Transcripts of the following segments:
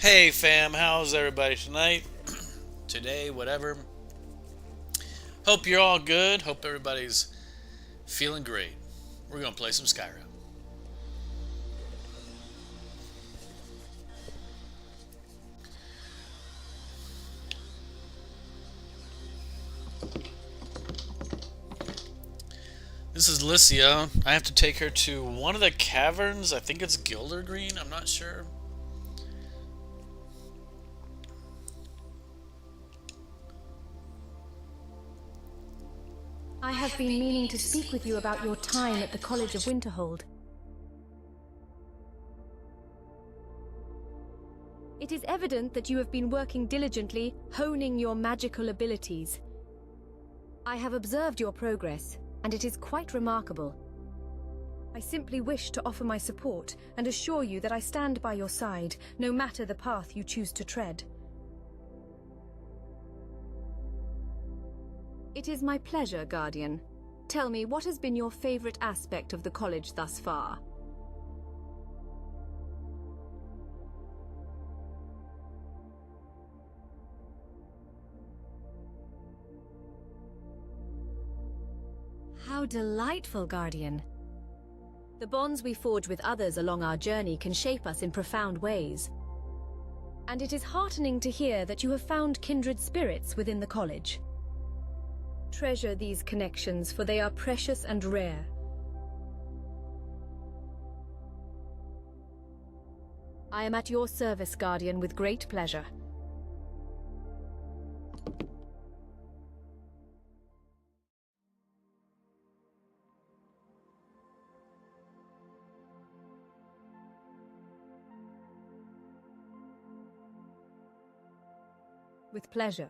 Hey fam, how's everybody tonight? Today, whatever. Hope you're all good. Hope everybody's feeling great. We're gonna play some Skyrim. This is Licia. I have to take her to one of the caverns. I think it's Gilder Green. I'm not sure. I have been meaning to speak with you about your time at the College of Winterhold. It is evident that you have been working diligently, honing your magical abilities. I have observed your progress, and it is quite remarkable. I simply wish to offer my support and assure you that I stand by your side, no matter the path you choose to tread. It is my pleasure, Guardian. Tell me, what has been your favorite aspect of the college thus far? How delightful, Guardian. The bonds we forge with others along our journey can shape us in profound ways. And it is heartening to hear that you have found kindred spirits within the college. Treasure these connections, for they are precious and rare. I am at your service, Guardian, with great pleasure. With pleasure.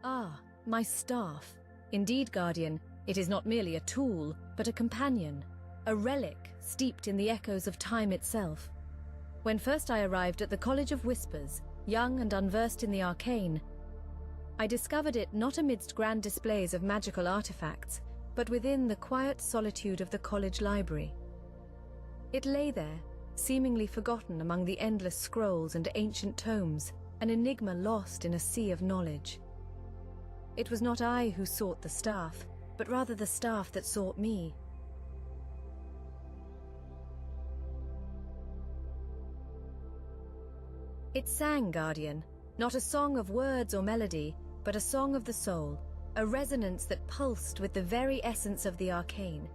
Ah, my staff. Indeed, Guardian, it is not merely a tool, but a companion, a relic steeped in the echoes of time itself. When first I arrived at the College of Whispers, young and unversed in the arcane, I discovered it not amidst grand displays of magical artifacts, but within the quiet solitude of the college library. It lay there, seemingly forgotten among the endless scrolls and ancient tomes, an enigma lost in a sea of knowledge. It was not I who sought the staff, but rather the staff that sought me. It sang, Guardian, not a song of words or melody, but a song of the soul, a resonance that pulsed with the very essence of the arcane.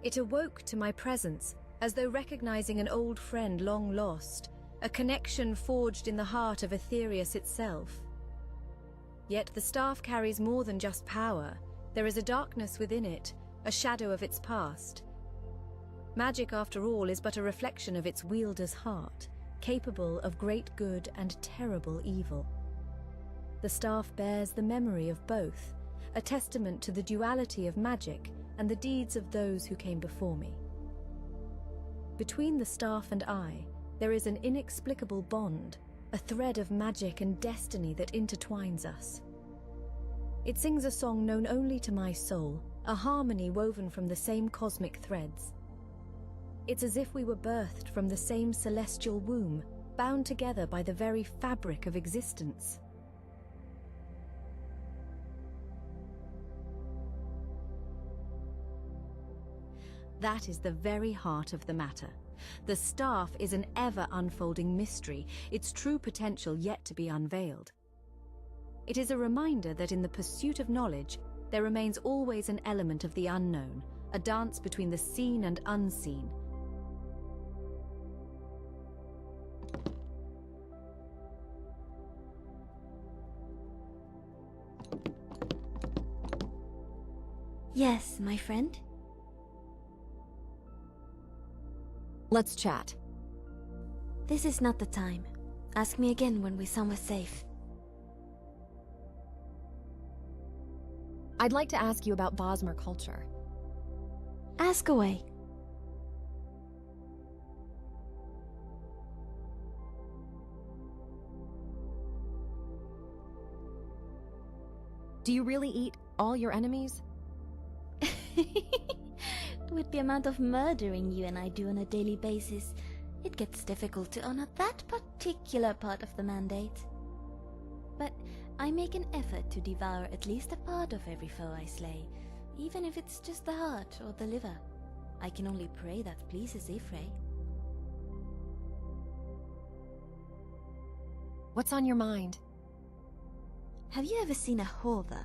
It awoke to my presence, as though recognizing an old friend long lost, a connection forged in the heart of Aetherius itself. Yet the staff carries more than just power. There is a darkness within it, a shadow of its past. Magic, after all, is but a reflection of its wielder's heart, capable of great good and terrible evil. The staff bears the memory of both, a testament to the duality of magic and the deeds of those who came before me. Between the staff and I, there is an inexplicable bond, a thread of magic and destiny that intertwines us. It sings a song known only to my soul, a harmony woven from the same cosmic threads. It's as if we were birthed from the same celestial womb, bound together by the very fabric of existence. That is the very heart of the matter. The staff is an ever-unfolding mystery, its true potential yet to be unveiled. It is a reminder that in the pursuit of knowledge, there remains always an element of the unknown, a dance between the seen and unseen. Yes, my friend? Let's chat. This is not the time. Ask me again when we're somewhere safe. I'd like to ask you about Bosmer culture. Ask away. Do you really eat all your enemies? With the amount of murdering you and I do on a daily basis, it gets difficult to honor that particular part of the mandate. But I make an effort to devour at least a part of every foe I slay, even if it's just the heart or the liver. I can only pray that pleases Ifrei. What's on your mind? Have you ever seen a hover?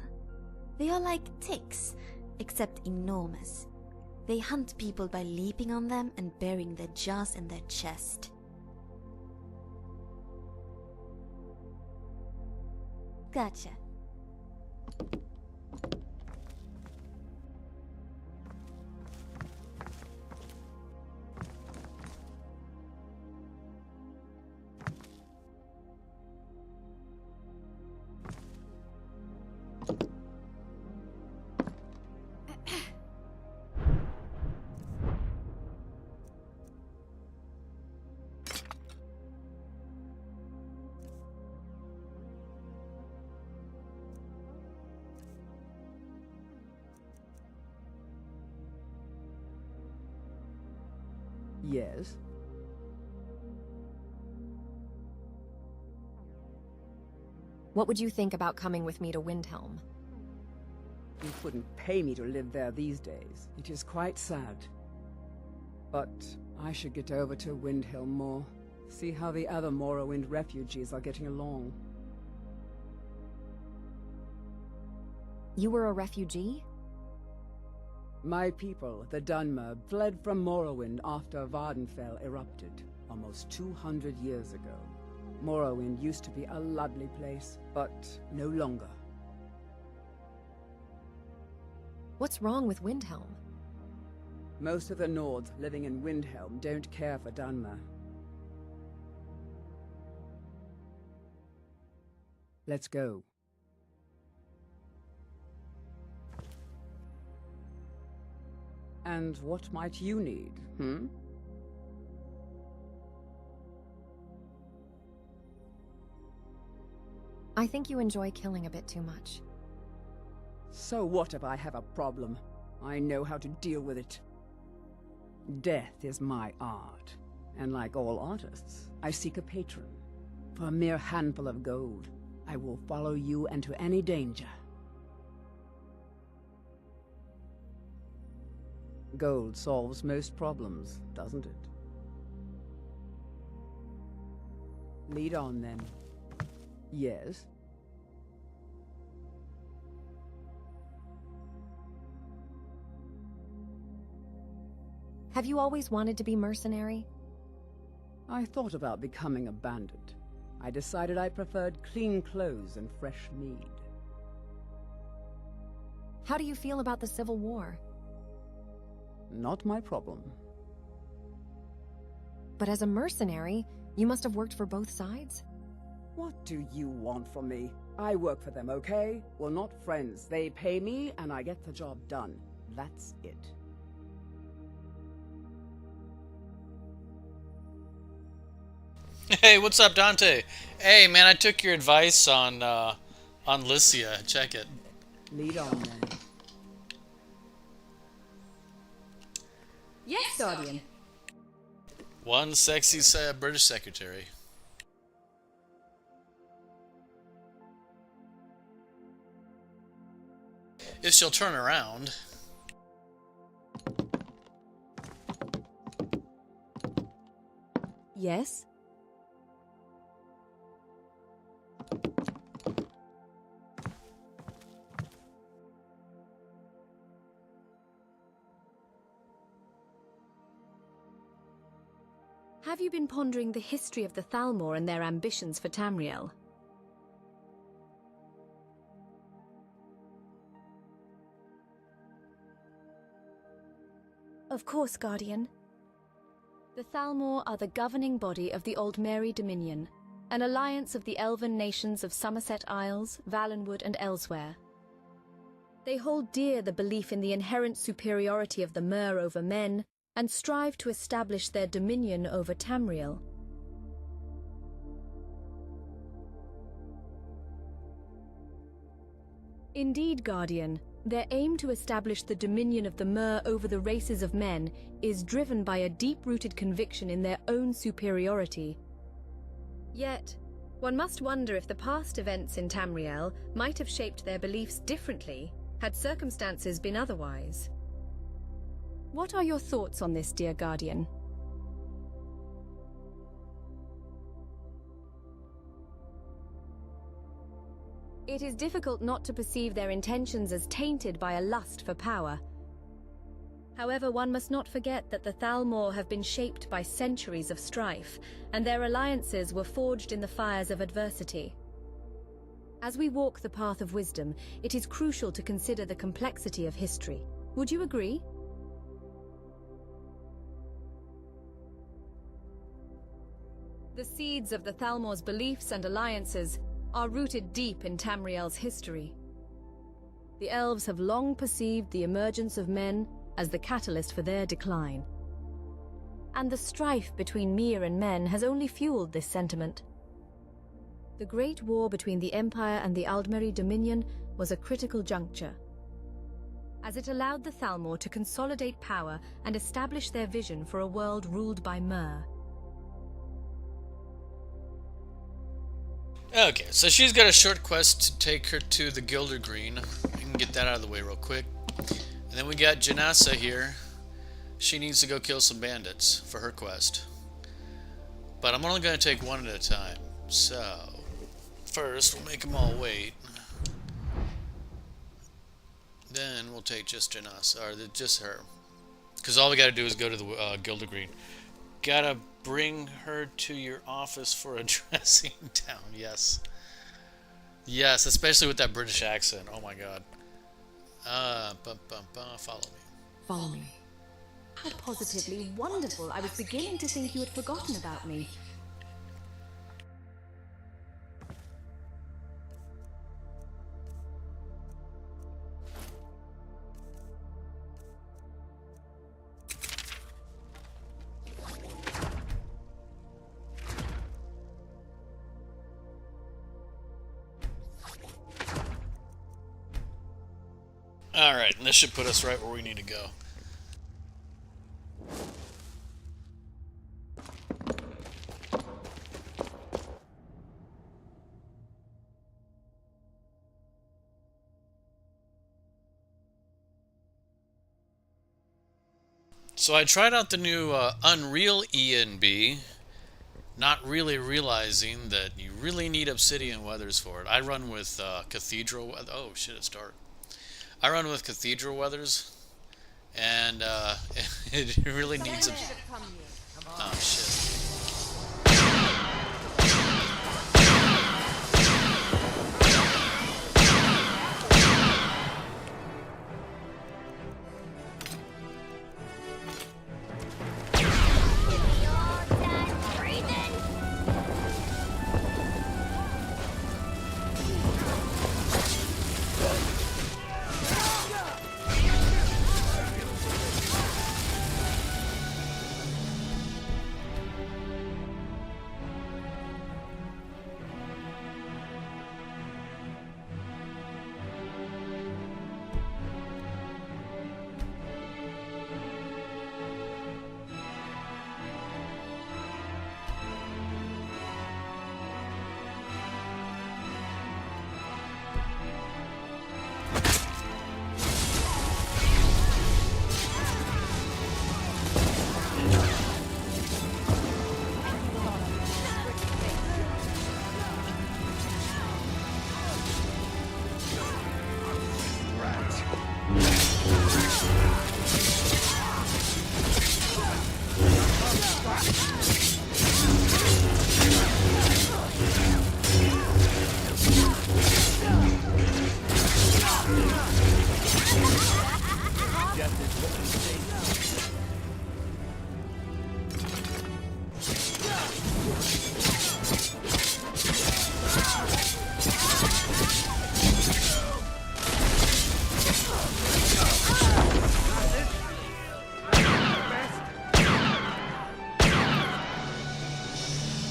They are like ticks, except enormous. They hunt people by leaping on them and burying their jaws in their chest. Gotcha. Yes? What would you think about coming with me to Windhelm? You couldn't pay me to live there these days. It is quite sad. But I should get over to Windhelm more. See how the other Morrowind refugees are getting along. You were a refugee? My people, the Dunmer, fled from Morrowind after Vardenfell erupted, almost 200 years ago. Morrowind used to be a lovely place, but no longer. What's wrong with Windhelm? Most of the Nords living in Windhelm don't care for Dunmer. Let's go. And what might you need, hmm? I think you enjoy killing a bit too much. So what if I have a problem? I know how to deal with it. Death is my art, and like all artists, I seek a patron. For a mere handful of gold, I will follow you into any danger. Gold solves most problems, doesn't it? Lead on, then. Yes? Have you always wanted to be mercenary? I thought about becoming a bandit. I decided I preferred clean clothes and fresh mead. How do you feel about the Civil War? Not my problem. But as a mercenary, you must have worked for both sides? What do you want from me? I work for them, okay? We're not friends. They pay me, and I get the job done. That's it. Hey, what's up, Dante? Hey, man, I took your advice on Lycia. Check it. Lead on, then. Yes, Guardian. One sexy British secretary. If she'll turn around. Yes? Have you been pondering the history of the Thalmor and their ambitions for Tamriel? Of course, Guardian. The Thalmor are the governing body of the Aldmeri Dominion, an alliance of the elven nations of Somerset Isles, Valenwood and elsewhere. They hold dear the belief in the inherent superiority of the Mer over men, and strive to establish their dominion over Tamriel. Indeed, Guardian, Their aim to establish the dominion of the Mer over the races of men is driven by a deep-rooted conviction in their own superiority. Yet, one must wonder if the past events in Tamriel might have shaped their beliefs differently had circumstances been otherwise. What are your thoughts on this, dear Guardian? It is difficult not to perceive their intentions as tainted by a lust for power. However, one must not forget that the Thalmor have been shaped by centuries of strife, and their alliances were forged in the fires of adversity. As we walk the path of wisdom, it is crucial to consider the complexity of history. Would you agree? The seeds of the Thalmor's beliefs and alliances are rooted deep in Tamriel's history. The elves have long perceived the emergence of men as the catalyst for their decline. And the strife between Mir and men has only fueled this sentiment. The Great War between the Empire and the Aldmeri Dominion was a critical juncture, as it allowed the Thalmor to consolidate power and establish their vision for a world ruled by Mer. Okay, so she's got a short quest to take her to the Gilder Green. I can get that out of the way real quick. And then we got Janassa here. She needs to go kill some bandits for her quest. But I'm only going to take one at a time. So, first we'll make them all wait. Then we'll take just Janassa, or just her. Because all we got to do is go to the Gilder Green. Gotta bring her to your office for a dressing down. Yes. Yes, especially with that British accent. Oh my god. Follow me. Follow me. How positively wonderful. I was beginning to think you had forgotten about me. Alright, and this should put us right where we need to go. So I tried out the new Unreal ENB, not really realizing that you really need obsidian weathers for it. I run with Cathedral. Oh shit, it's dark. I run with Cathedral weathers, and it really needs a... Oh shit.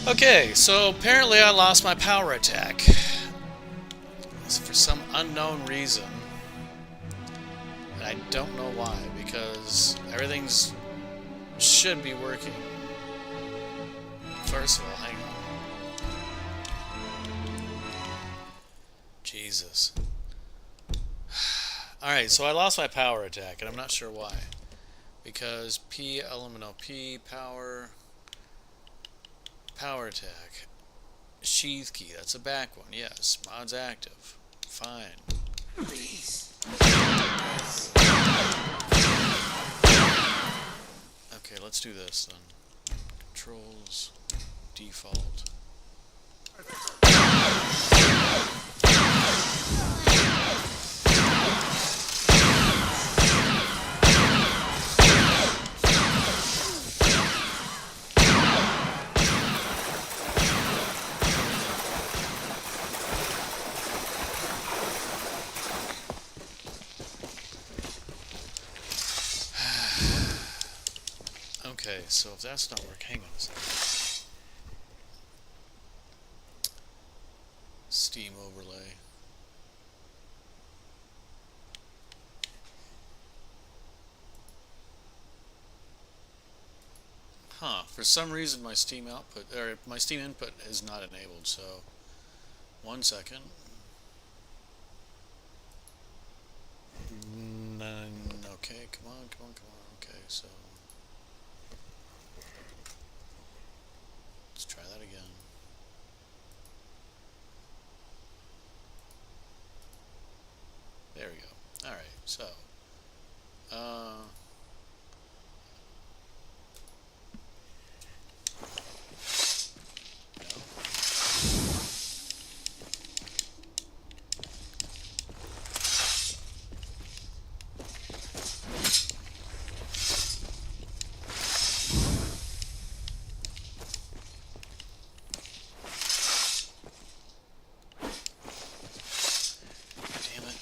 Okay, so apparently I lost my power attack. For some unknown reason. I don't know why, because everything's should be working. First of all, hang on. Jesus. Alright, so I lost my power attack, and I'm not sure why. Because P, elemental P, power attack. Sheath key, that's a back one, yes. Mod's active. Fine. Please. Okay, let's do this then. Controls, default. Okay, so if that's not working, hang on a second. Steam overlay. Huh, for some reason my Steam output, or my Steam input is not enabled, so 1 second. Okay, come on. Okay, so let's try that again. There we go. Alright, so no. Damn it.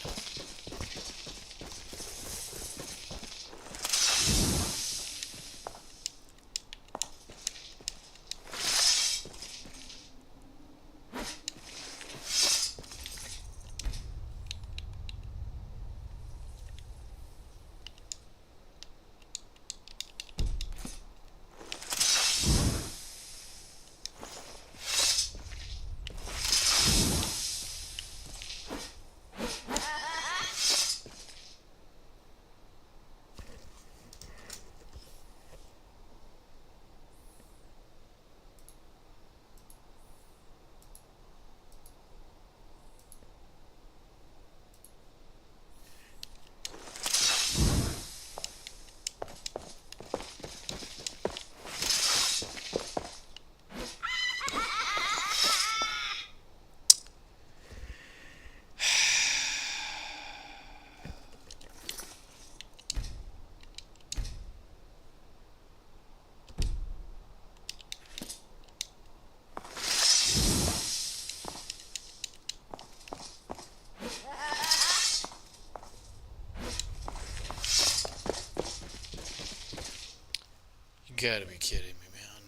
You gotta be kidding me, man.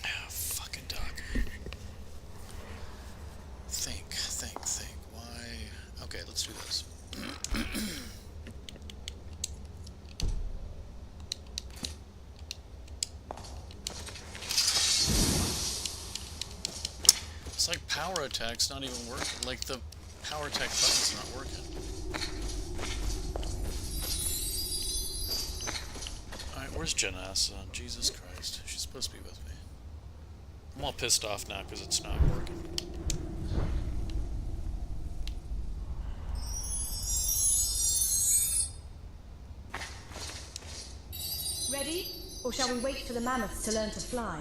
Ah, fucking dog. Think. Why? Okay, let's do this. It's like power attack's not even working. Like the power attack button's not working. Alright, where's Janessa? Jesus Christ. She's supposed to be with me. I'm all pissed off now because it's not working. Ready? Or shall we wait for the mammoths to learn to fly?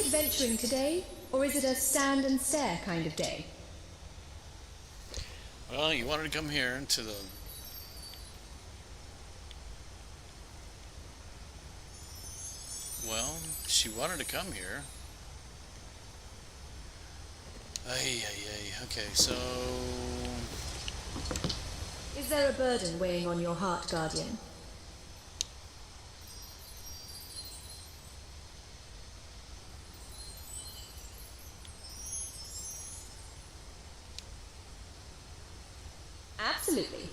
adventuring today, or is it a stand and stare kind of day? Well, you wanted to come here to the... Well, she wanted to come here. Ay, ay, ay. Okay, so... Is there a burden weighing on your heart, Guardian? Absolutely.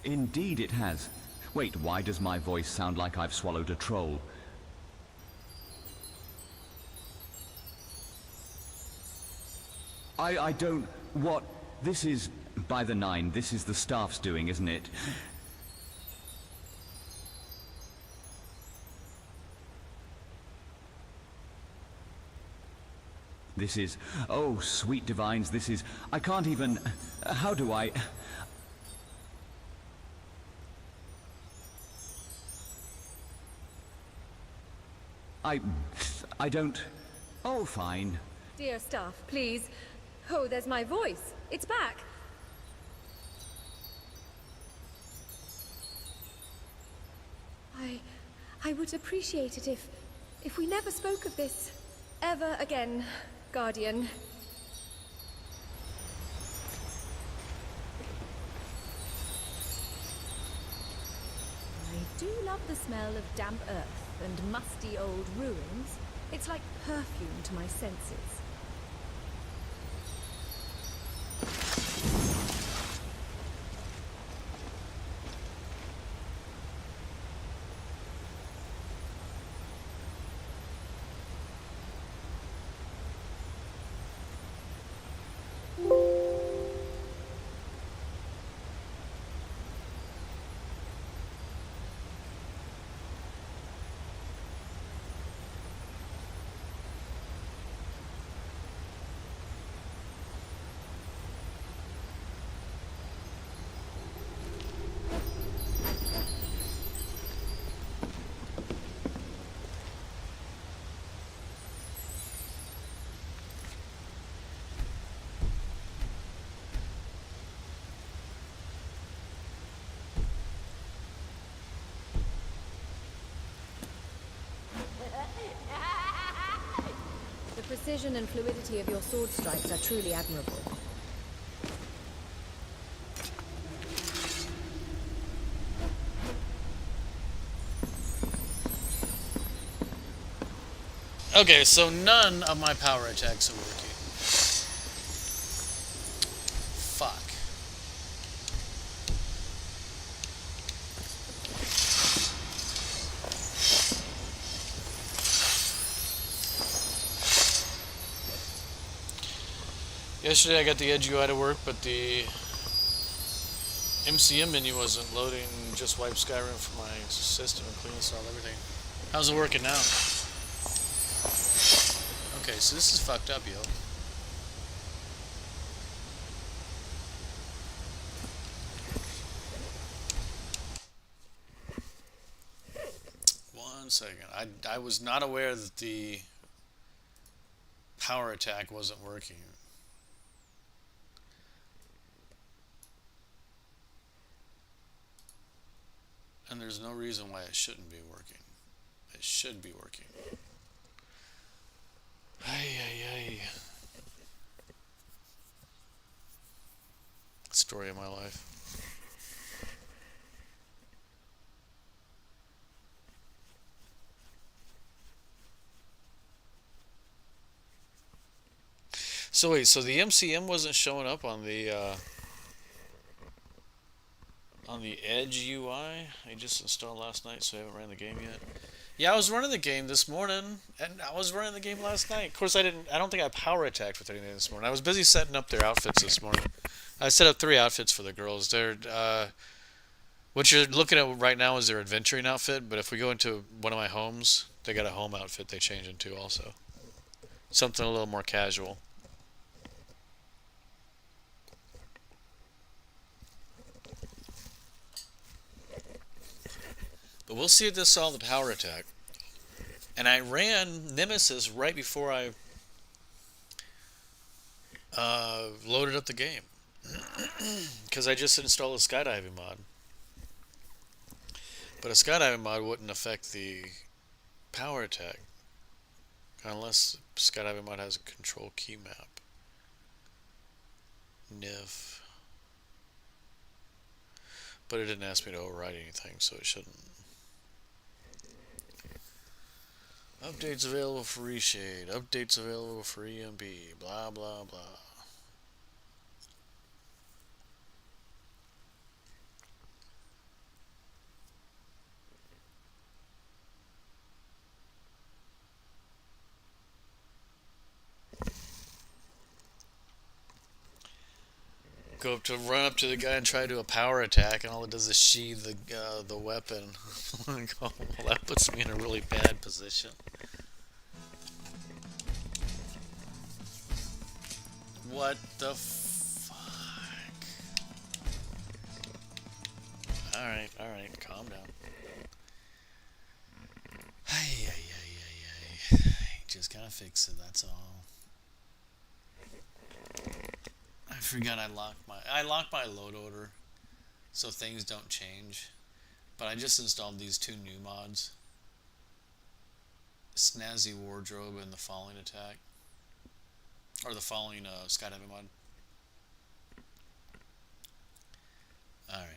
Indeed it has. Wait, why does my voice sound like I've swallowed a troll? I don't... What? This is... By the nine, this is the staff's doing, isn't it? This is... Oh, sweet divines, this is... I can't even... How do I... I don't... Oh, fine. Dear staff, please. Oh, there's my voice. It's back. I would appreciate it if we never spoke of this ever again, Guardian. I do love the smell of damp earth and musty old ruins. It's like perfume to my senses. The precision and fluidity of your sword strikes are truly admirable. Okay, so none of my power attacks are working. Fuck. Yesterday I got the Edge UI to work, but the MCM menu wasn't loading. Just wiped Skyrim from my system and clean installed everything. How's it working now? Okay, so this is fucked up, yo. One second. I was not aware that the power attack wasn't working. And there's no reason why it shouldn't be working. It should be working. Ay, ay, ay. Story of my life. So wait, so the MCM wasn't showing up on the Edge UI I just installed last night, so I haven't ran the game yet. Yeah, I was running the game this morning, and I was running the game last night. Of course, I don't think I power attacked with anything this morning. I was busy setting up their outfits this morning. I set up 3 outfits for the girls. They're what you're looking at right now is their adventuring outfit, but if we go into one of my homes, they got a home outfit they change into also. Something a little more casual. we'll see if this solved the power attack. And I ran Nemesis right before I loaded up the game. Because I just installed a skydiving mod. But a skydiving mod wouldn't affect the power attack. Unless skydiving mod has a control key map. NIF. But it didn't ask me to override anything, so it shouldn't. Updates available for Reshade. Updates available for EMB. Blah, blah, blah. Go up to run up to the guy and try to do a power attack, and all it does is sheathe the weapon. Well, that puts me in a really bad position. What the fuck? Alright, calm down. Hey, just gotta fix it, that's all. I forgot I locked my load order so things don't change. But I just installed these two new mods. Snazzy Wardrobe and the Falling Attack. Or the Falling Skydiving mod. Alright.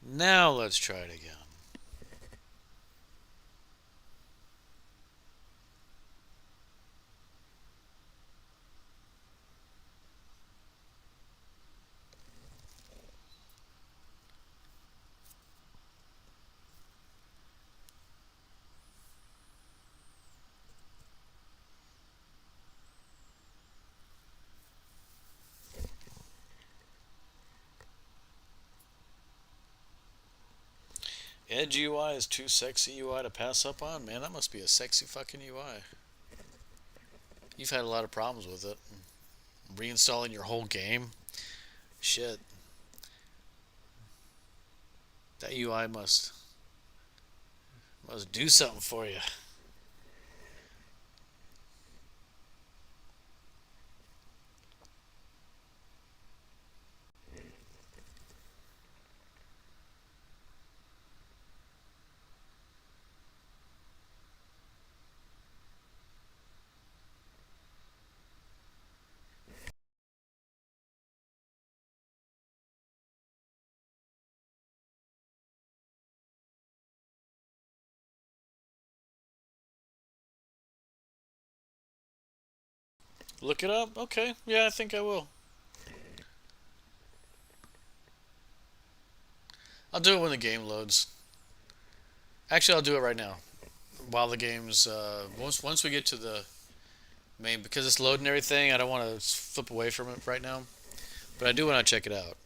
Now let's try it again. Edge UI is too sexy UI to pass up on? Man, that must be a sexy fucking UI. You've had a lot of problems with it. Reinstalling your whole game? Shit. That UI must do something for you. Look it up? Okay. Yeah, I think I will. I'll do it when the game loads. Actually, I'll do it right now. While the game's... once we get to the main... Because it's loading everything, I don't want to flip away from it right now. But I do want to check it out.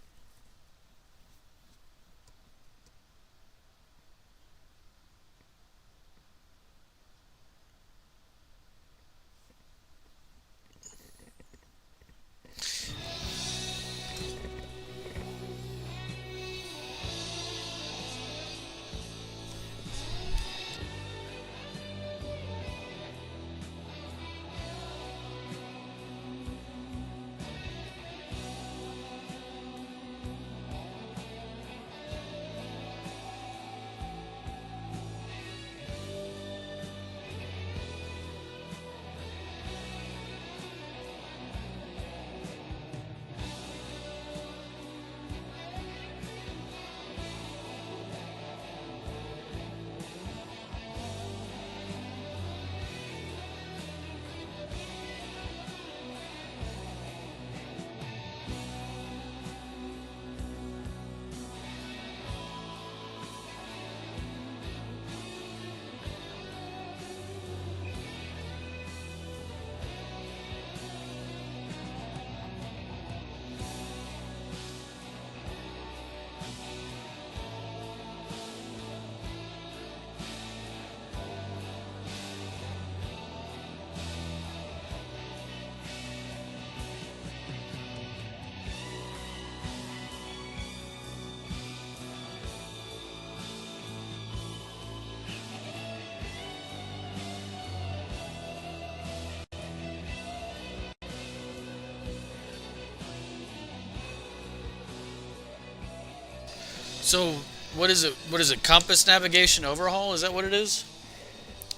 So, what is it? What is it? Compass navigation overhaul? Is that what it is?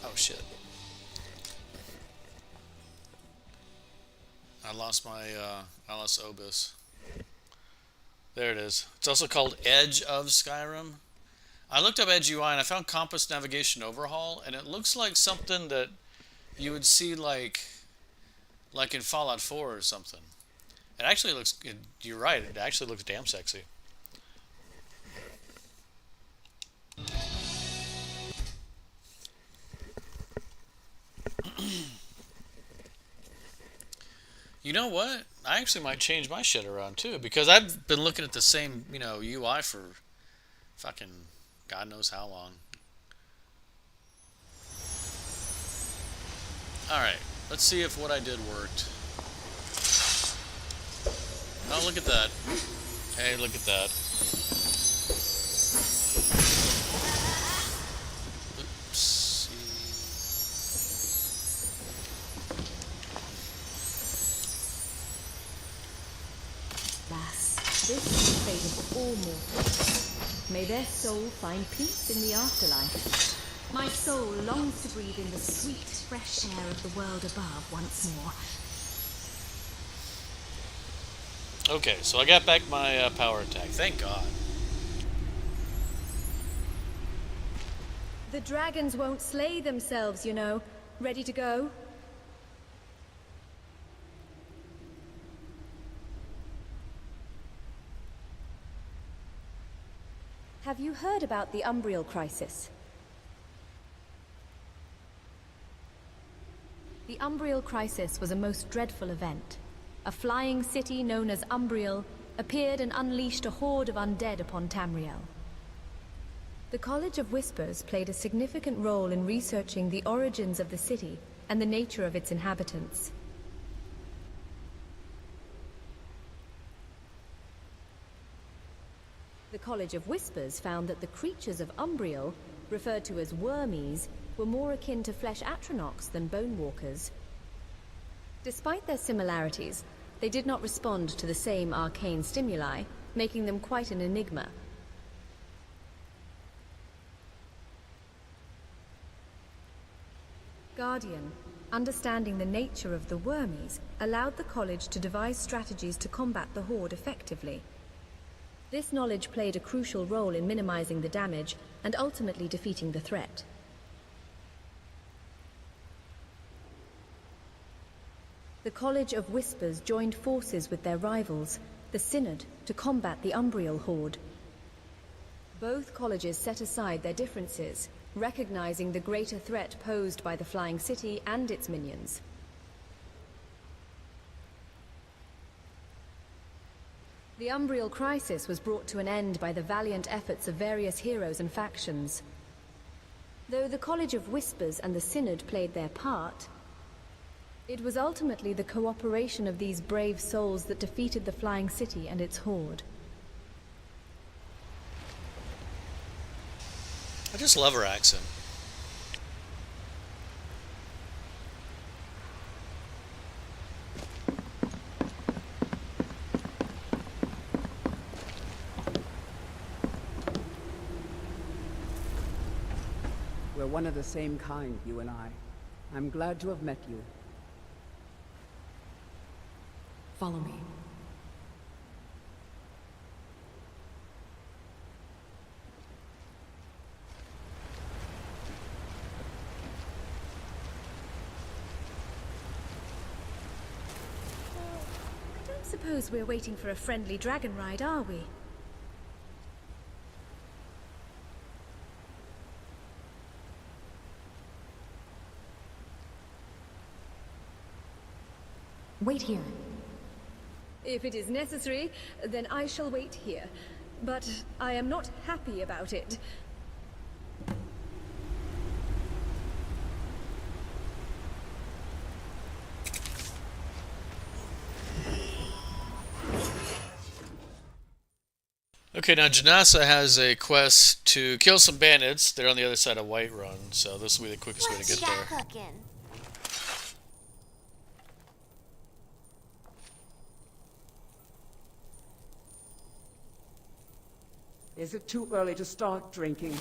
Oh shit! I lost Obus. There it is. It's also called Edge of Skyrim. I looked up Edge UI and I found Compass Navigation Overhaul, and it looks like something that you would see like in Fallout 4 or something. It actually looks. You're right. It actually looks damn sexy. You know what? I actually might change my shit around too because I've been looking at the same, UI for fucking God knows how long. All right, let's see if what I did worked. Oh, look at that. Hey, look at that. Oopsie. Alas, this is the fate of all mortals. May their soul find peace in the afterlife. My soul longs to breathe in the sweet, fresh air of the world above once more. Okay, so I got back my power attack. Thank God. The dragons won't slay themselves, you know. Ready to go? Have you heard about the Umbriel crisis? The Umbriel crisis was a most dreadful event. A flying city known as Umbriel appeared and unleashed a horde of undead upon Tamriel. The College of Whispers played a significant role in researching the origins of the city and the nature of its inhabitants. The College of Whispers found that the creatures of Umbriel, referred to as wormies, were more akin to flesh atronachs than bone walkers. Despite their similarities, they did not respond to the same arcane stimuli, making them quite an enigma. Guardian, understanding the nature of the wormies, allowed the college to devise strategies to combat the horde effectively. This knowledge played a crucial role in minimizing the damage and ultimately defeating the threat. The College of Whispers joined forces with their rivals, the Synod, to combat the Umbriel horde. Both colleges set aside their differences, recognizing the greater threat posed by the Flying City and its minions. The Umbriel crisis was brought to an end by the valiant efforts of various heroes and factions. Though the College of Whispers and the Synod played their part, it was ultimately the cooperation of these brave souls that defeated the Flying City and its horde. I just love her accent. We're one of the same kind, you and I. I'm glad to have met you. Follow me. I don't suppose we're waiting for a friendly dragon ride, are we? Wait here. If it is necessary, then I shall wait here. But I am not happy about it. Okay, now Janasa has a quest to kill some bandits. They're on the other side of Whiterun, so this will be the quickest way to get there. Cooking? Is it too early to start drinking?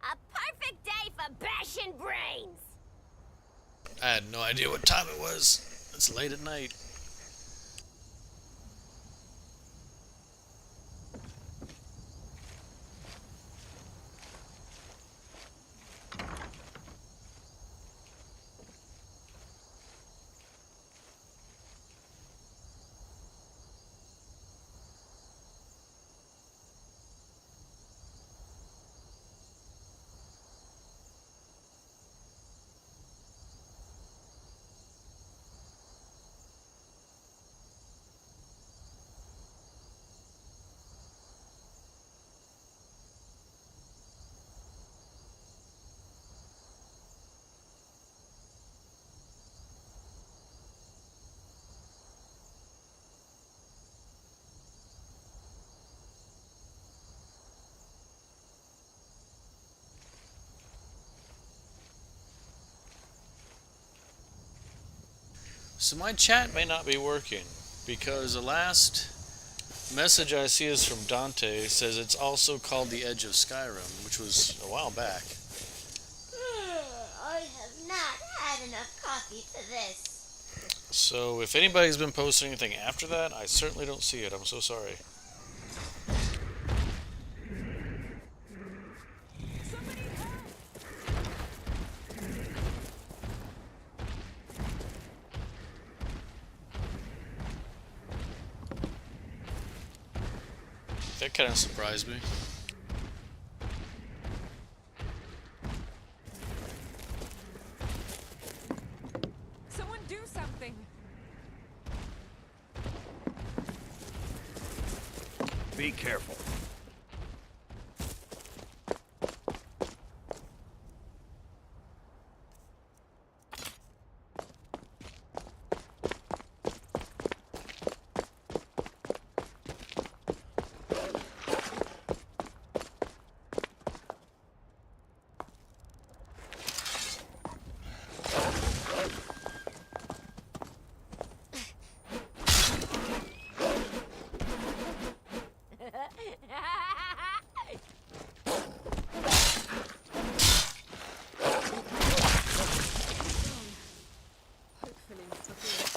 A perfect day for bashing brains! I had no idea what time it was. It's late at night. So my chat may not be working because the last message I see is from Dante says it's also called the Edge of Skyrim, which was a while back. I have not had enough coffee for this. So if anybody's been posting anything after that, I certainly don't see it. I'm so sorry. That kind of surprised me. Someone do something! Be careful. Hopefully it's not good.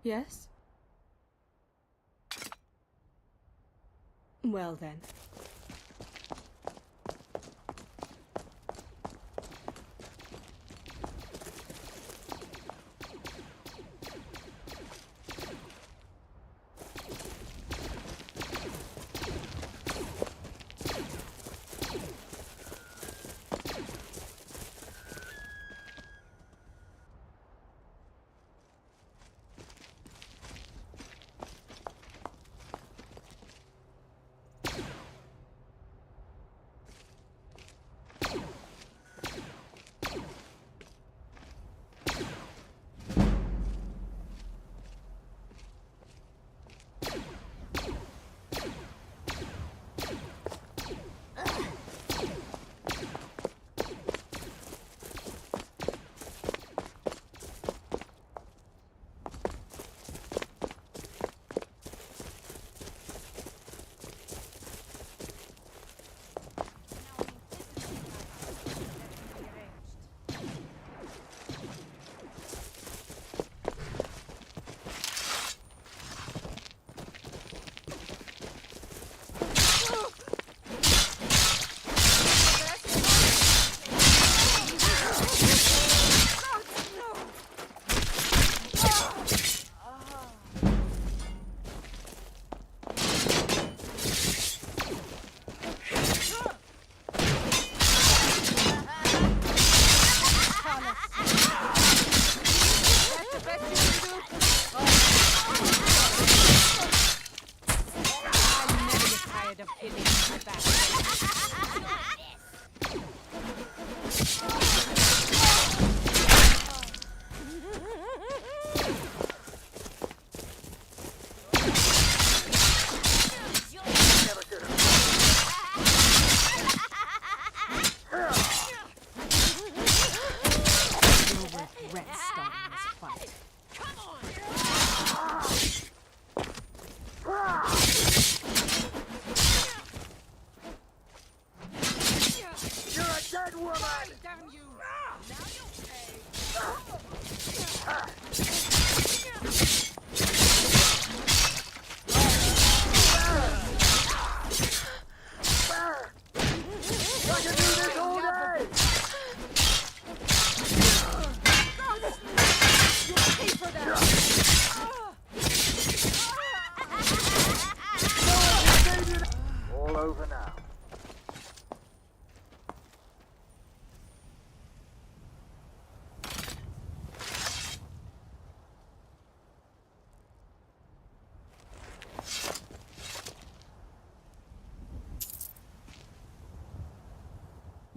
Yes? Well then.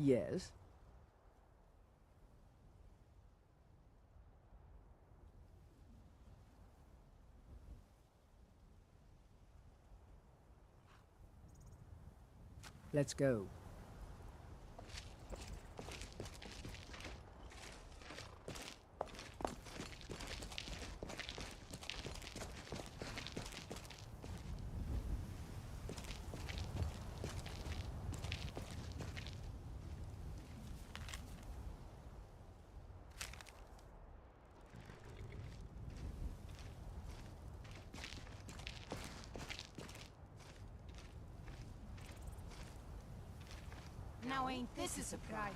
Yes? Let's go. Now ain't this a surprise?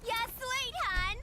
Yeah, sweet, hun!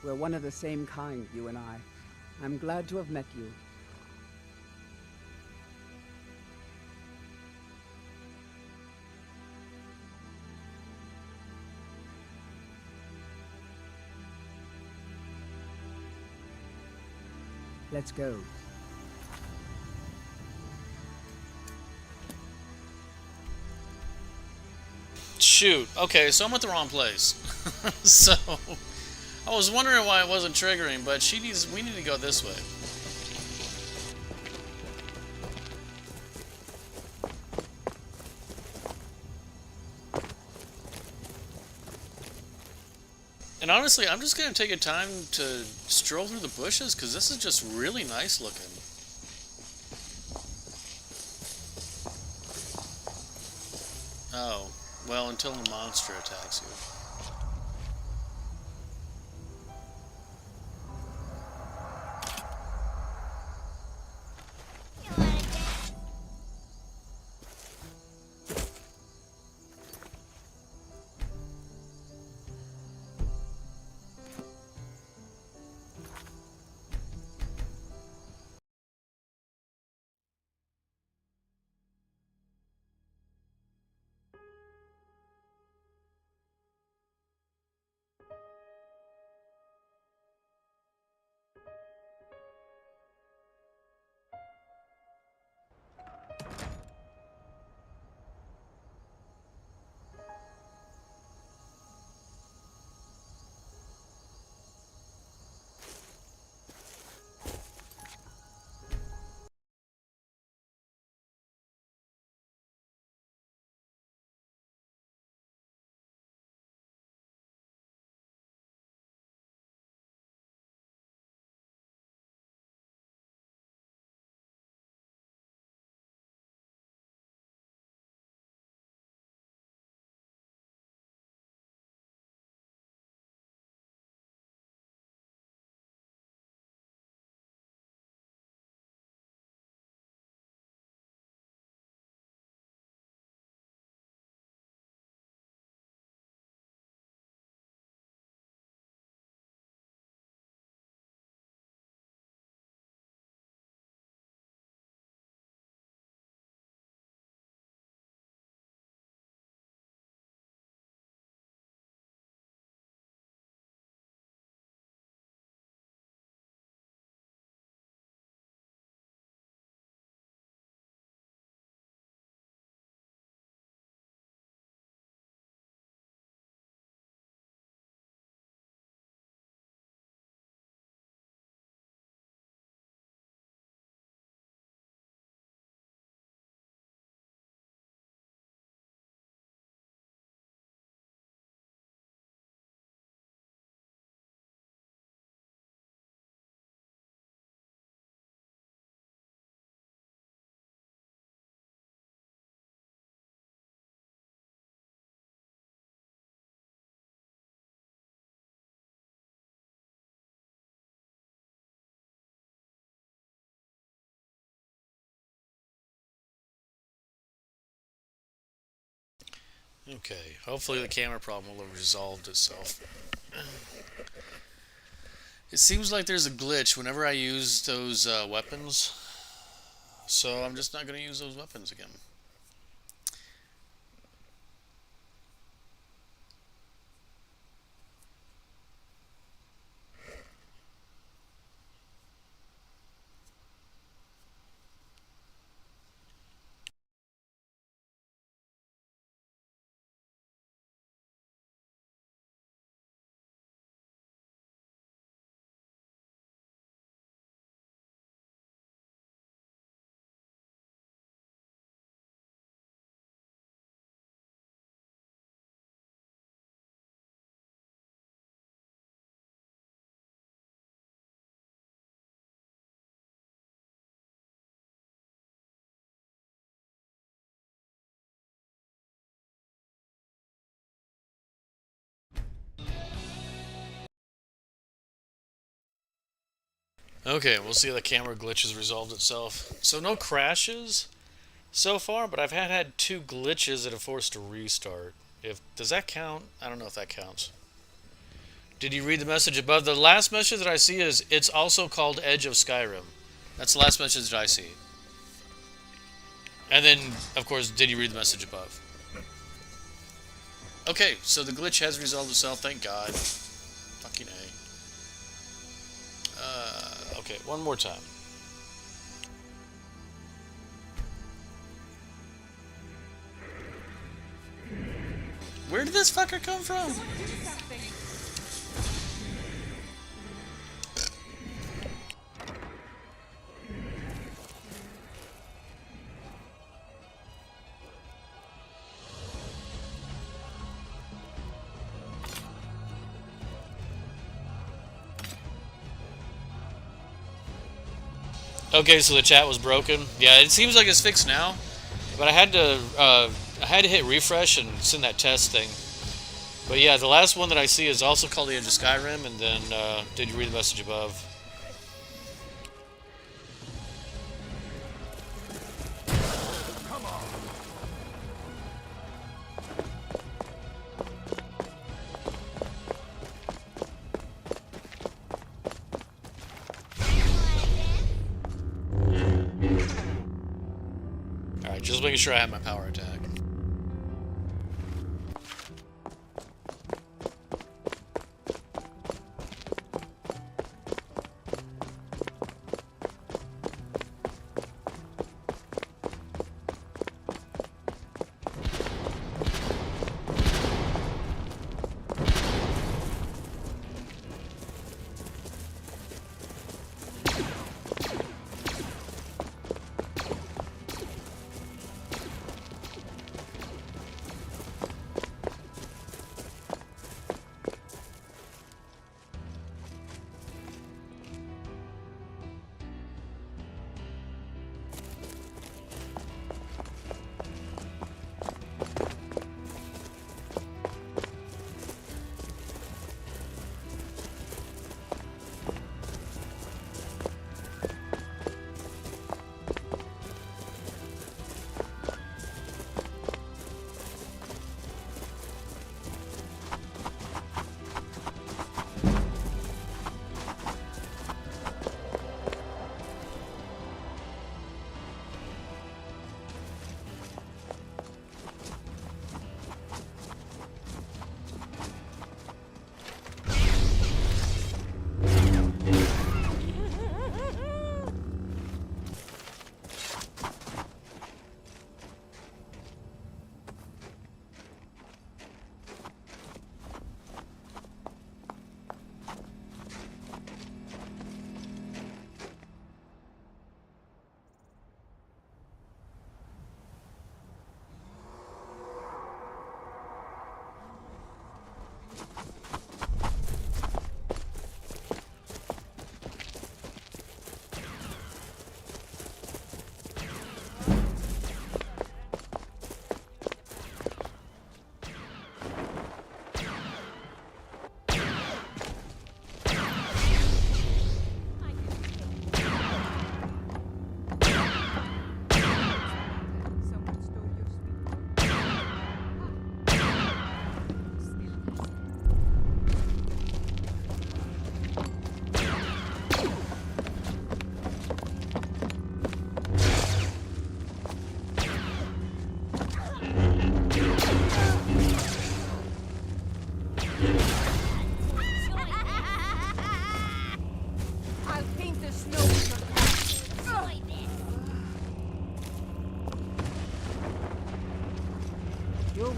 We're one of the same kind, you and I. I'm glad to have met you. Let's go. Shoot. Okay, so I'm at the wrong place. So I was wondering why it wasn't triggering, but we need to go this way. And honestly, I'm just going to take a time to stroll through the bushes, because this is just really nice looking. Oh, well, until the monster attacks you. Okay, hopefully the camera problem will have resolved itself. It seems like there's a glitch whenever I use those weapons, so I'm just not going to use those weapons again. Okay, we'll see how the camera glitch has resolved itself. So no crashes so far, but I've had two glitches that have forced a restart. If does that count? I don't know if that counts. Did you read the message above? The last message that I see is it's also called Edge of Skyrim. That's the last message that I see. And then, of course, did you read the message above? Okay, so the glitch has resolved itself, thank God. Fucking A. Okay, one more time. Where did this fucker come from? Okay, so the chat was broken. Yeah, it seems like it's fixed now, but I had to hit refresh and send that test thing. But yeah, the last one that I see is also called the Edge of Skyrim, and then did you read the message above? Alright, just making sure I have my power attack.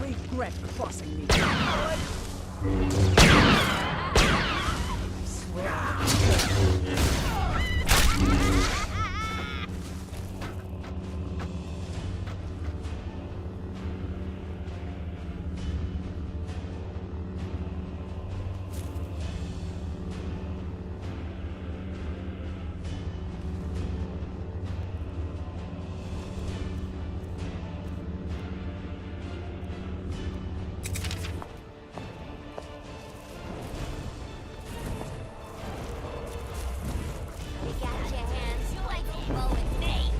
regret crossing me. You got your hands like a bow and me.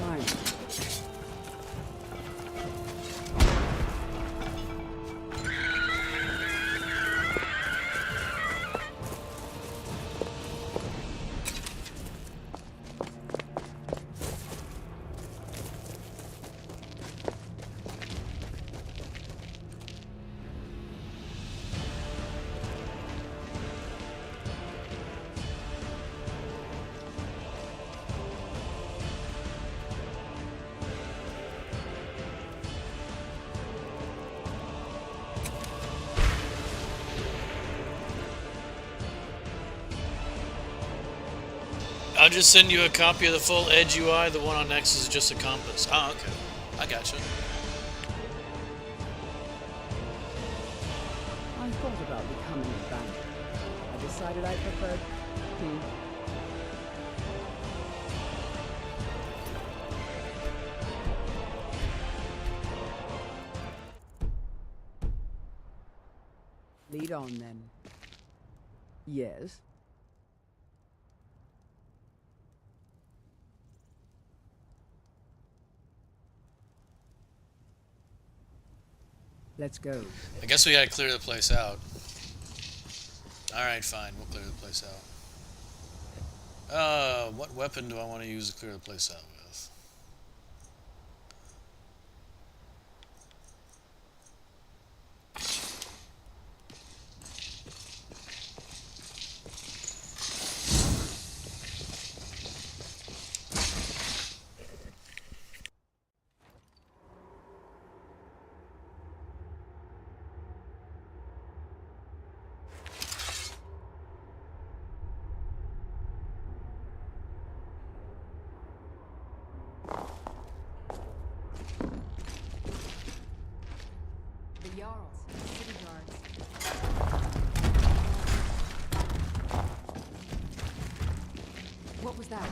Fine. I'll just send you a copy of the full Edge UI. The one on X is just a compass. Oh, okay. I gotcha. I thought about becoming a banker. I decided I preferred tea. Lead on then. Yes. Let's go. I guess we gotta clear the place out. Alright, fine. We'll clear the place out. What weapon do I want to use to clear the place out with? The Jarls, city guards. What was that?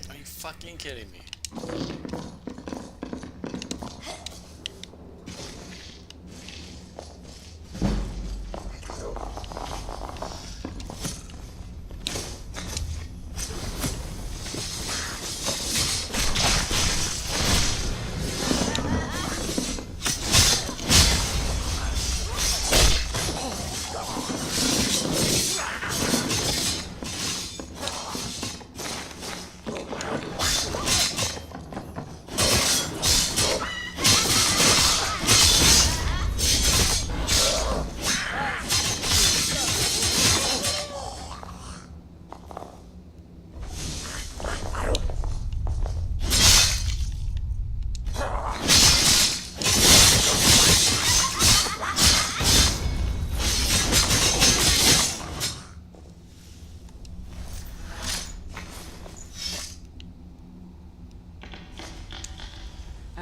Are you fucking kidding me?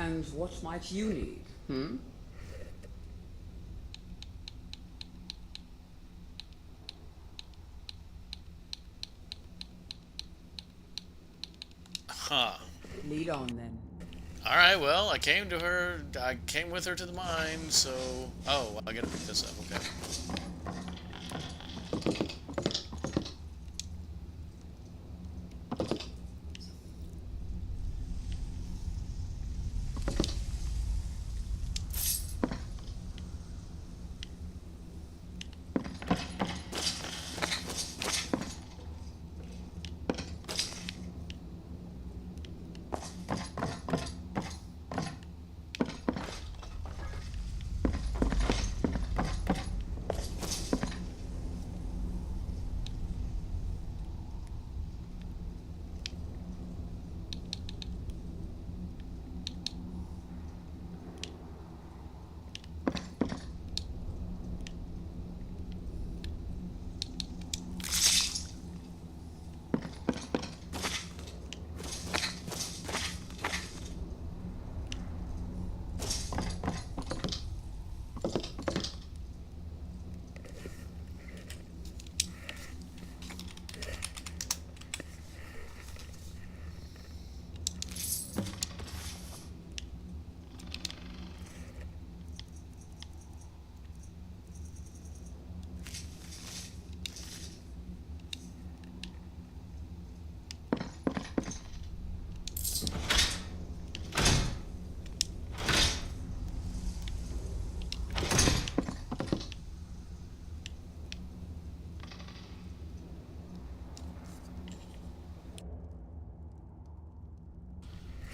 And what might you need, hmm? Huh. Lead on, then. Alright, well, I came with her to the mine, so... Oh, I gotta pick this up, okay.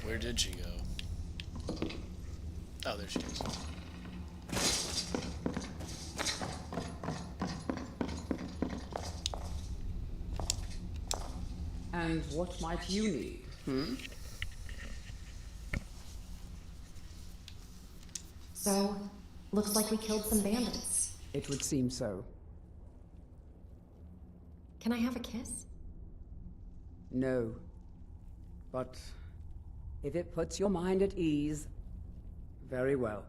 Where did she go? Oh, there she is. And what might you need, hmm? So, looks like we killed some bandits. It would seem so. Can I have a kiss? No. But if it puts your mind at ease, very well.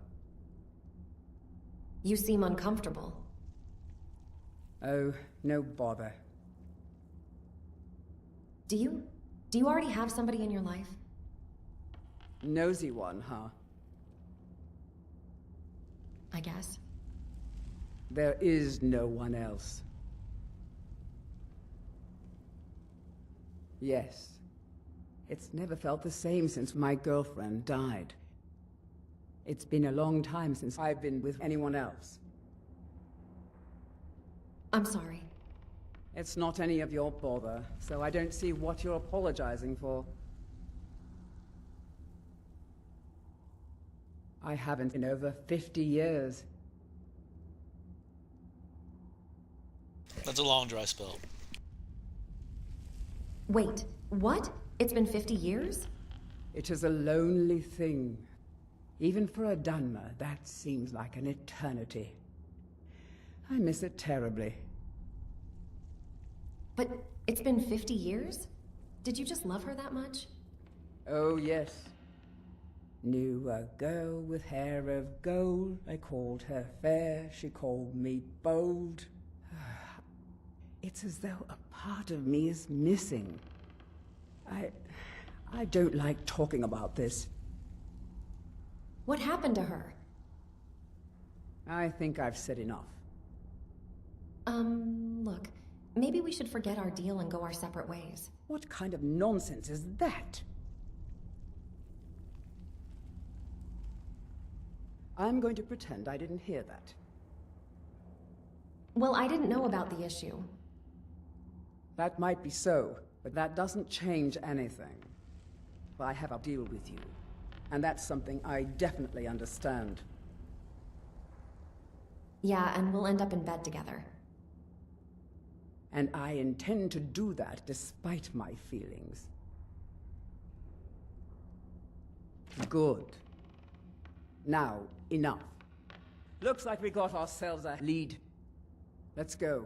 You seem uncomfortable. Oh, no bother. Do you already have somebody in your life? Nosy one, huh? I guess. There is no one else. Yes. It's never felt the same since my girlfriend died. It's been a long time since I've been with anyone else. I'm sorry. It's not any of your bother, so I don't see what you're apologizing for. I haven't in over 50 years. That's a long dry spell. Wait, what? It's been 50 years? It is a lonely thing. Even for a Dunmer, that seems like an eternity. I miss it terribly. But it's been 50 years? Did you just love her that much? Oh, yes. Knew a girl with hair of gold. I called her fair, she called me bold. It's as though a part of me is missing. I don't like talking about this. What happened to her? I think I've said enough. Look, maybe we should forget our deal and go our separate ways. What kind of nonsense is that? I'm going to pretend I didn't hear that. Well, I didn't know about the issue. That might be so, but that doesn't change anything. I have a deal with you, and that's something I definitely understand. Yeah, and we'll end up in bed together. And I intend to do that despite my feelings. Good. Now, enough. Looks like we got ourselves a lead. Let's go.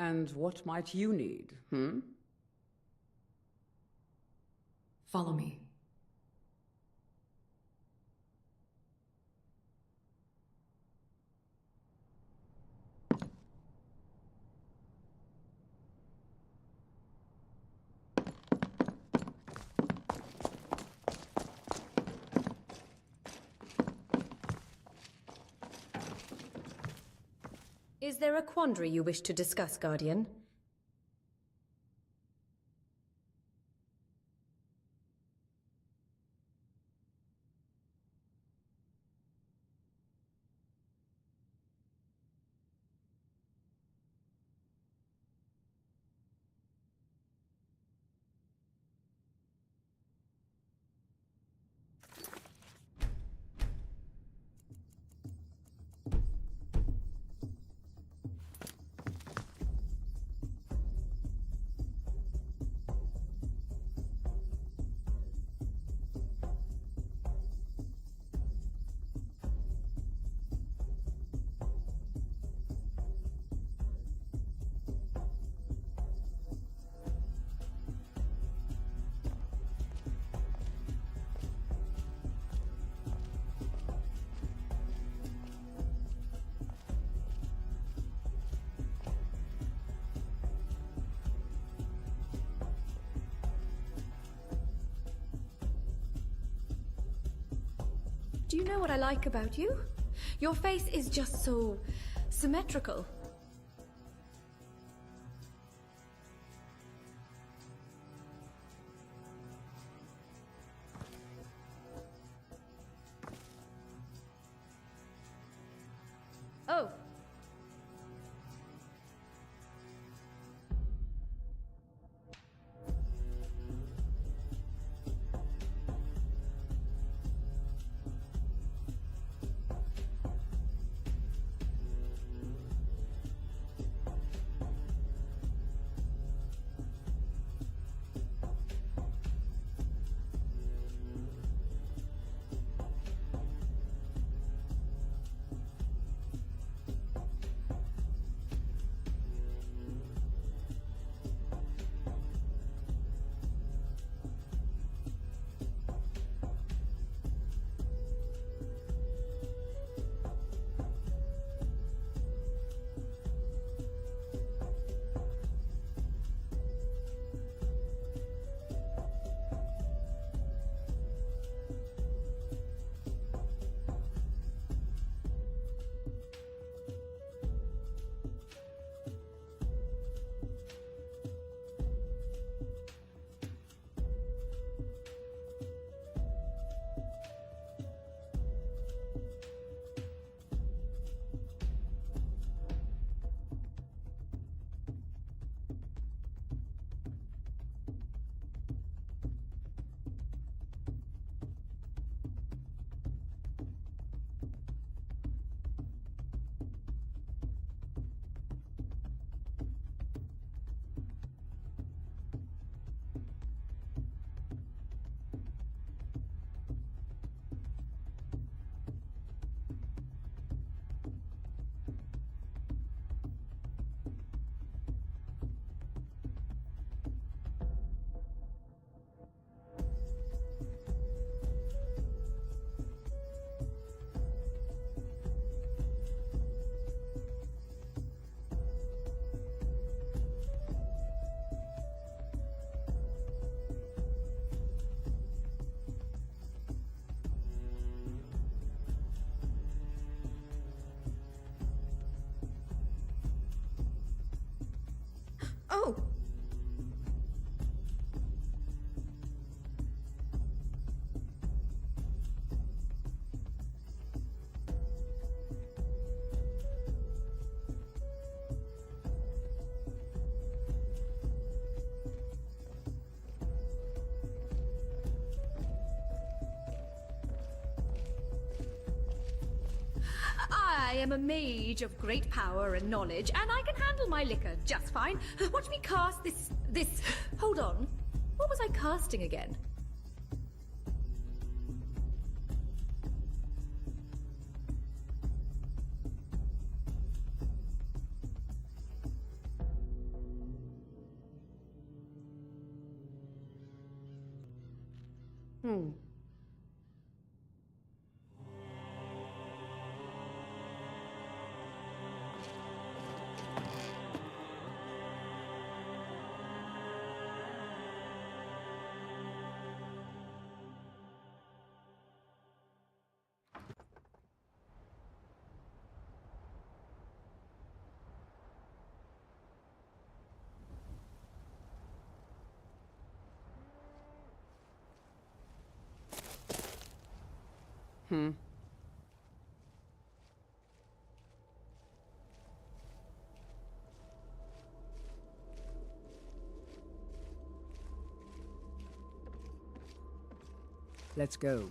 And what might you need, hmm? Follow me. Is there a quandary you wish to discuss, Guardian? Do you know what I like about you? Your face is just so symmetrical. Oh. Oh! I am a mage of great power and knowledge, and I can handle my liquor just fine. Watch me cast this... Hold on. What was I casting again? Let's go.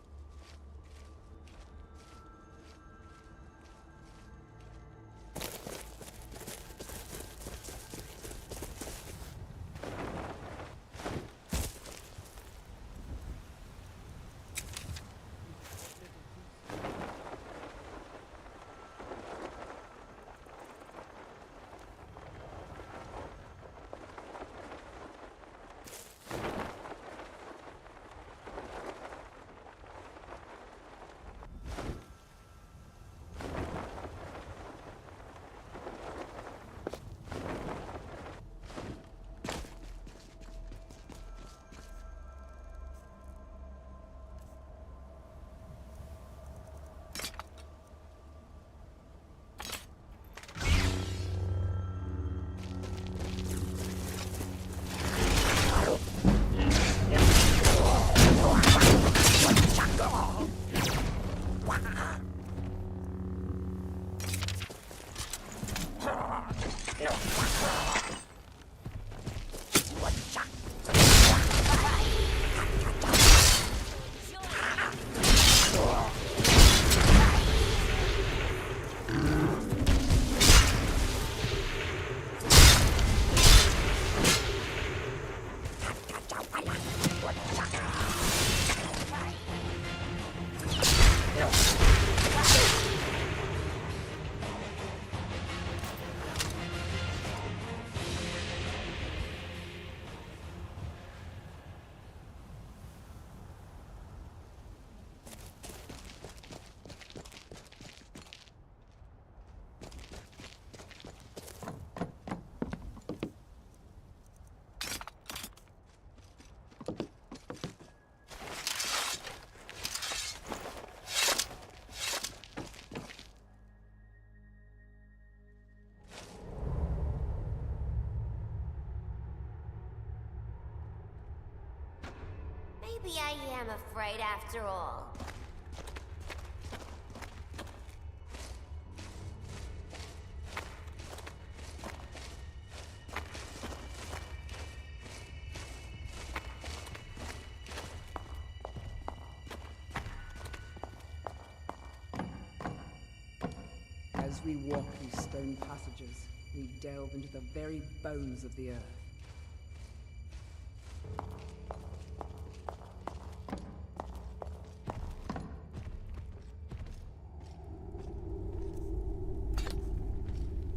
Maybe I am afraid after all. As we walk these stone passages, we delve into the very bones of the earth.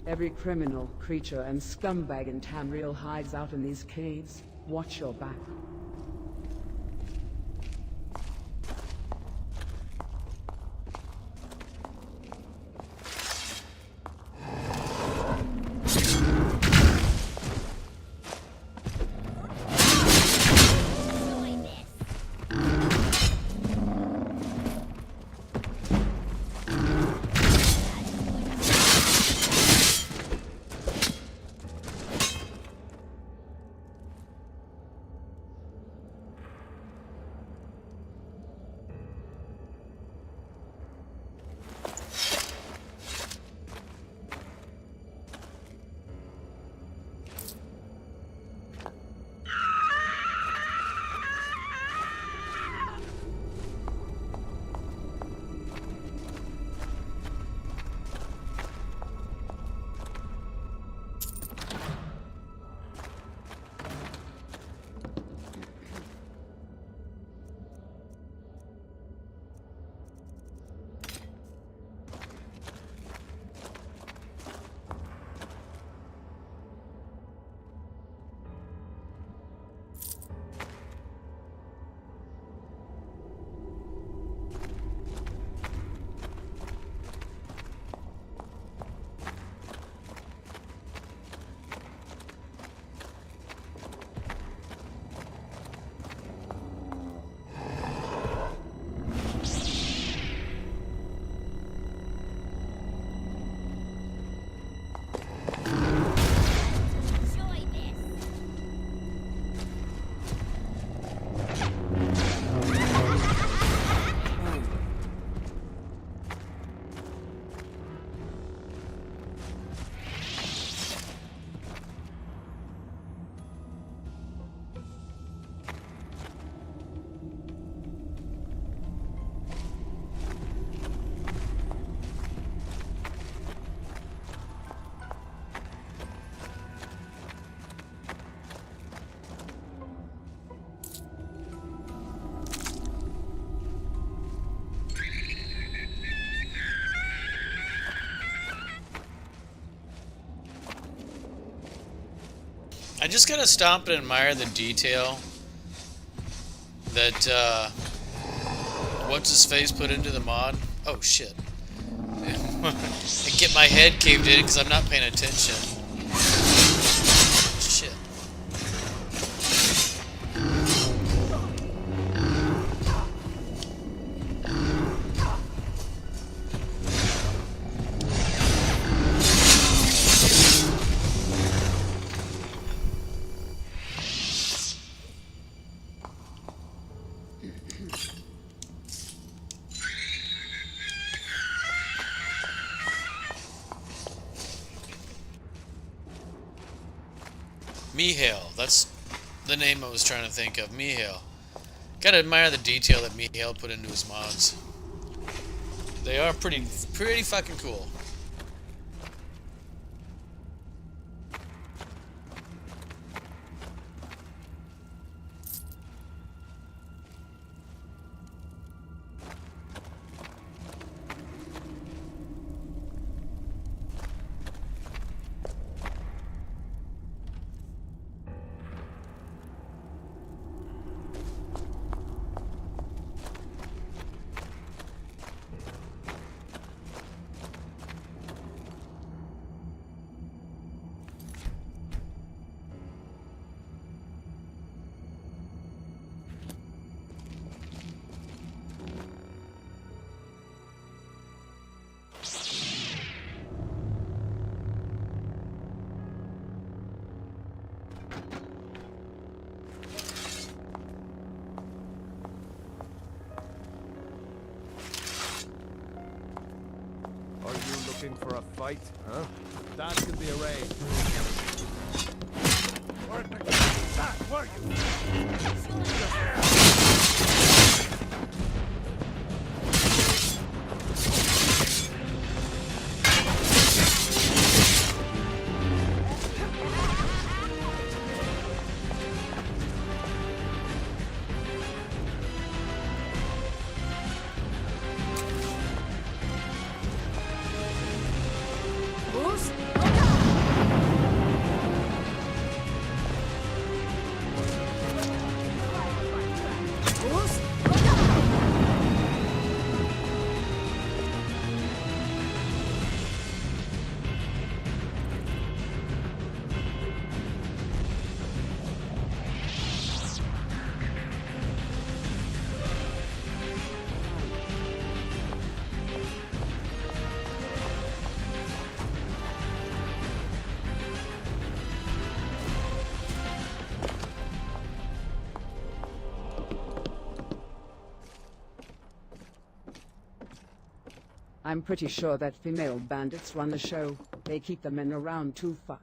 Every criminal, creature, and scumbag in Tamriel hides out in these caves. Watch your back. I just gotta stop and admire the detail that what's his face put into the mod. Oh shit! I get my head caved in because I'm not paying attention. Shit. Mihail, that's the name I was trying to think of. Mihail. Gotta admire the detail that Mihail put into his mods. They are pretty fucking cool. Are you looking for a fight, huh? That can be arranged. Where the that were I'm pretty sure that female bandits run the show. They keep the men around to fuck.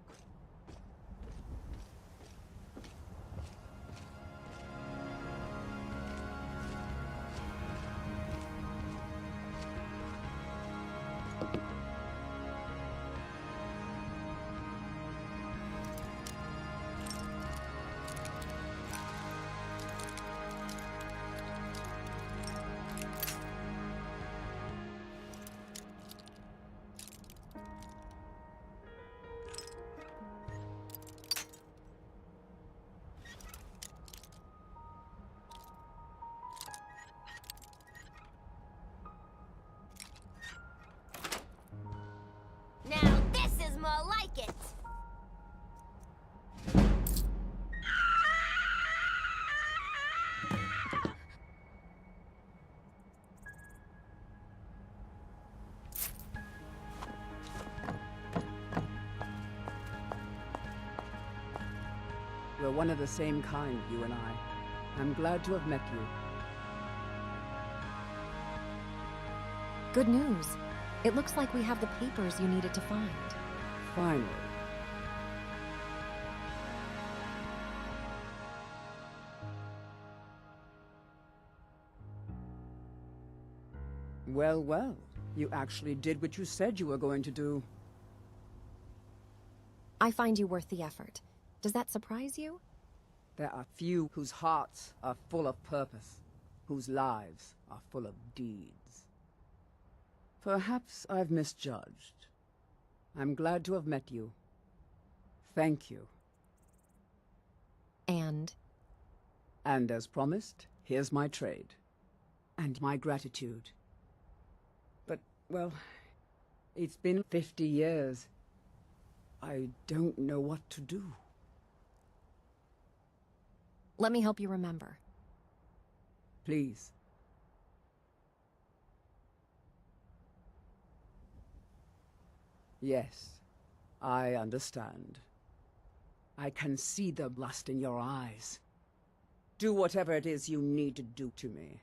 Now this is more like it. We're one of the same kind, you and I. I'm glad to have met you. Good news. It looks like we have the papers you needed to find. Finally. Well, well. You actually did what you said you were going to do. I find you worth the effort. Does that surprise you? There are few whose hearts are full of purpose, whose lives are full of deeds. Perhaps I've misjudged. I'm glad to have met you. Thank you. And? And as promised, here's my trade. And my gratitude. But, well, it's been 50 years. I don't know what to do. Let me help you remember. Please. Yes, I understand. I can see the lust in your eyes. Do whatever it is you need to do to me.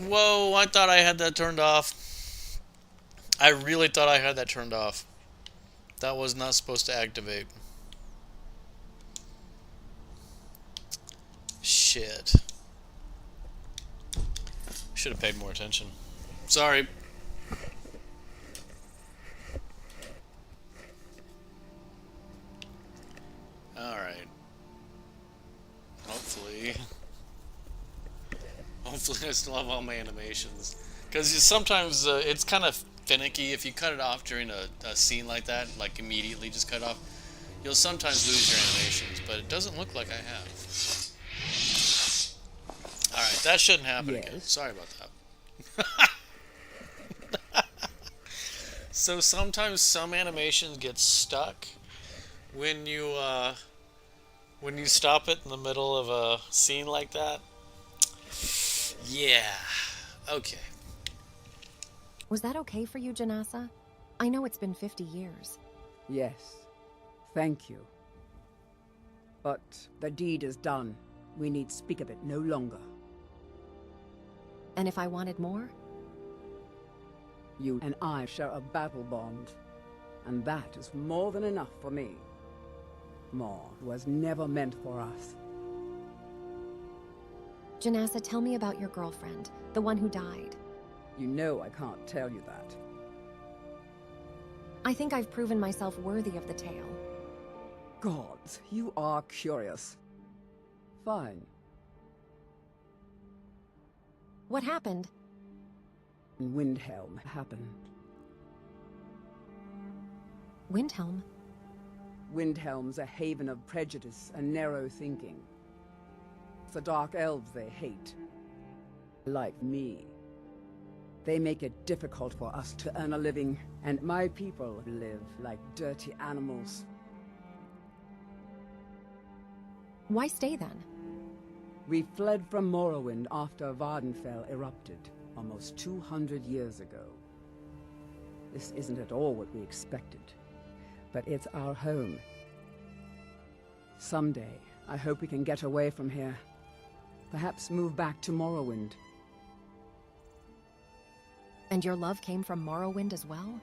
Whoa, I thought I had that turned off. I really thought I had that turned off. That was not supposed to activate. Shit. Should have paid more attention. Sorry. Alright. Hopefully. Hopefully I still have all my animations. Because sometimes it's kind of finicky. If you cut it off during a scene like that, like immediately just cut off, you'll sometimes lose your animations, but it doesn't look like I have. Alright, that shouldn't happen again. Sorry about that. So sometimes some animations get stuck when you stop it in the middle of a scene like that. Yeah. Okay. Was that okay for you, Janasa? I know it's been 50 years. Yes. Thank you. But the deed is done. We need speak of it no longer. And if I wanted more? You and I share a battle bond. And that is more than enough for me. More was never meant for us. Janasa, tell me about your girlfriend, the one who died. You know I can't tell you that. I think I've proven myself worthy of the tale. Gods, you are curious. Fine. What happened? Windhelm happened. Windhelm? Windhelm's a haven of prejudice and narrow thinking. The dark elves they hate. Like me. They make it difficult for us to earn a living, and my people live like dirty animals. Why stay then? We fled from Morrowind after Vardenfell erupted, almost 200 years ago. This isn't at all what we expected, but it's our home. Someday, I hope we can get away from here. Perhaps move back to Morrowind. And your love came from Morrowind as well?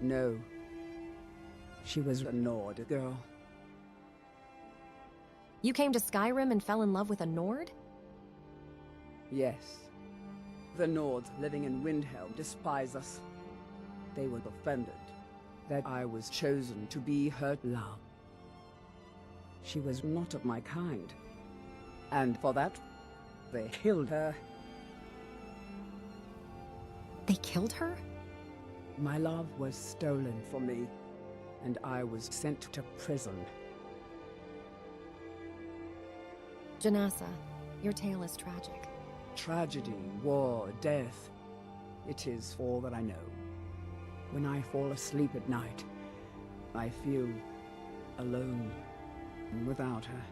No. She was a Nord girl. You came to Skyrim and fell in love with a Nord? Yes. The Nords living in Windhelm despise us. They were offended that I was chosen to be her love. She was not of my kind. And for that, they killed her. They killed her? My love was stolen from me, and I was sent to prison. Janasa, your tale is tragic. Tragedy, war, death. It is all that I know. When I fall asleep at night, I feel alone and without her.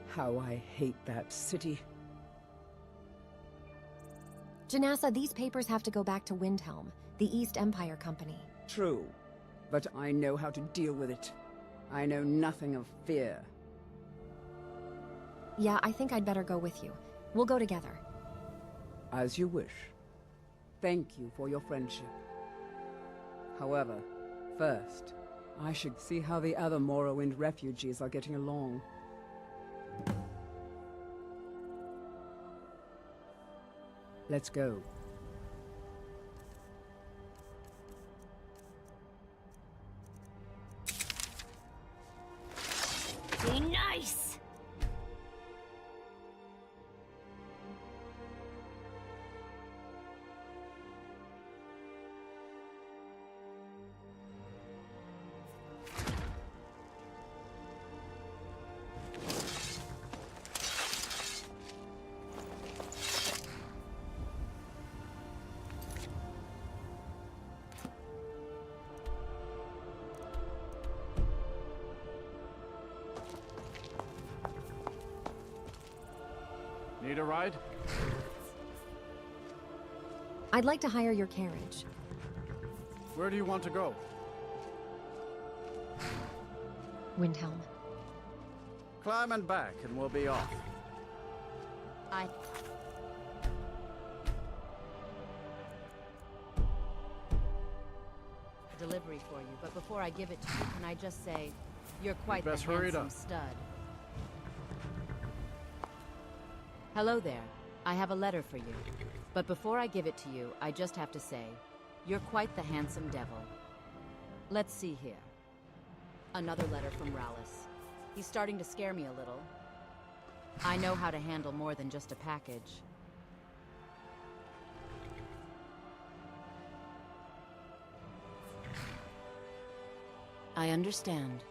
How I hate that city. Janasa, these papers have to go back to Windhelm, the East Empire Company. True, but I know how to deal with it. I know nothing of fear. Yeah, I think I'd better go with you. We'll go together. As you wish. thank you for your friendship. However, first, I should see how the other Morrowind refugees are getting along. Let's go. Be nice! Need a ride? I'd like to hire your carriage. Where do you want to go? Windhelm. Climb and back, and we'll be off. I... Delivery for you, but before I give it to you, can I just say, you're quite the best hurry it handsome up. stud. Hello there. I have a letter for you. But before I give it to you, I just have to say, you're quite the handsome devil. Let's see here. Another letter from Rallis. He's starting to scare me a little. I know how to handle more than just a package. I understand.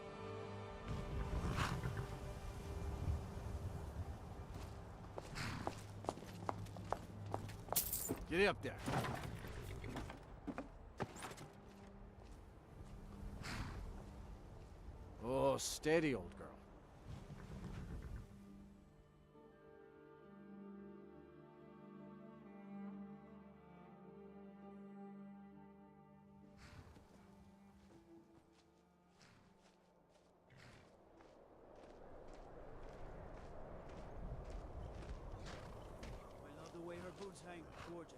Get up there. Oh, steady, old girl. I love the way her boots hang. Gorgeous.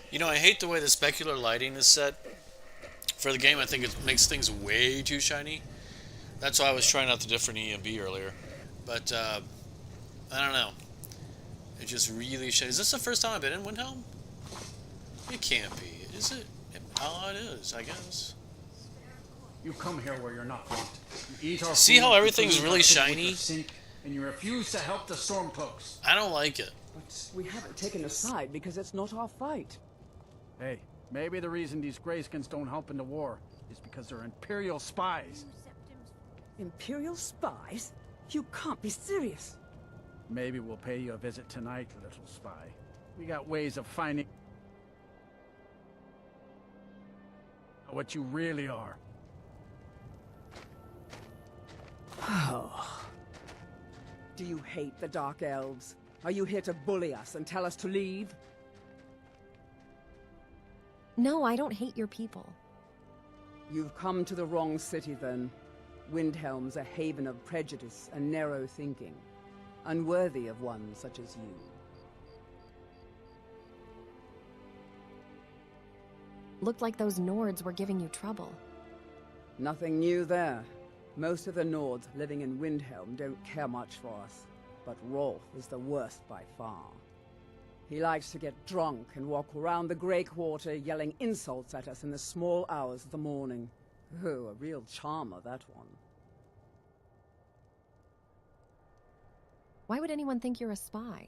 You know, I hate the way the specular lighting is set for the game. I think it makes things way too shiny. That's why I was trying out the different EMB earlier. But, I don't know. It just really shines. Is this the first time I've been in Windhelm? It can't be, is it? Oh, it is, I guess. You come here where you're not wanted. You eat our See food, how you everything's clean really our pit with shiny? your sink, and you refuse to help the Stormcloaks. I don't like it. But we haven't taken a side because it's not our fight. Hey, maybe the reason these Greyskins don't help in the war is because they're Imperial spies. Imperial spies? You can't be serious. Maybe we'll pay you a visit tonight, little spy. We got ways of finding what you really are. Oh. Do you hate the Dark Elves? Are you here to bully us and tell us to leave? No, I don't hate your people. You've come to the wrong city, then. Windhelm's a haven of prejudice and narrow thinking, unworthy of one such as you. Looked like those Nords were giving you trouble. Nothing new there. Most of the Nords living in Windhelm don't care much for us, but Rolf is the worst by far. He likes to get drunk and walk around the Grey Quarter yelling insults at us in the small hours of the morning. Oh, a real charmer, that one. Why would anyone think you're a spy?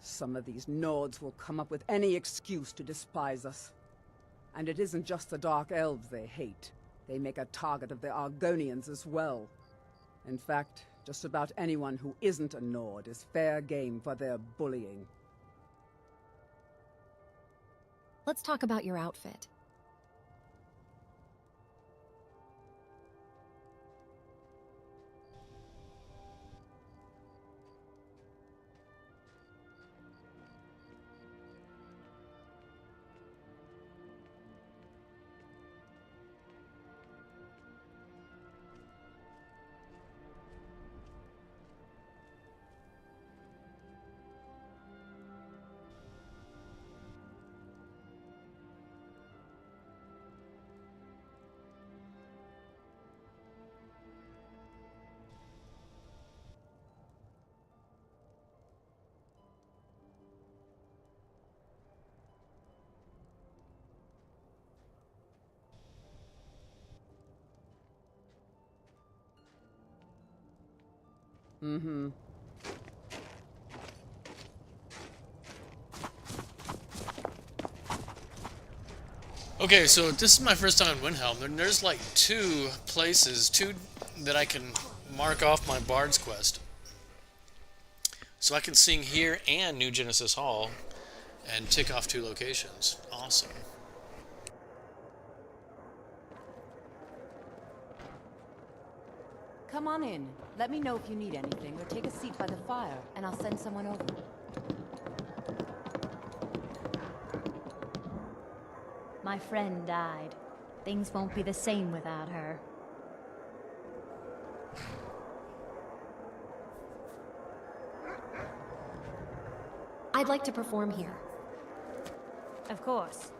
Some of these Nords will come up with any excuse to despise us. And it isn't just the Dark Elves they hate. They make a target of the Argonians as well. In fact, just about anyone who isn't a Nord is fair game for their bullying. Let's talk about your outfit. Mm-hmm. Okay, so this is my first time in Windhelm, and there's like two that I can mark off my Bard's Quest. So I can sing here and New Genesis Hall and tick off 2 locations. Awesome. Come on in. Let me know if you need anything, or take a seat by the fire, and I'll send someone over. My friend died. Things won't be the same without her. I'd like to perform here. Of course.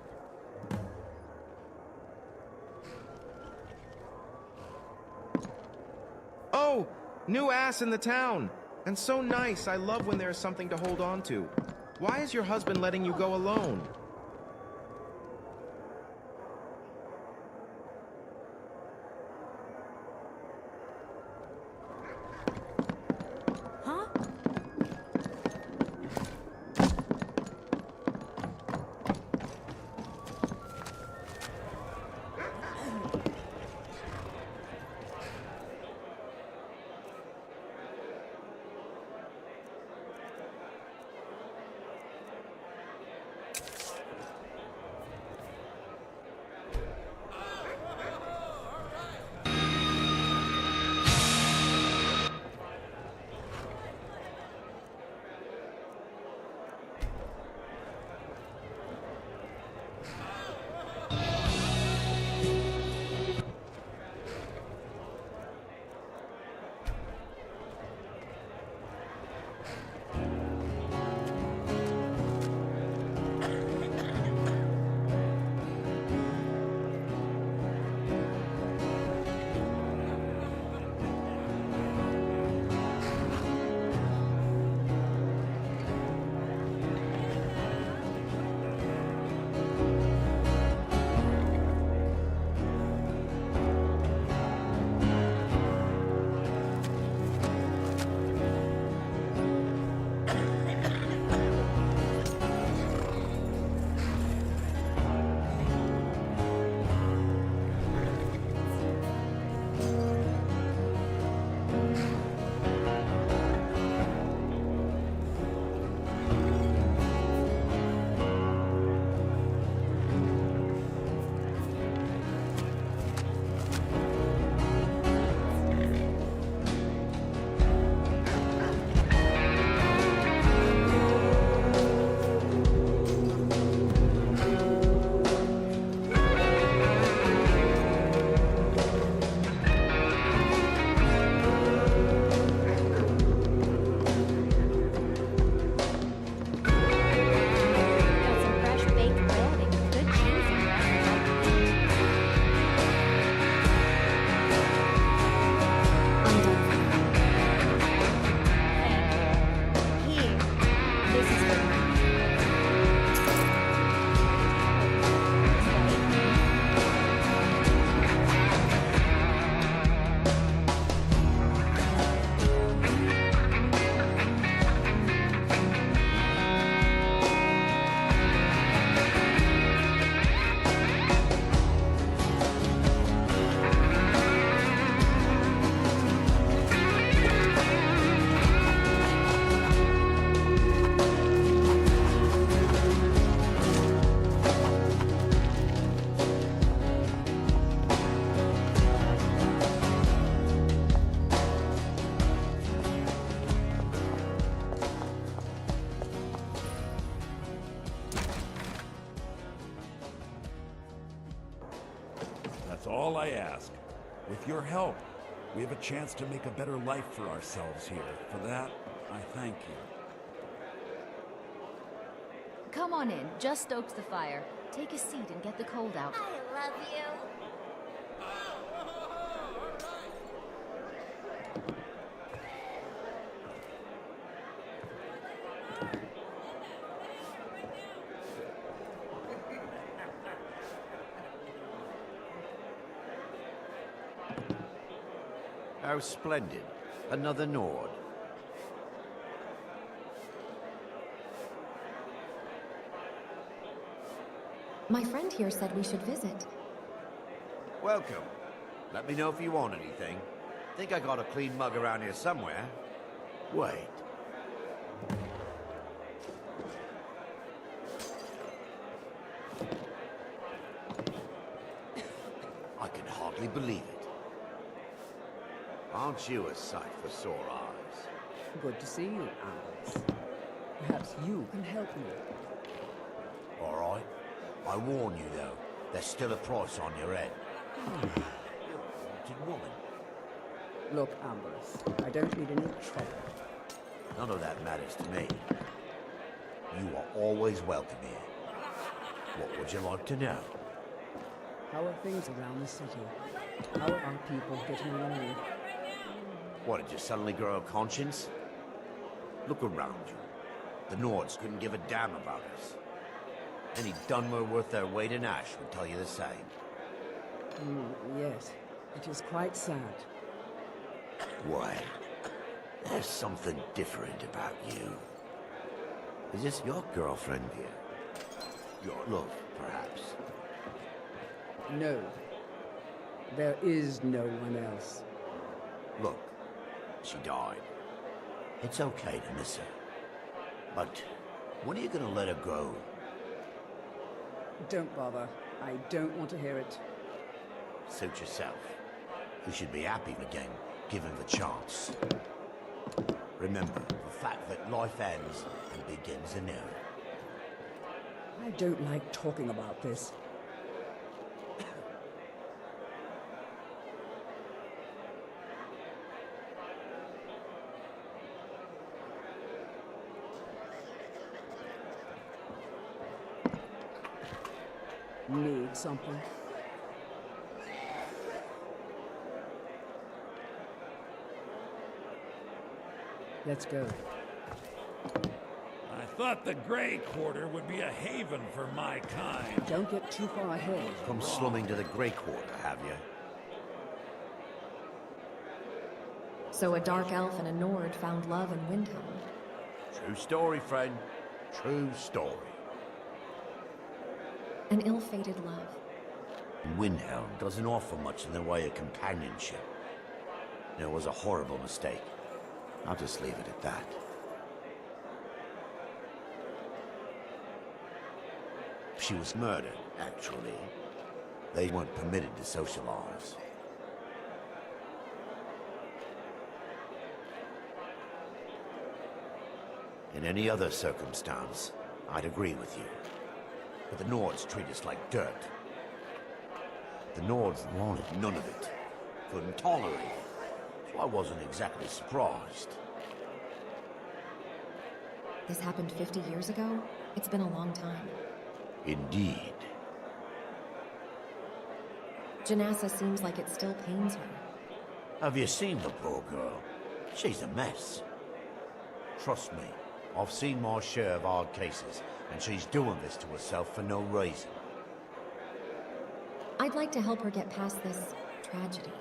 Oh, new ass in the town. And so nice. I love when there's something to hold on to. Why is your husband letting you go alone? all I ask. With your help, we have a chance to make a better life for ourselves here. For that, I thank you. Come on in, just stokes the fire. Take a seat and get the cold out. I love you. How splendid. Another Nord. My friend here said we should visit. Welcome. Let me know if you want anything. Think I got a clean mug around here somewhere. Wait. I can hardly believe it. Aren't you a sight for sore eyes? Good to see you, Alice. Perhaps you can help me. All right. I warn you, though, there's still a price on your head. You're a wanted woman. Look, Ambrose, I don't need any trouble. None of that matters to me. You are always welcome here. What would you like to know? How are things around the city? How are people getting along? What, did you suddenly grow a conscience? Look around you. The Nords couldn't give a damn about us. Any Dunmer worth their weight in ash would tell you the same. Yes, it is quite sad. Why? There's something different about you. Is this your girlfriend here? Your love, perhaps? No. There is no one else. Look, she died. It's okay to miss her. But when are you gonna let her go? Don't bother. I don't want to hear it. Suit yourself. You should be happy again, given the chance. Remember the fact that life ends and begins anew. I don't like talking about this. Need something? Let's go. I thought the Grey Quarter would be a haven for my kind. Don't get too far ahead. Come slumming to the Grey Quarter, have you? So a dark elf and a Nord found love in Windhelm. True story, friend. True story. An ill-fated love. Windhelm doesn't offer much in the way of companionship. It was a horrible mistake. I'll just leave it at that. She was murdered, actually. They weren't permitted to socialize. In any other circumstance, I'd agree with you. But the Nords treat us like dirt. The Nords wanted none of it. Couldn't tolerate it. So I wasn't exactly surprised. This happened 50 years ago? It's been a long time. Indeed. Janassa seems like it still pains her. Have you seen the poor girl? She's a mess. Trust me, I've seen my share of hard cases, and she's doing this to herself for no reason. I'd like to help her get past this tragedy.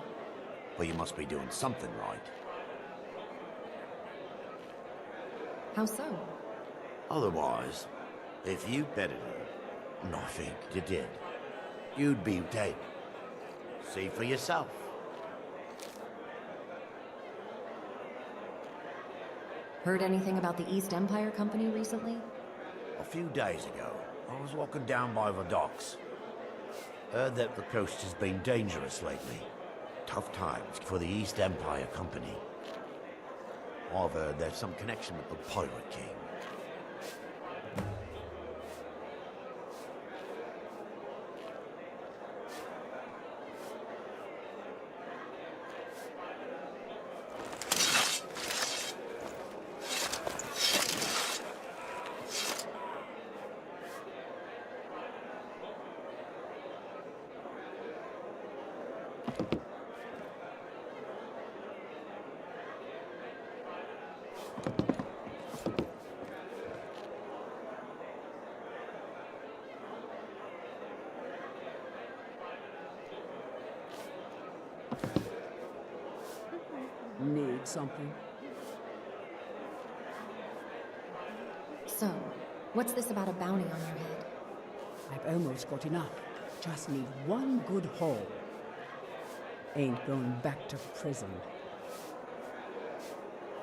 Well, you must be doing something right. How so? Otherwise, if you betted her, and I think you did, you'd be dead. See for yourself. Heard anything about the East Empire Company recently? A few days ago, I was walking down by the docks. Heard that the coast has been dangerous lately. Tough times for the East Empire Company. I've heard there's some connection with the Pirate King. need something? So, what's this about a bounty on your head? I've almost got enough. Just need one good haul. Ain't going back to prison.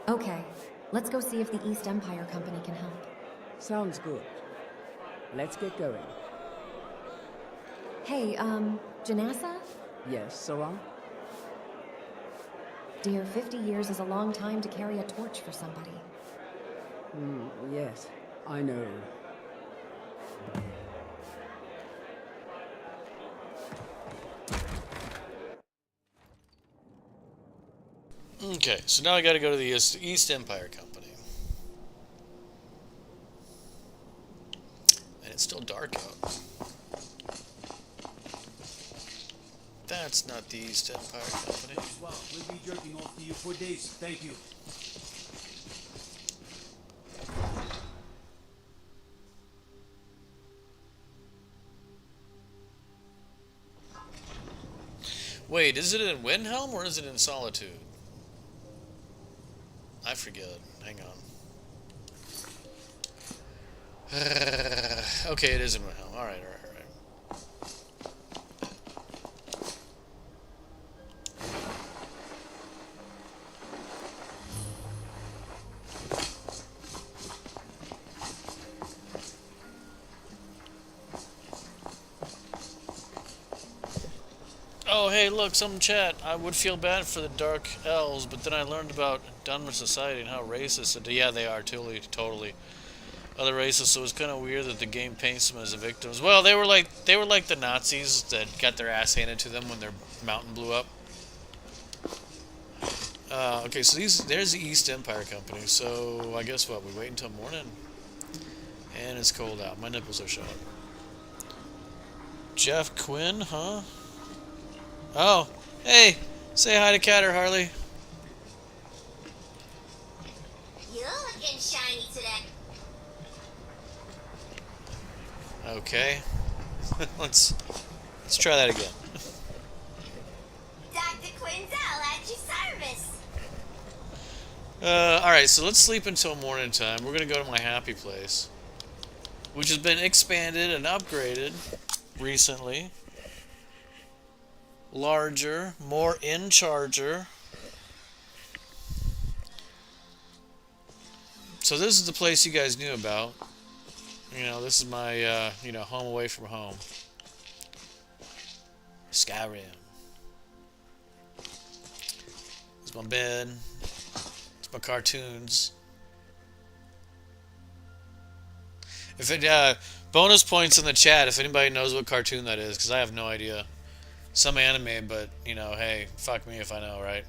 Okay, let's go see if the East Empire Company can help. Sounds good. Let's get going. Hey, Janassa? Yes, Sarah? Dear, 50 years is a long time to carry a torch for somebody. Yes, I know. Okay, so now I gotta go to the East Empire Company. And it's still dark out. That's not the East Empire Company. Wow, we'll be jerking off to you for days. Thank you. Wait, is it in Windhelm or is it in Solitude? I forget. Hang on. Okay, it is in Windhelm. Alright. Oh, hey, look, some chat. I would feel bad for the Dark Elves, but then I learned about Dunmer Society and how racist it is. Yeah, they are, totally. Other races, so it's kind of weird that the game paints them as the victims. Well, they were like the Nazis that got their ass handed to them when their mountain blew up. Okay, so there's the East Empire Company. So I guess what, we wait until morning, and it's cold out. My nipples are showing. Jeff Quinn, huh? Oh, hey, say hi to Catter, Harley. You're looking shiny today. Okay, let's try that again. Dr. Quinzel at your service. Alright, so let's sleep until morning time. We're gonna go to my happy place, which has been expanded and upgraded recently. Larger, more in-charger. So this is the place you guys knew about. You know, this is my, home away from home. Skyrim. It's my bed. It's my cartoons. If it, bonus points in the chat if anybody knows what cartoon that is, because I have no idea. Some anime, but, hey, fuck me if I know, right?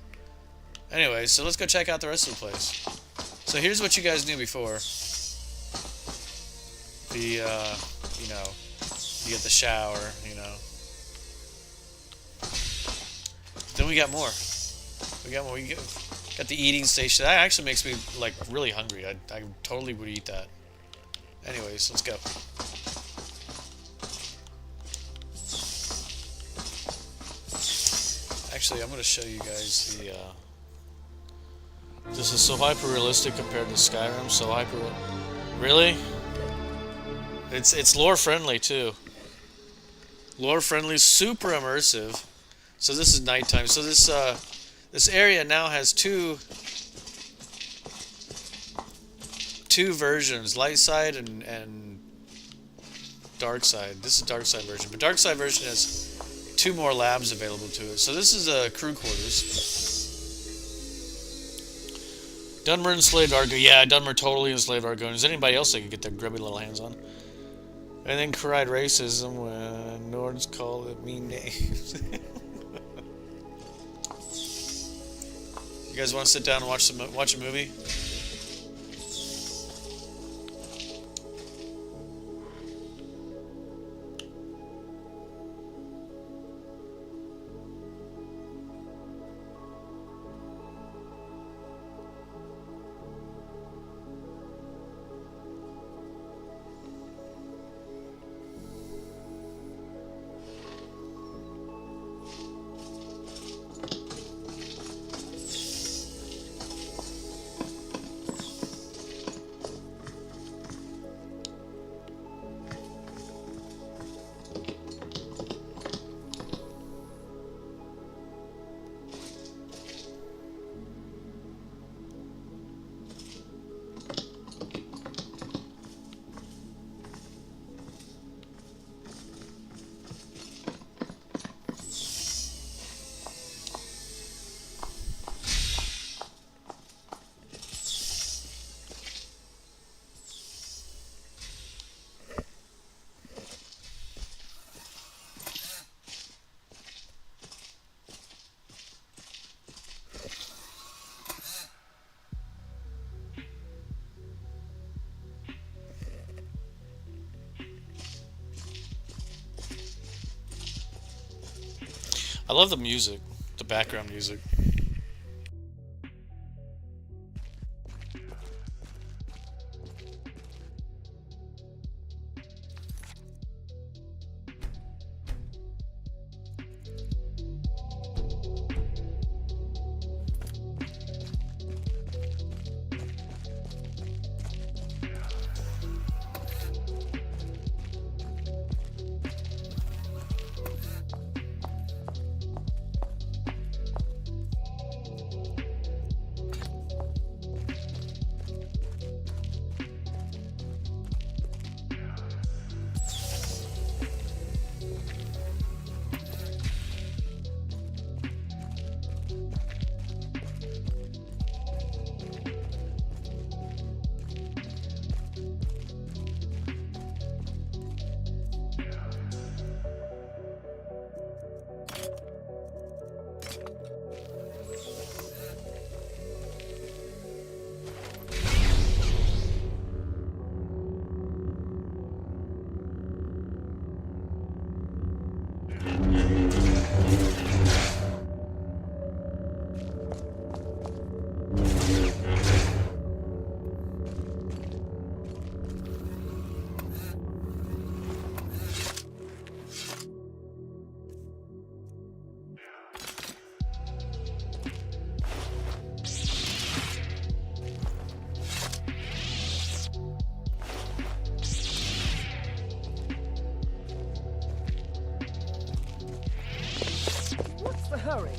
Anyway, so let's go check out the rest of the place. So here's what you guys knew before. You get the shower, Then we got more. We got the eating station. That actually makes me, really hungry. I totally would eat that. Anyways, let's go. Actually, I'm going to show you guys the, this is so hyper-realistic compared to Skyrim, so really? It's lore-friendly, too. Lore-friendly, super immersive. So this is nighttime. So this area now has two versions, light side and dark side. This is dark side version, but dark side version has 2 more labs available to it. So this is crew quarters. Dunmer enslaved Argo. Yeah, Dunmer totally enslaved Argonians. Anybody else they could get their grubby little hands on. And then cried racism when Nords call it mean names. You guys want to sit down and watch a movie? I love the music, the background music. What's the hurry?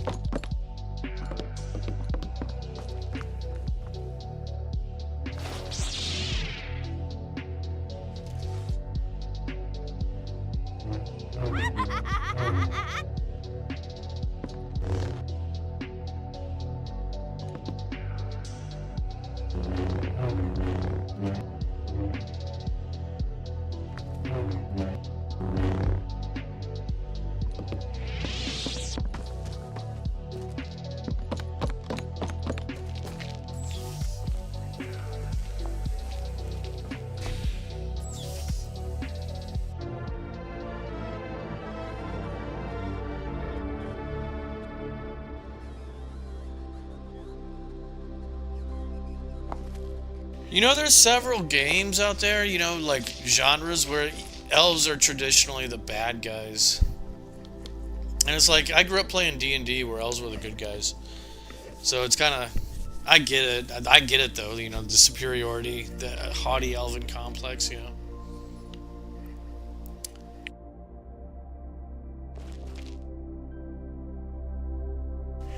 You know, there's several games out there, you know, like genres where elves are traditionally the bad guys. And it's like, I grew up playing D&D where elves were the good guys. So it's kind of, I get it. I get it, though, you know, the superiority, the haughty elven complex, you know.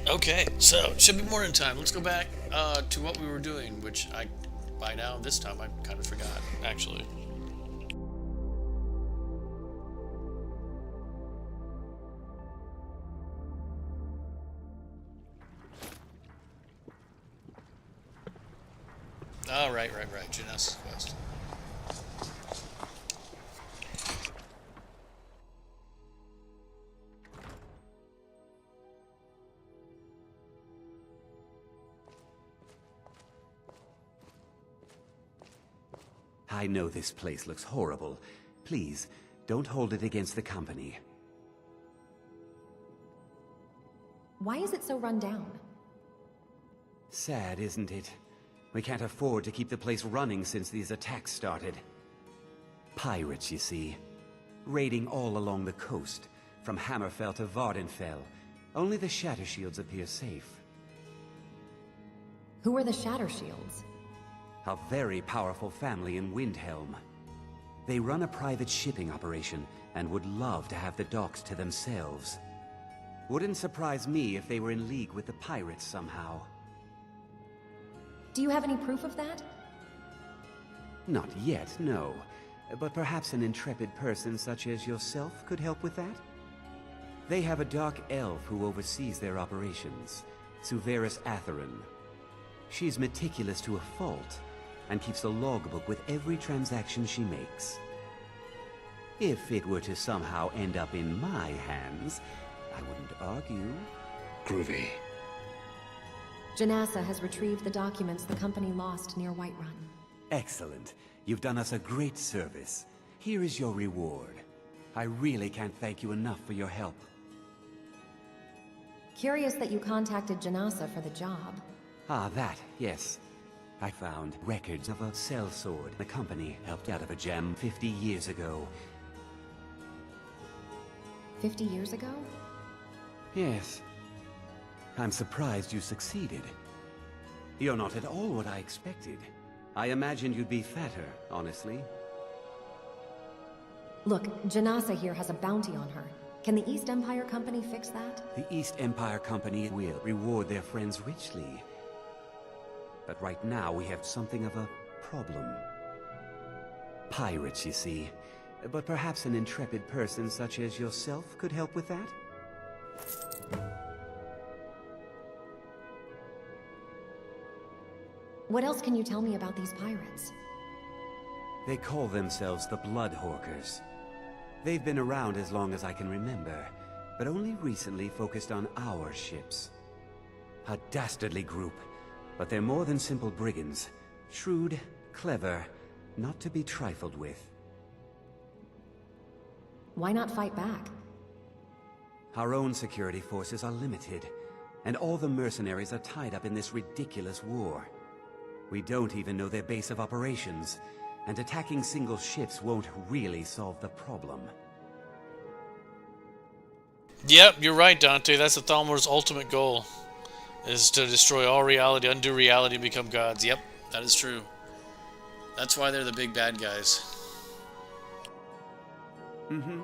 Okay, so, should be morning time. Let's go back to what we were doing, which by now, this time, I kind of forgot, actually. Oh, right. Genesis Quest. I know this place looks horrible. Please, don't hold it against the company. Why is it so run down? Sad, isn't it? We can't afford to keep the place running since these attacks started. Pirates, you see. Raiding all along the coast, from Hammerfell to Vardenfell. Only the Shatter Shields appear safe. Who are the Shatter Shields? A very powerful family in Windhelm. They run a private shipping operation and would love to have the docks to themselves. Wouldn't surprise me if they were in league with the pirates somehow. Do you have any proof of that? Not yet, no. But perhaps an intrepid person such as yourself could help with that? They have a dark elf who oversees their operations, Suveris Atherin. She's meticulous to a fault, and keeps a logbook with every transaction she makes. If it were to somehow end up in my hands, I wouldn't argue. Groovy. Janassa has retrieved the documents the company lost near Whiterun. Excellent. You've done us a great service. Here is your reward. I really can't thank you enough for your help. Curious that you contacted Janasa for the job. Ah, that, yes. I found records of a sellsword the company helped out of a jam 50 years ago. 50 years ago? Yes. I'm surprised you succeeded. You're not at all what I expected. I imagined you'd be fatter, honestly. Look, Janasa here has a bounty on her. Can the East Empire Company fix that? The East Empire Company will reward their friends richly. But right now we have something of a problem. Pirates, you see. But perhaps an intrepid person such as yourself could help with that? What else can you tell me about these pirates? They call themselves the Bloodhawkers. They've been around as long as I can remember, but only recently focused on our ships. A dastardly group, but they're more than simple brigands. Shrewd, clever, not to be trifled with. Why not fight back? Our own security forces are limited, and all the mercenaries are tied up in this ridiculous war. We don't even know their base of operations, and attacking single ships won't really solve the problem. Yep, you're right, Dante. That's the Thalmor's ultimate goal, is to destroy all reality, undo reality, and become gods. Yep, that is true. That's why they're the big bad guys. Mm-hmm.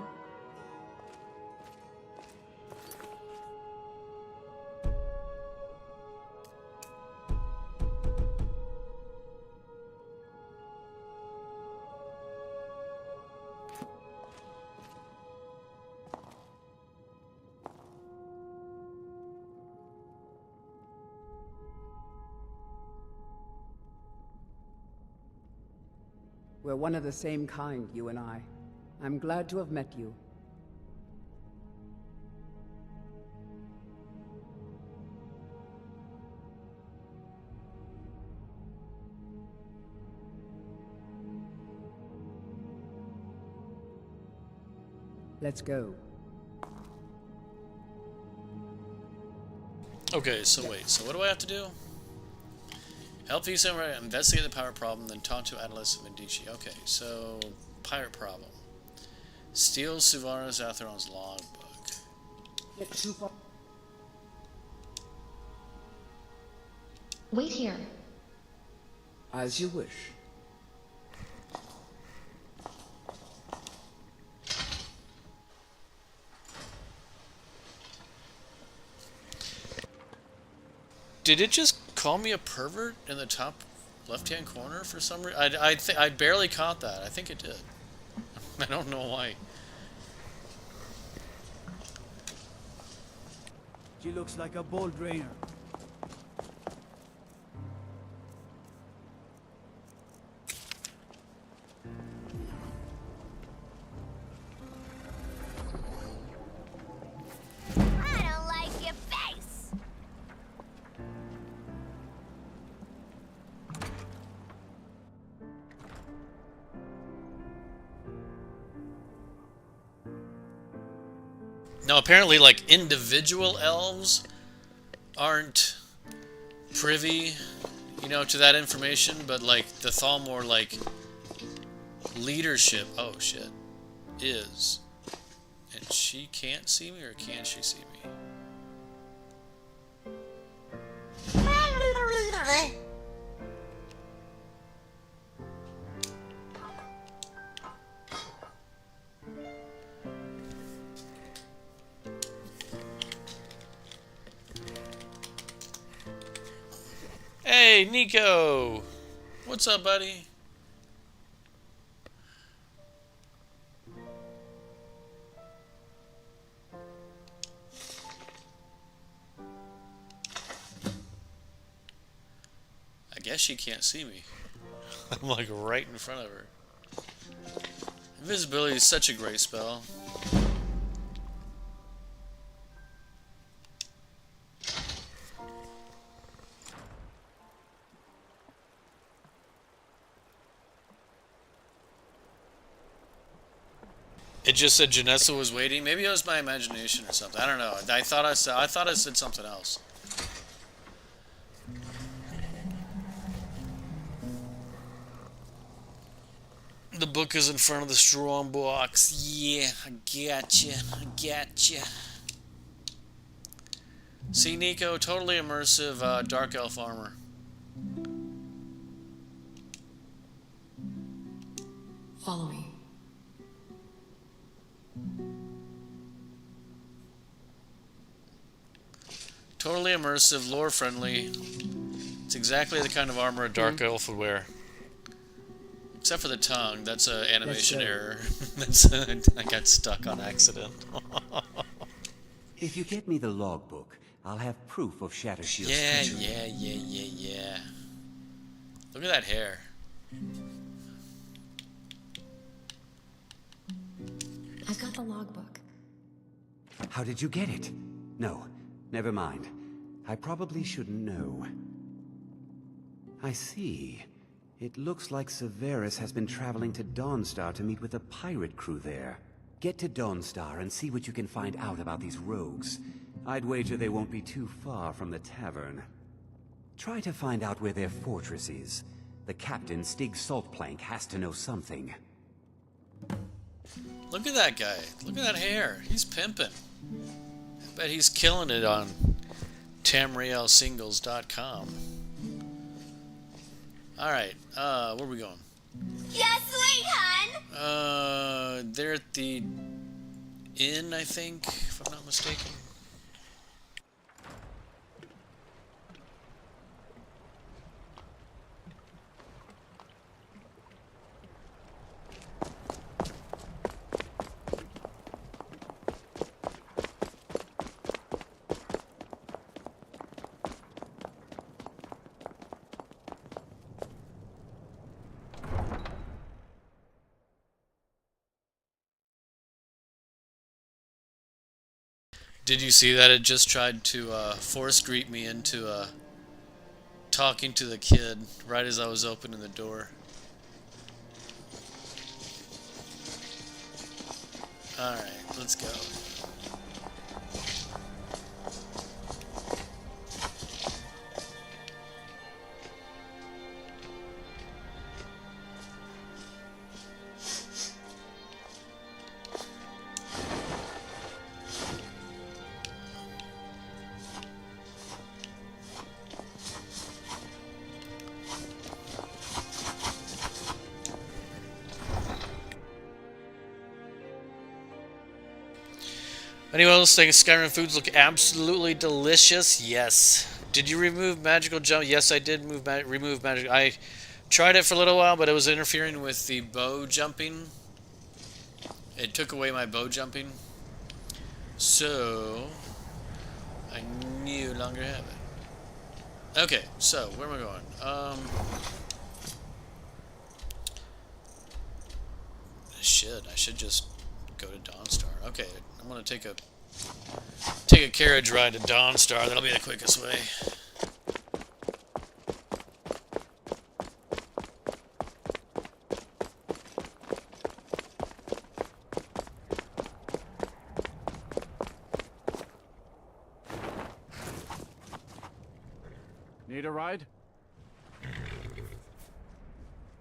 We're one of the same kind, you and I. I'm glad to have met you. Let's go. Okay, so wait, so what do I have to do? Help the samurai investigate the pirate problem, then talk to adolescent Medici. Okay, so pirate problem. Steal Suvara Zatheron's logbook. Wait here. As you wish. Did it just call me a pervert in the top left-hand corner for some reason? I barely caught that. I think it did. I don't know why. She looks like a bull drainer. I don't like your face. Now, apparently, like, individual elves aren't privy, you know, to that information, but, like, the Thalmor, like, leadership, oh, shit, is. And she can't see me, or can she see me? Hey, Nico! What's up, buddy? I guess she can't see me. I'm like right in front of her. Invisibility is such a great spell. It just said Janessa was waiting. Maybe it was my imagination or something. I don't know. I thought I said something else. The book is in front of the strong box. Yeah, I gotcha. I gotcha. See, Nico, totally immersive dark elf armor. Follow me. Totally immersive, lore friendly. It's exactly the kind of armor a dark elf would wear. Except for the tongue. That's an animation error. I got stuck on accident. If you get me the logbook, I'll have proof of Shattershield's Yeah. treachery. Look at that hair. I've got the logbook. How did you get it? No, never mind. I probably shouldn't know. I see. It looks like Severus has been traveling to Dawnstar to meet with the pirate crew there. Get to Dawnstar and see what you can find out about these rogues. I'd wager they won't be too far from the tavern. Try to find out where their fortress is. The captain, Stig Saltplank, has to know something. Look at that guy. Look at that hair. He's pimping. I bet he's killing it on tamrielsingles.com. Alright, where are we going? Yeah, sweet hun! They're at the inn, I think, if I'm not mistaken. Did you see that? It just tried to force greet me into talking to the kid right as I was opening the door. Alright, let's go. Anyone else think Skyrim foods look absolutely delicious? Yes. Did you remove magical jump? Yes, I did remove magic. I tried it for a little while, but it was interfering with the bow jumping. It took away my bow jumping. So, I no longer have it. Okay, so, where am I going? I should just go to Dawnstar. Okay, I'm gonna take a carriage ride to Dawnstar. That'll be the quickest way. Need a ride?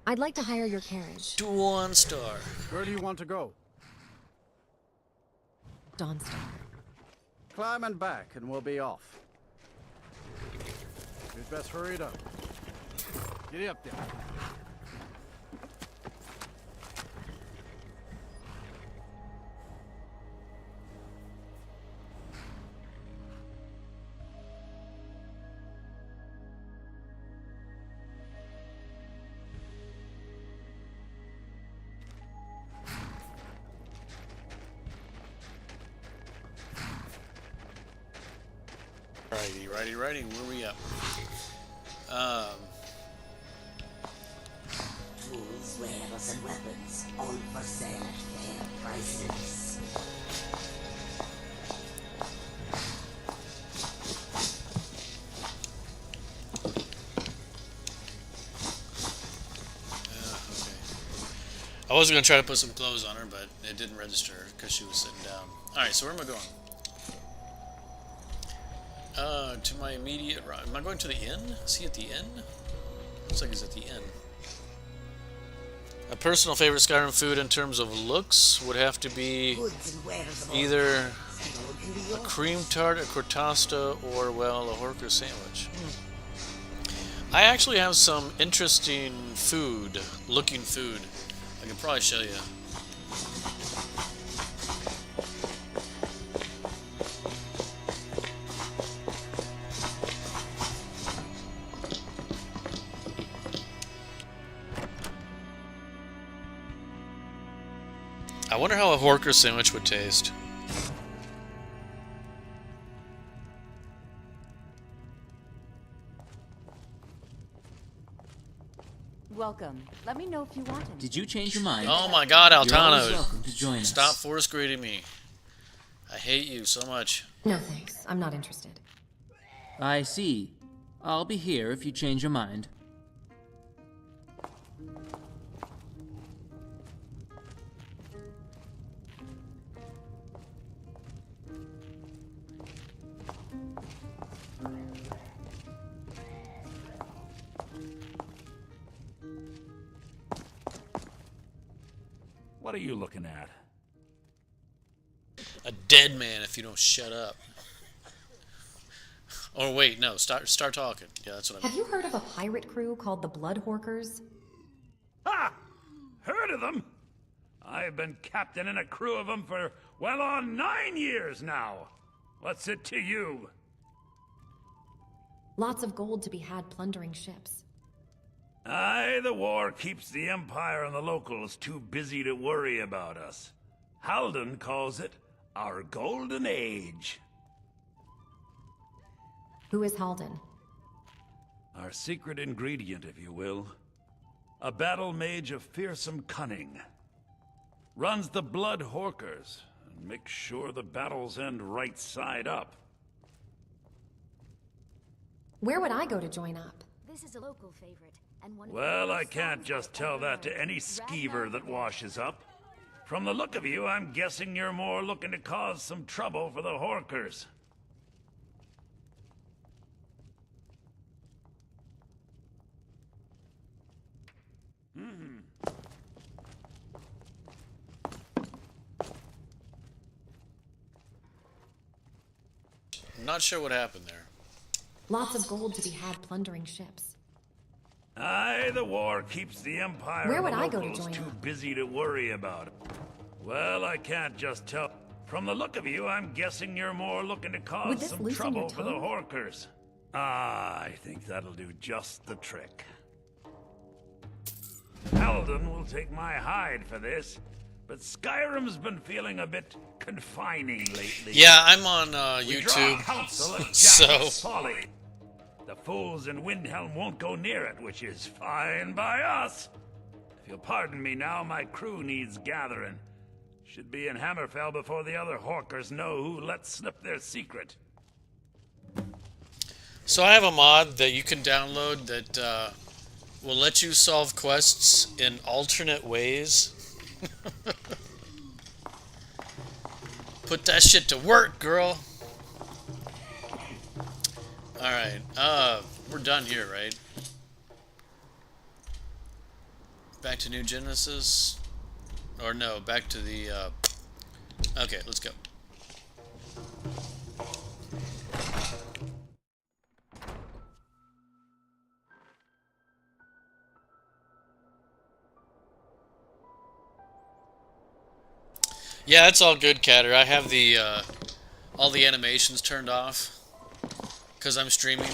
I'd like to hire your carriage. Dawnstar. Where do you want to go? Dawnstar. Climb and back, and we'll be off. You'd best hurry it up. Get up there. Righty. Where we at? Tools, wares, and weapons, all for sale at fair prices. I was going to try to put some clothes on her, but it didn't register because she was sitting down. Alright, so where am I going? To my immediate right. Am I going to the inn? Is he at the inn? Looks like he's at the inn. A personal favorite Skyrim food in terms of looks would have to be either a cream tart, a cortasta, or, well, a Horker sandwich. I actually have some interesting looking food. I can probably show you. I wonder how a Horker sandwich would taste. Welcome. Let me know if you want him. Did you change your mind? Oh my god, You're always Altano. welcome to join us. Stop force greeting me. I hate you so much. No thanks. I'm not interested. I see. I'll be here if you change your mind. What are you looking at? A dead man if you don't shut up. Or wait, no, start talking. Yeah, that's what I mean. Have you heard of a pirate crew called the Blood Horkers? Ha! Heard of them? I've been captain in a crew of them for well on 9 years now. What's it to you? Lots of gold to be had plundering ships. Aye, the war keeps the Empire and the locals too busy to worry about us. Halden calls it our golden age. Who is Halden? Our secret ingredient, if you will. A battle mage of fearsome cunning. Runs the Blood Horkers, and makes sure the battles end right side up. Where would I go to join up? This is a local favorite, and one of Well, I can't just tell that to any skeever that washes up. From the look of you, I'm guessing you're more looking to cause some trouble for the Horkers. I'm not sure what happened there. Lots of gold to be had plundering ships. Aye, the war keeps the Empire Where and would the I go to locals join too up? busy to worry about it. Well, I can't just tell. From the look of you, I'm guessing you're more looking to Would cause this some loosen your trouble for the tongue? Horkers. Ah, I think that'll do just the trick. Halden will take my hide for this, but Skyrim's been feeling a bit confining lately. Yeah, I'm on We draw YouTube, counsel at so Jack's folly. The fools in Windhelm won't go near it, which is fine by us. If you'll pardon me now, my crew needs gathering. Should be in Hammerfell before the other Horkers know who let slip their secret. So I have a mod that you can download that will let you solve quests in alternate ways. Put that shit to work, girl. Alright, we're done here, right? Back to New Genesis? Or no, back to the, okay, let's go. Yeah, it's all good, Catter. I have the all the animations turned off because I'm streaming,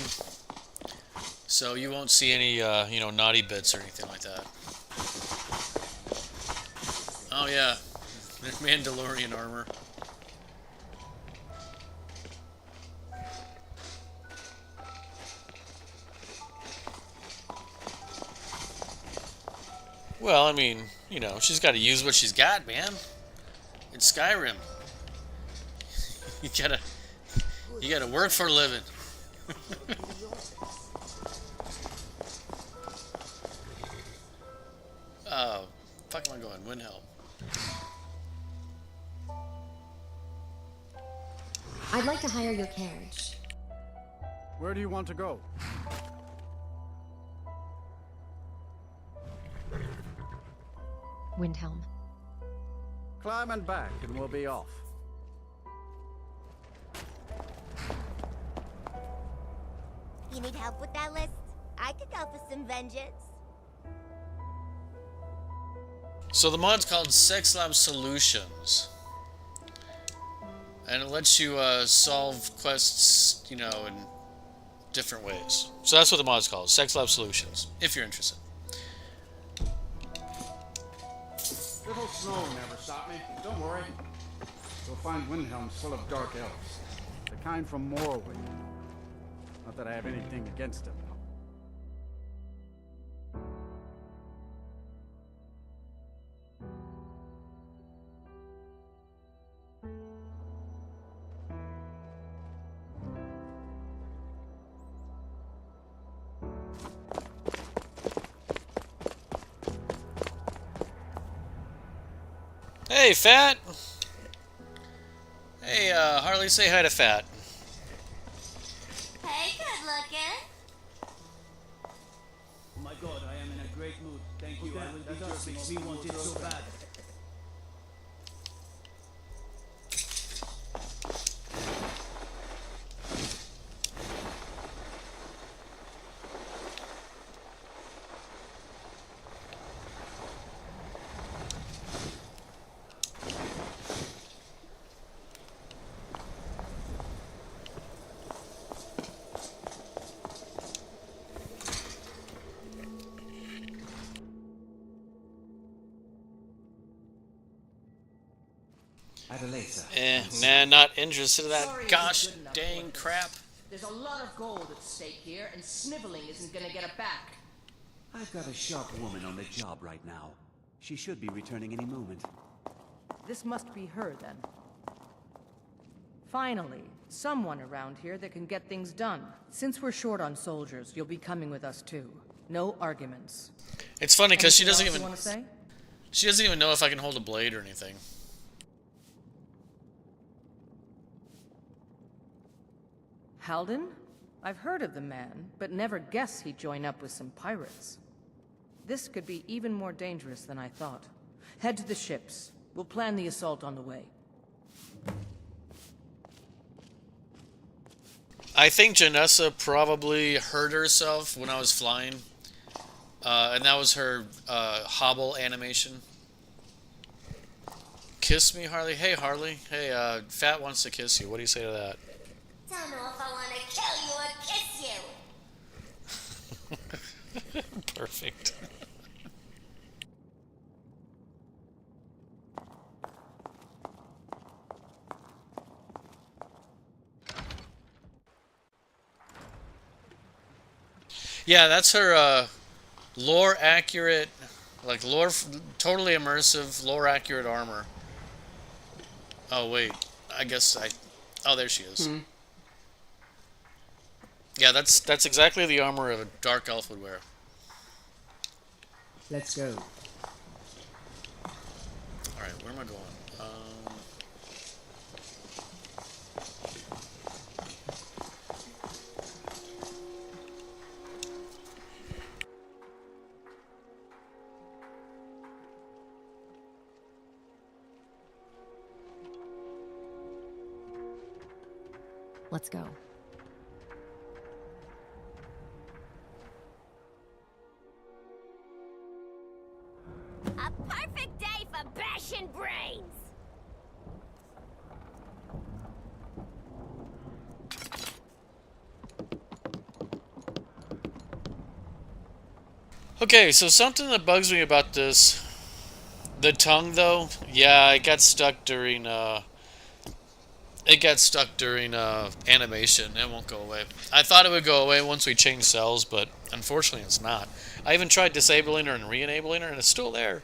so you won't see any you know, naughty bits or anything like that. Oh yeah, Mandalorian armor. Well, I mean, you know, she's got to use what she's got, man. It's Skyrim. You gotta work for a living. Oh, fuck am I going? Windhelm. I'd like to hire your carriage. Where do you want to go? Windhelm. Climb and back, and we'll be off. You need help with that list? I could go for some vengeance. So the mod's called Sex Lab Solutions. And it lets you solve quests, you know, in different ways. So that's what the mod's called, Sex Lab Solutions, if you're interested. Little snow never stopped me. Don't worry. You'll find Windhelm's full of dark elves. The kind from Morrowind. Not that I have anything against them. Hey, Fat! Hey, Harley, say hi to Fat. Hey, good looking. Oh my god, I am in a great mood. Thank you. I will be just makes me want it so bad. Nah, not interested in that gosh dang crap. There's a lot of gold at stake here, and sniveling isn't gonna get it back. I've got a sharp woman on the job right now. She should be returning any moment. This must be her, then. Finally, someone around here that can get things done. Since we're short on soldiers, you'll be coming with us too. No arguments. It's funny because she Anything doesn't else you wanna say? she doesn't even know if I can hold a blade or anything. Halden? I've heard of the man, but never guessed he'd join up with some pirates. This could be even more dangerous than I thought. Head to the ships. We'll plan the assault on the way. I think Janessa probably hurt herself when I was flying. And that was her hobble animation. Kiss me, Harley. Hey, Harley. Hey, Fat wants to kiss you. What do you say to that? Don't know if I want to kill you or kiss you. Perfect. Yeah, that's her lore accurate, like totally immersive, lore accurate armor. Oh wait, I guess oh, there she is. Yeah, that's exactly the armor a dark elf would wear. Let's go. All right, where am I going? Let's go. A perfect day for bashing brains. Okay, so something that bugs me about this, the tongue though, yeah, it got stuck during animation. It won't go away. I thought it would go away once we change cells, but unfortunately it's not. I even tried disabling her and re-enabling her, and it's still there.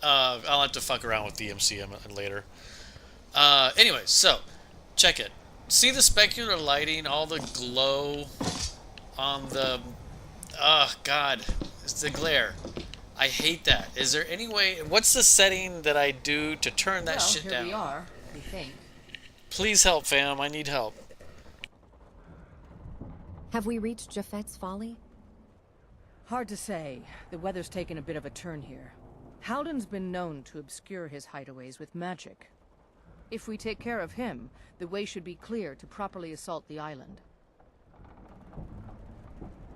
I'll have to fuck around with DMCM later. Anyway, so check it. See the specular lighting, all the glow on the. Oh God, it's the glare I hate that. Is there any way... What's the setting that I do to turn that shit here down? we are, we think. Please help, fam. I need help. Have we reached Japheth's Folly? Hard to say. The weather's taken a bit of a turn here. Halden's been known to obscure his hideaways with magic. If we take care of him, the way should be clear to properly assault the island.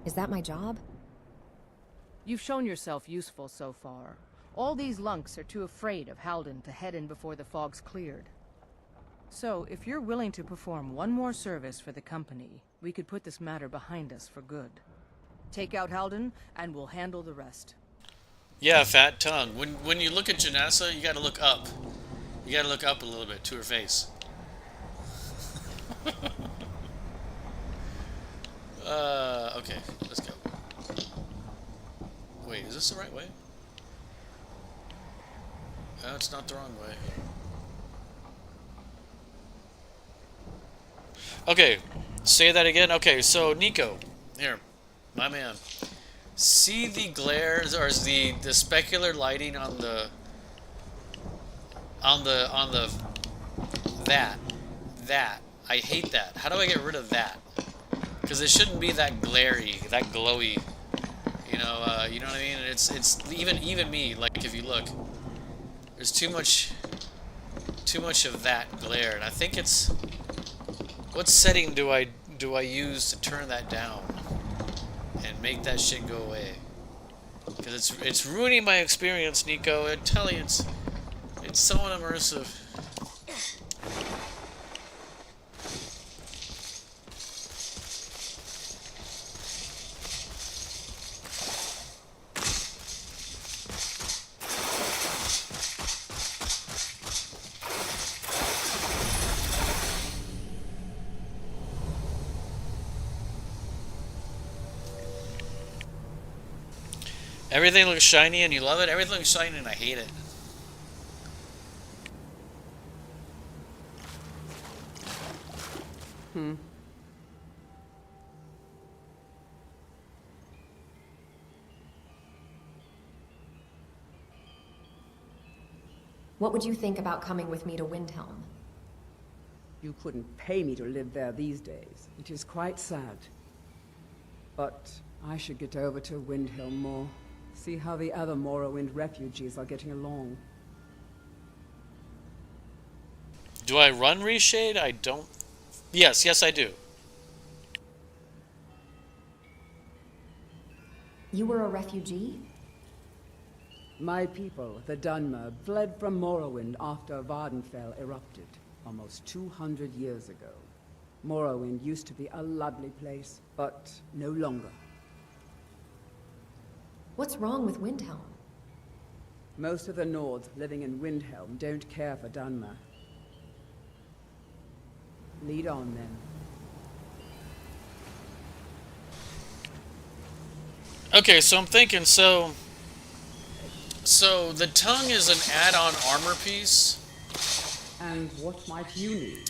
Is that my job? You've shown yourself useful so far. All these lunks are too afraid of Halden to head in before the fog's cleared. So, if you're willing to perform one more service for the company, we could put this matter behind us for good. Take out Halden, and we'll handle the rest. Yeah, fat tongue. When you look at Janessa, you gotta look up. You gotta look up a little bit to her face. Okay, let's go. Wait, is this the right way? No, it's not the wrong way. Okay, say that again. Okay, so Nico, here, my man. See the glares or the specular lighting on the that. I hate that. How do I get rid of that? Because it shouldn't be that glary, that glowy. You know what I mean? It's even me. Like if you look, there's too much of that glare, and I think it's what setting do I use to turn that down and make that shit go away? Because it's ruining my experience, Nico. I'm telling you, it's so unimmersive. Everything looks shiny and you love it. Everything looks shiny and I hate it. What would you think about coming with me to Windhelm? You couldn't pay me to live there these days. It is quite sad. But I should get over to Windhelm more. See how the other Morrowind refugees are getting along. Do I run Reshade? I don't... Yes, I do. You were a refugee? My people, the Dunmer, fled from Morrowind after Vardenfell erupted, almost 200 years ago. Morrowind used to be a lovely place, but no longer. What's wrong with Windhelm? Most of the Nords living in Windhelm don't care for Dunmer. Lead on, then. Okay, so I'm thinking, so the tongue is an add-on armor piece. And what might you need?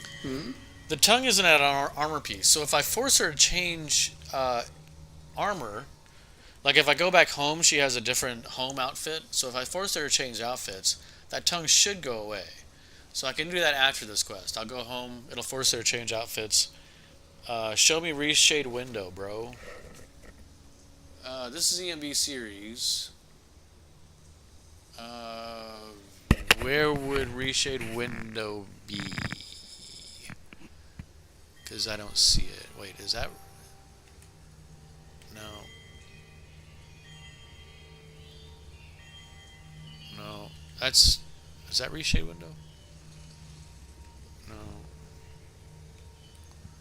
The tongue is an add-on armor piece. So if I force her to change armor, like if I go back home, she has a different home outfit. So if I force her to change outfits, that tongue should go away. So I can do that after this quest. I'll go home. It'll force her to change outfits. Show me Reshade window, bro. This is EMB series. Where would Reshade window be? Because I don't see it. Wait, is that... No. No. That's... Is that Reshade window? No.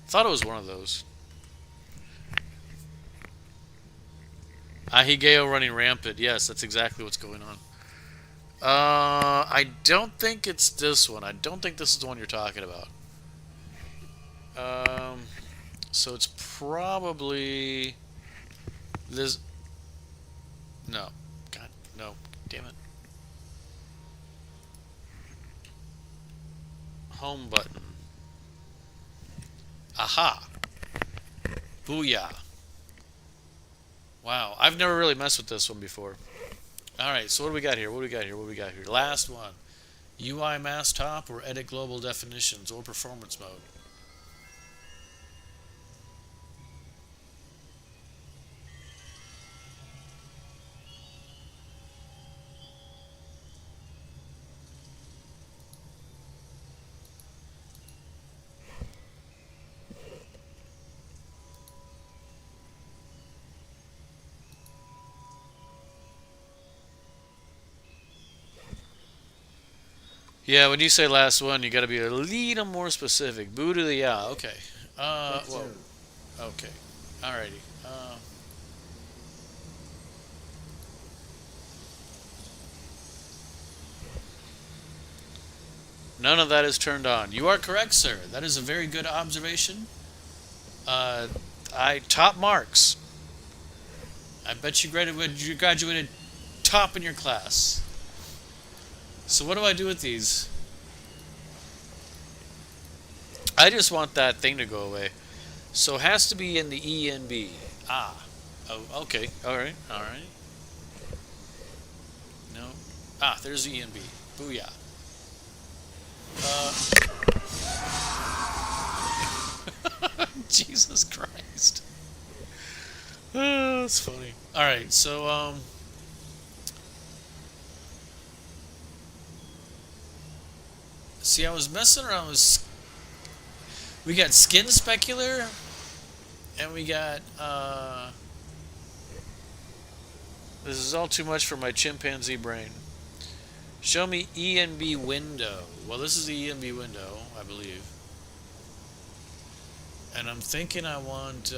Thought it was one of those. Ahigeo running rampant. Yes, that's exactly what's going on. I don't think it's this one. I don't think this is the one you're talking about. So it's probably this. No. God, no. Damn it. Home button. Aha. Booyah. Wow, I've never really messed with this one before. Alright, so what do we got here? What do we got here? What do we got here? Last one. UI mass top or edit global definitions or performance mode? Yeah, when you say last one, you got to be a little more specific. Boo to the yeah. Okay. Whoa. Okay. Alrighty. None of that is turned on. You are correct, sir. That is a very good observation. I top marks. I bet you graduated top in your class. So what do I do with these? I just want that thing to go away. So it has to be in the ENB. Ah. Oh, okay. Alright. Alright. No. Ah, there's the ENB. Booyah. Jesus Christ. Oh, that's funny. Alright, so, see, I was messing around with... We got Skin Specular, and we got, this is all too much for my chimpanzee brain. Show me ENB window. Well, this is the ENB window, I believe. And I'm thinking I want,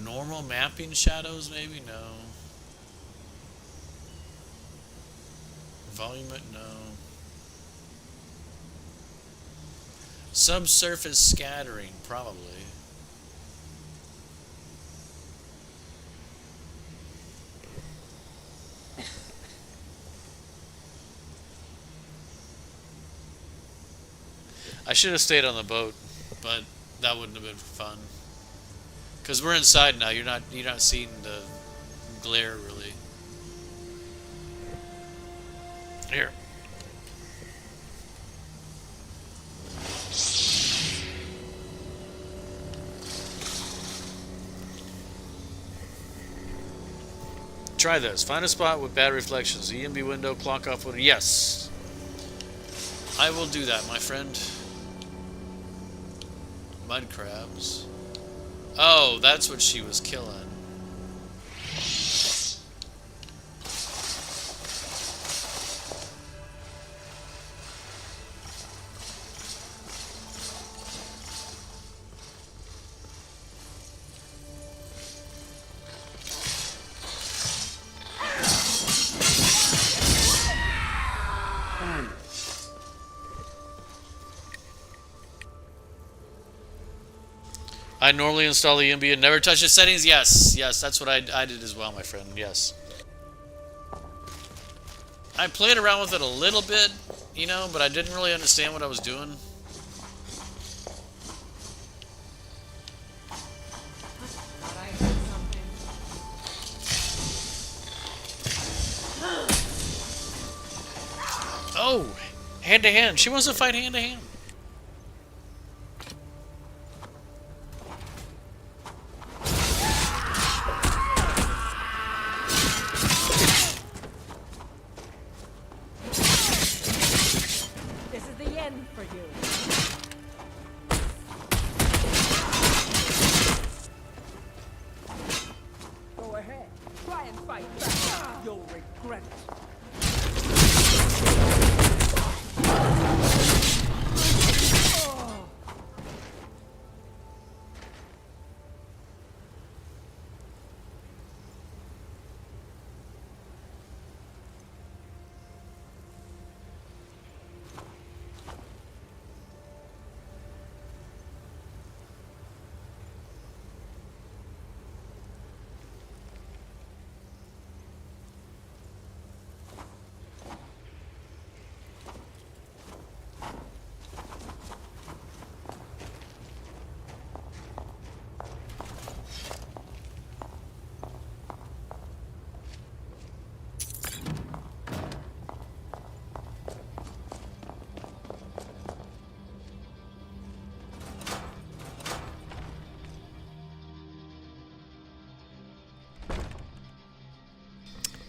normal mapping shadows, maybe? No. Volume it? No. Subsurface scattering, probably. I should have stayed on the boat, but that wouldn't have been fun. Cause we're inside now. You're not seeing the glare really. Here. Try this. Find a spot with bad reflections. EMB window, clock off window. Yes. I will do that, my friend. Mud crabs. Oh, that's what she was killing. I normally install the EMB and never touch the settings. Yes, yes, that's what I did as well, my friend. Yes. I played around with it a little bit, you know, but I didn't really understand what I was doing. Oh, hand to hand. She wants to fight hand to hand.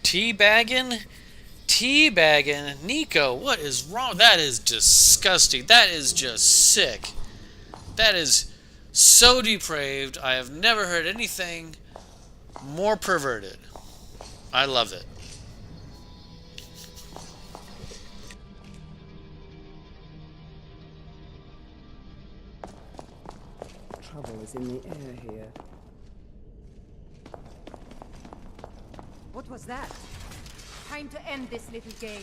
Teabagging? Teabagging? Nico, what is wrong? That is disgusting. That is just sick. That is so depraved. I have never heard anything more perverted. I love it. Trouble is in the air here. What was that? Time to end this little game.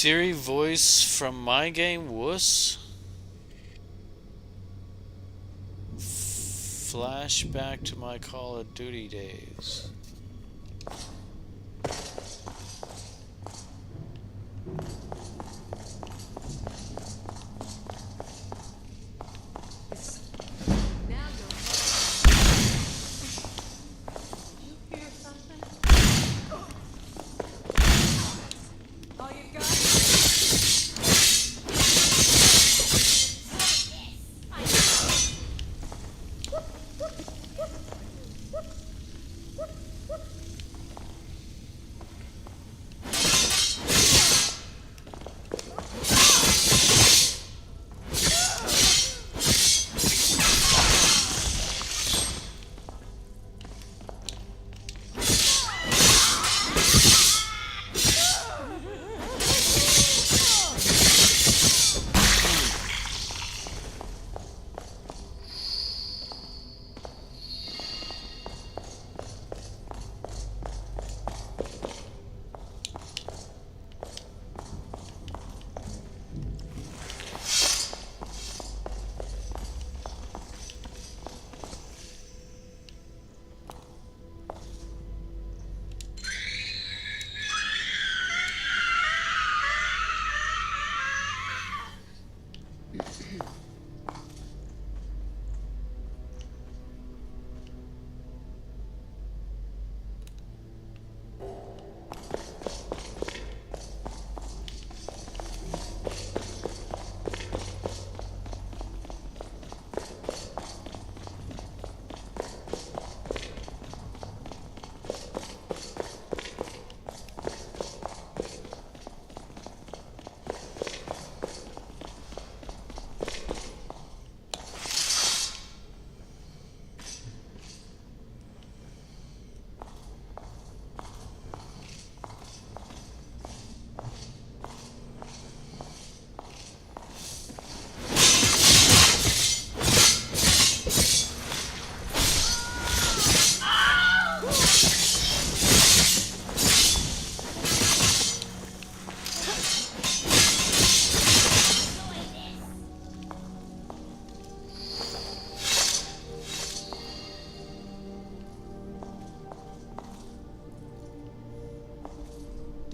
Siri voice from my game, wuss. Flashback to my Call of Duty days.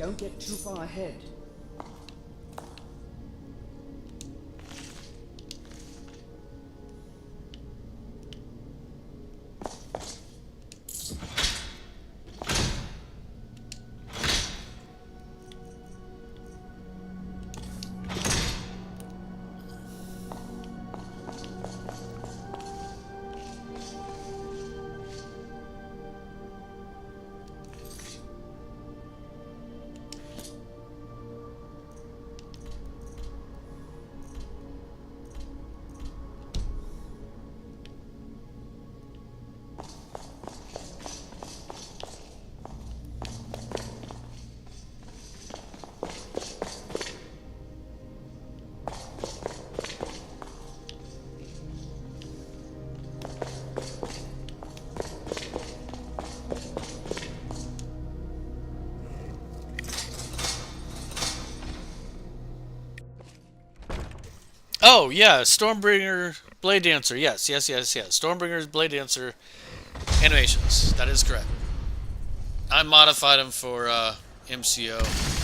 Don't get too far ahead. Oh, yeah, Stormbringer Blade Dancer. Yes. Stormbringer's Blade Dancer animations. That is correct. I modified them for MCO.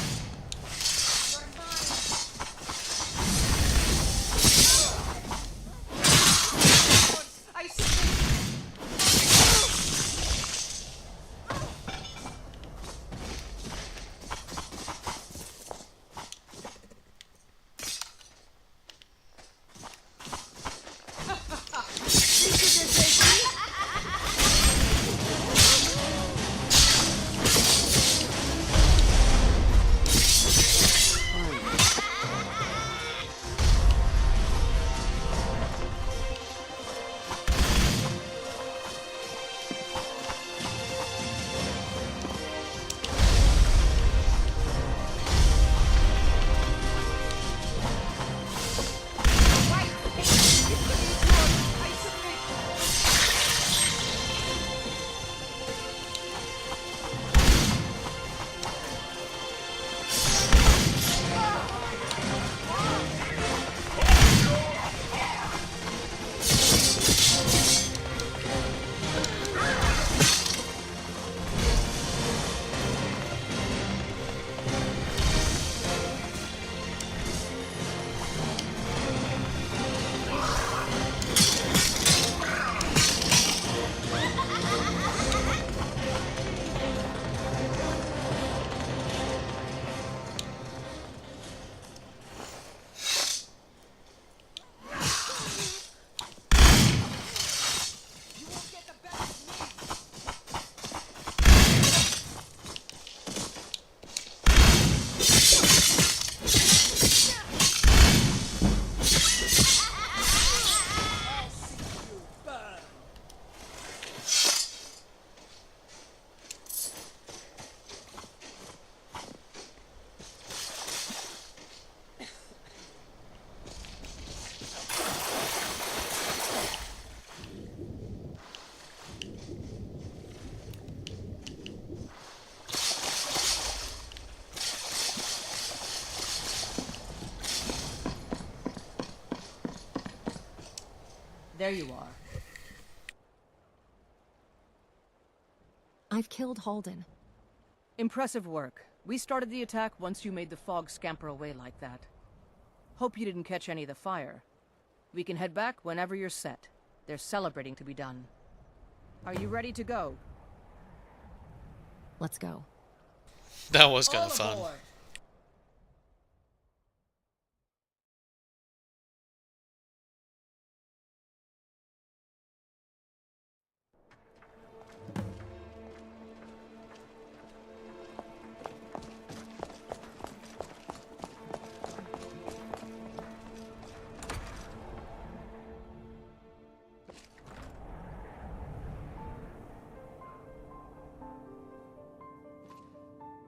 There you are. I've killed Halden. Impressive work. We started the attack once you made the fog scamper away like that. Hope you didn't catch any of the fire. We can head back whenever you're set. There's celebrating to be done. Are you ready to go? Let's go. That was kind of fun. Aboard.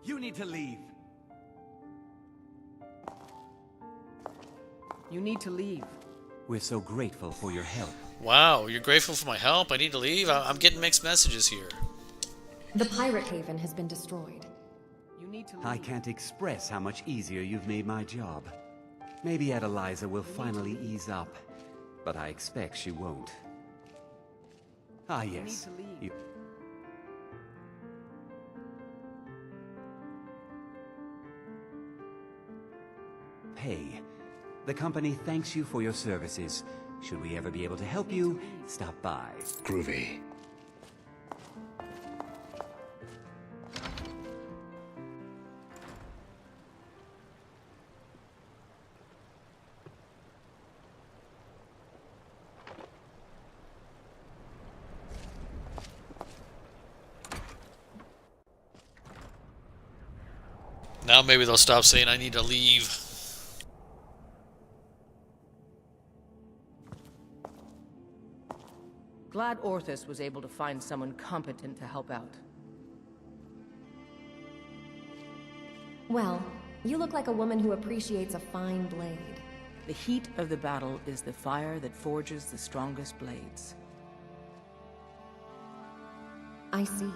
You need to leave. You need to leave. We're so grateful for your help. Wow, you're grateful for my help? I need to leave? I'm getting mixed messages here. The pirate haven has been destroyed. You need to leave. I can't express how much easier you've made my job. Maybe Adeliza will finally ease up, but I expect she won't. Ah, yes. pay. The company thanks you for your services. Should we ever be able to help you, stop by. Groovy. Now maybe they'll stop saying I need to leave. Glad Orthus was able to find someone competent to help out. Well, you look like a woman who appreciates a fine blade. The heat of the battle is the fire that forges the strongest blades. I see.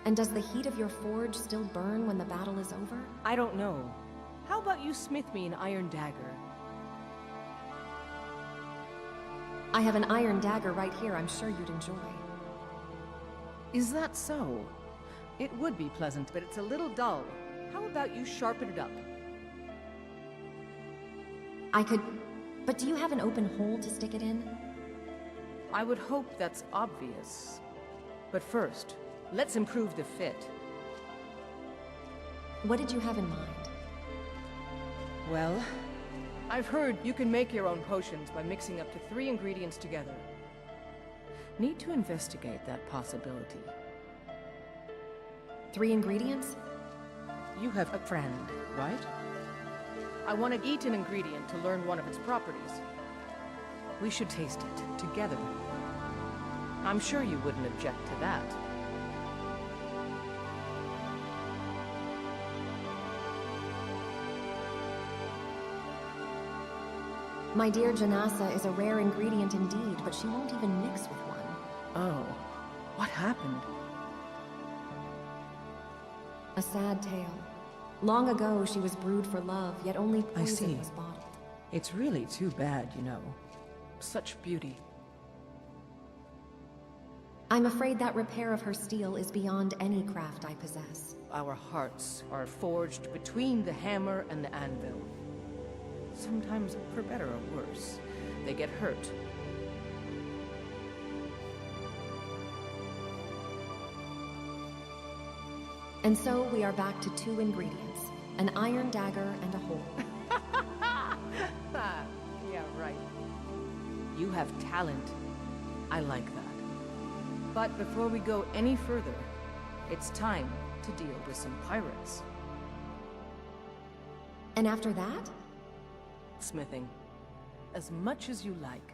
And does the heat of your forge still burn when the battle is over? I don't know. How about you smith me an iron dagger? I have an iron dagger right here I'm sure you'd enjoy. Is that so? It would be pleasant, but it's a little dull. How about you sharpen it up? I could... But do you have an open hole to stick it in? I would hope that's obvious. But first, let's improve the fit. What did you have in mind? Well, I've heard you can make your own potions by mixing up to 3 ingredients together. Need to investigate that possibility. 3 ingredients? You have a friend, right? I want to eat an ingredient to learn one of its properties. We should taste it together. I'm sure you wouldn't object to that. My dear Janasa is a rare ingredient indeed, but she won't even mix with one. Oh, what happened? A sad tale. Long ago, she was brewed for love, yet only poison was bottled. It's really too bad, you know. Such beauty. I'm afraid that repair of her steel is beyond any craft I possess. Our hearts are forged between the hammer and the anvil. Sometimes, for better or worse, they get hurt. And so we are back to 2 ingredients, an iron dagger and a hole. Yeah, right. You have talent. I like that. But before we go any further, it's time to deal with some pirates. And after that? Smithing. As much as you like.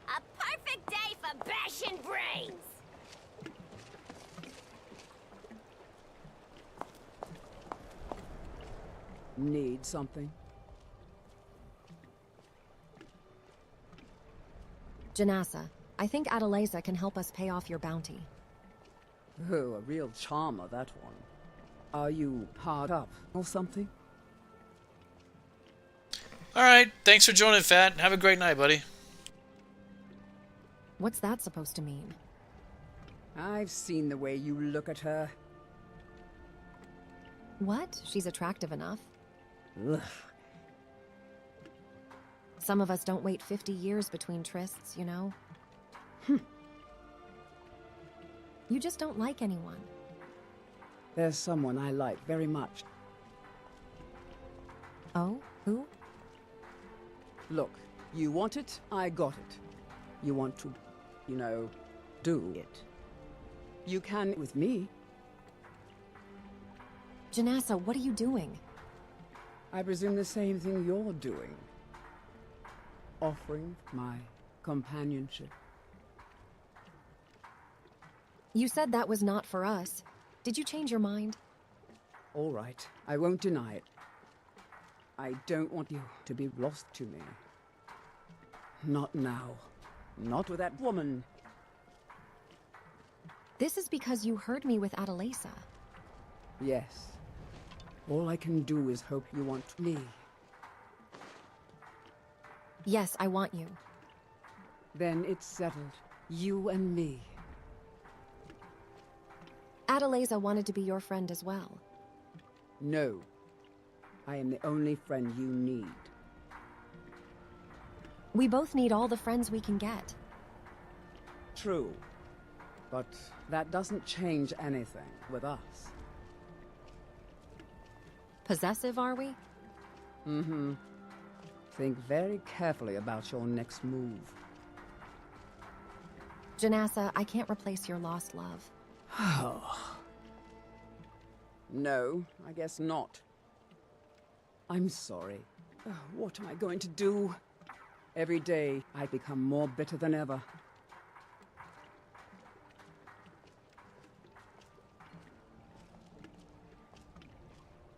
A perfect day for bashing brains! Need something? Janasa, I think Adelaisa can help us pay off your bounty. Oh, a real charmer, that one. Are you hard up or something? Alright, thanks for joining, Fat. Have a great night, buddy. What's that supposed to mean? I've seen the way you look at her. What? She's attractive enough. Ugh. Some of us don't wait 50 years between trysts, you know? You just don't like anyone. There's someone I like very much. Oh? Who? Look, you want it, I got it. You want to, you know, do it. You can with me. Janasa, what are you doing? I presume the same thing you're doing. Offering my companionship. You said that was not for us. Did you change your mind? All right, I won't deny it. I don't want you to be lost to me. Not now. Not with that woman. This is because you heard me with Adelaisa. Yes. All I can do is hope you want me. Yes, I want you. Then it's settled. You and me. Adelaisa wanted to be your friend as well. No. I am the only friend you need. We both need all the friends we can get. True. But that doesn't change anything with us. Possessive, are we? Mm-hmm. Think very carefully about your next move. Janassa, I can't replace your lost love. No, I guess not. I'm sorry. What am I going to do? Every day, I become more bitter than ever.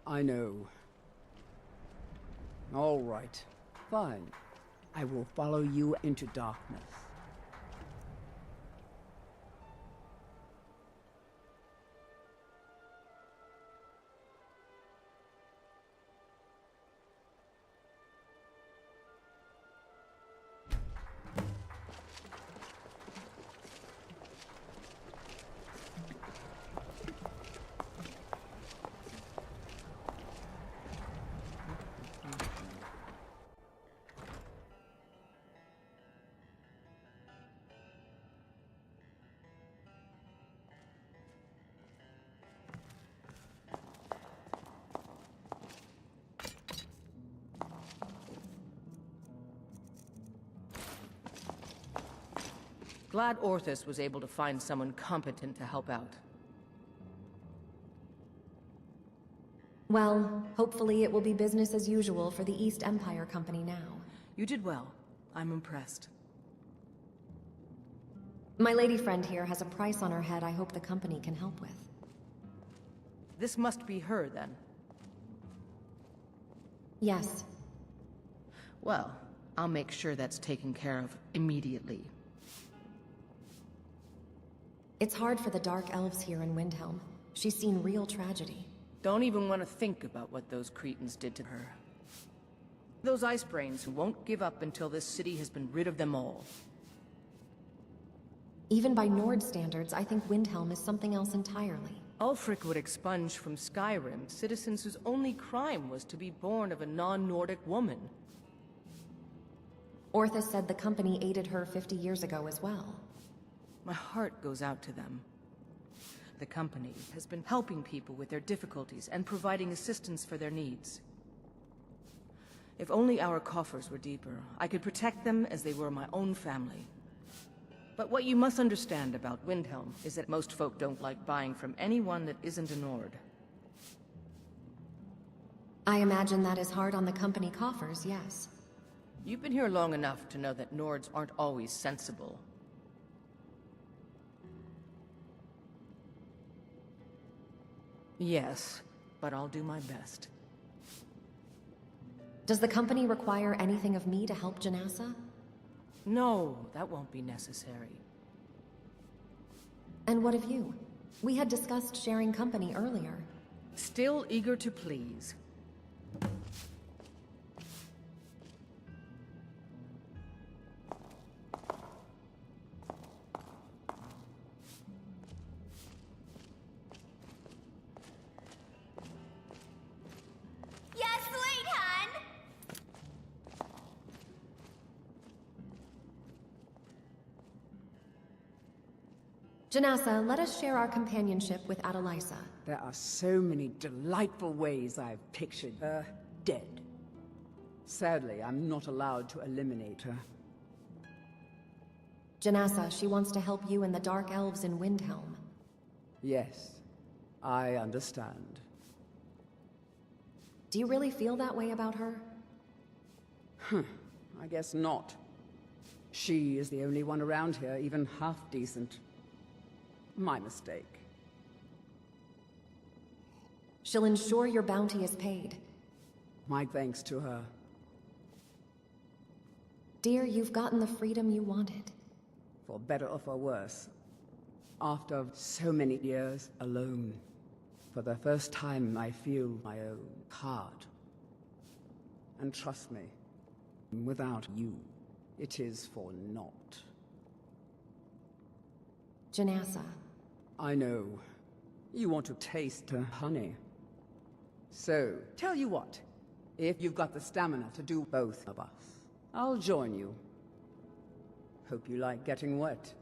I know. All right. Fine. I will follow you into darkness. Glad Orthus was able to find someone competent to help out. Well, hopefully it will be business as usual for the East Empire Company now. You did well. I'm impressed. My lady friend here has a price on her head I hope the company can help with. This must be her, then. Yes. Well, I'll make sure that's taken care of immediately. It's hard for the Dark Elves here in Windhelm. She's seen real tragedy. Don't even want to think about what those Cretans did to her. Those ice brains who won't give up until this city has been rid of them all. Even by Nord standards, I think Windhelm is something else entirely. Ulfric would expunge from Skyrim citizens whose only crime was to be born of a non-Nordic woman. Orthus said the company aided her 50 years ago as well. My heart goes out to them. The company has been helping people with their difficulties and providing assistance for their needs. If only our coffers were deeper, I could protect them as they were my own family. But what you must understand about Windhelm is that most folk don't like buying from anyone that isn't a Nord. I imagine that is hard on the company coffers, yes. You've been here long enough to know that Nords aren't always sensible. Yes, but I'll do my best. Does the company require anything of me to help Janassa? No, that won't be necessary. And what of you? We had discussed sharing company earlier. Still eager to please. Janassa, let us share our companionship with Adelaisa. There are so many delightful ways I've pictured her dead. Sadly, I'm not allowed to eliminate her. Janassa, she wants to help you and the Dark Elves in Windhelm. Yes, I understand. Do you really feel that way about her? I guess not. She is the only one around here even half decent. My mistake. She'll ensure your bounty is paid. My thanks to her. Dear, you've gotten the freedom you wanted. For better or for worse. After so many years alone, for the first time I feel my own heart. And trust me, without you, it is for naught. Janassa. I know. You want to taste the honey. So, tell you what. If you've got the stamina to do both of us, I'll join you. Hope you like getting wet.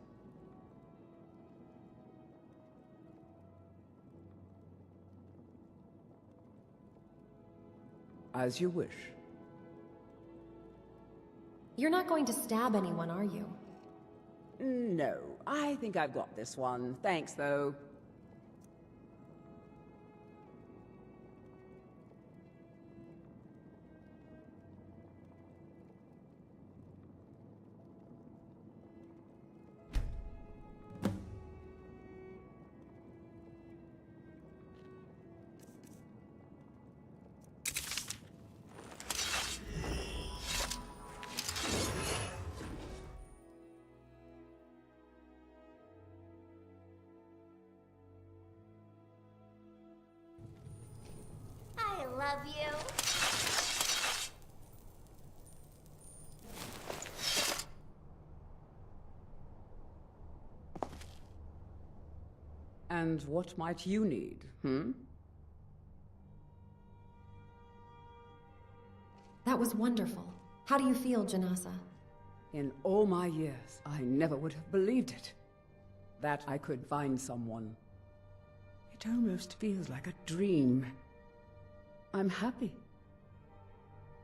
As you wish. You're not going to stab anyone, are you? No, I think I've got this one. Thanks, though. I love you. And what might you need, hmm? That was wonderful. How do you feel, Janassa? In all my years, I never would have believed it. That I could find someone. It almost feels like a dream. I'm happy.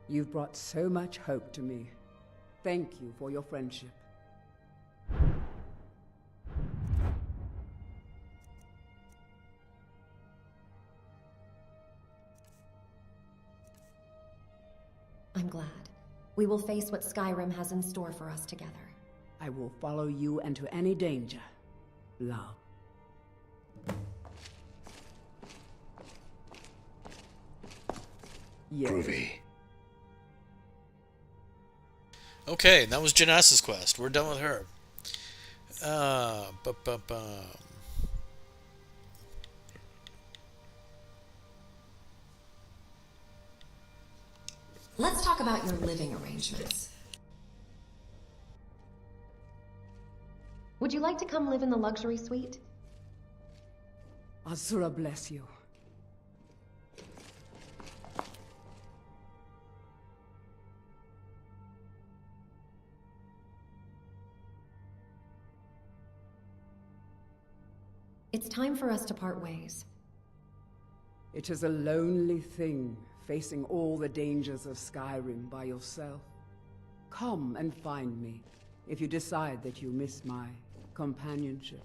You've brought so much hope to me. Thank you for your friendship. I'm glad. We will face what Skyrim has in store for us together. I will follow you into any danger. Love. Yes. Groovy. Okay, that was Janassa's quest. We're done with her. Let's talk about your living arrangements. Would you like to come live in the luxury suite? Azura bless you. It's time for us to part ways. It is a lonely thing, facing all the dangers of Skyrim by yourself. Come and find me, if you decide that you miss my companionship.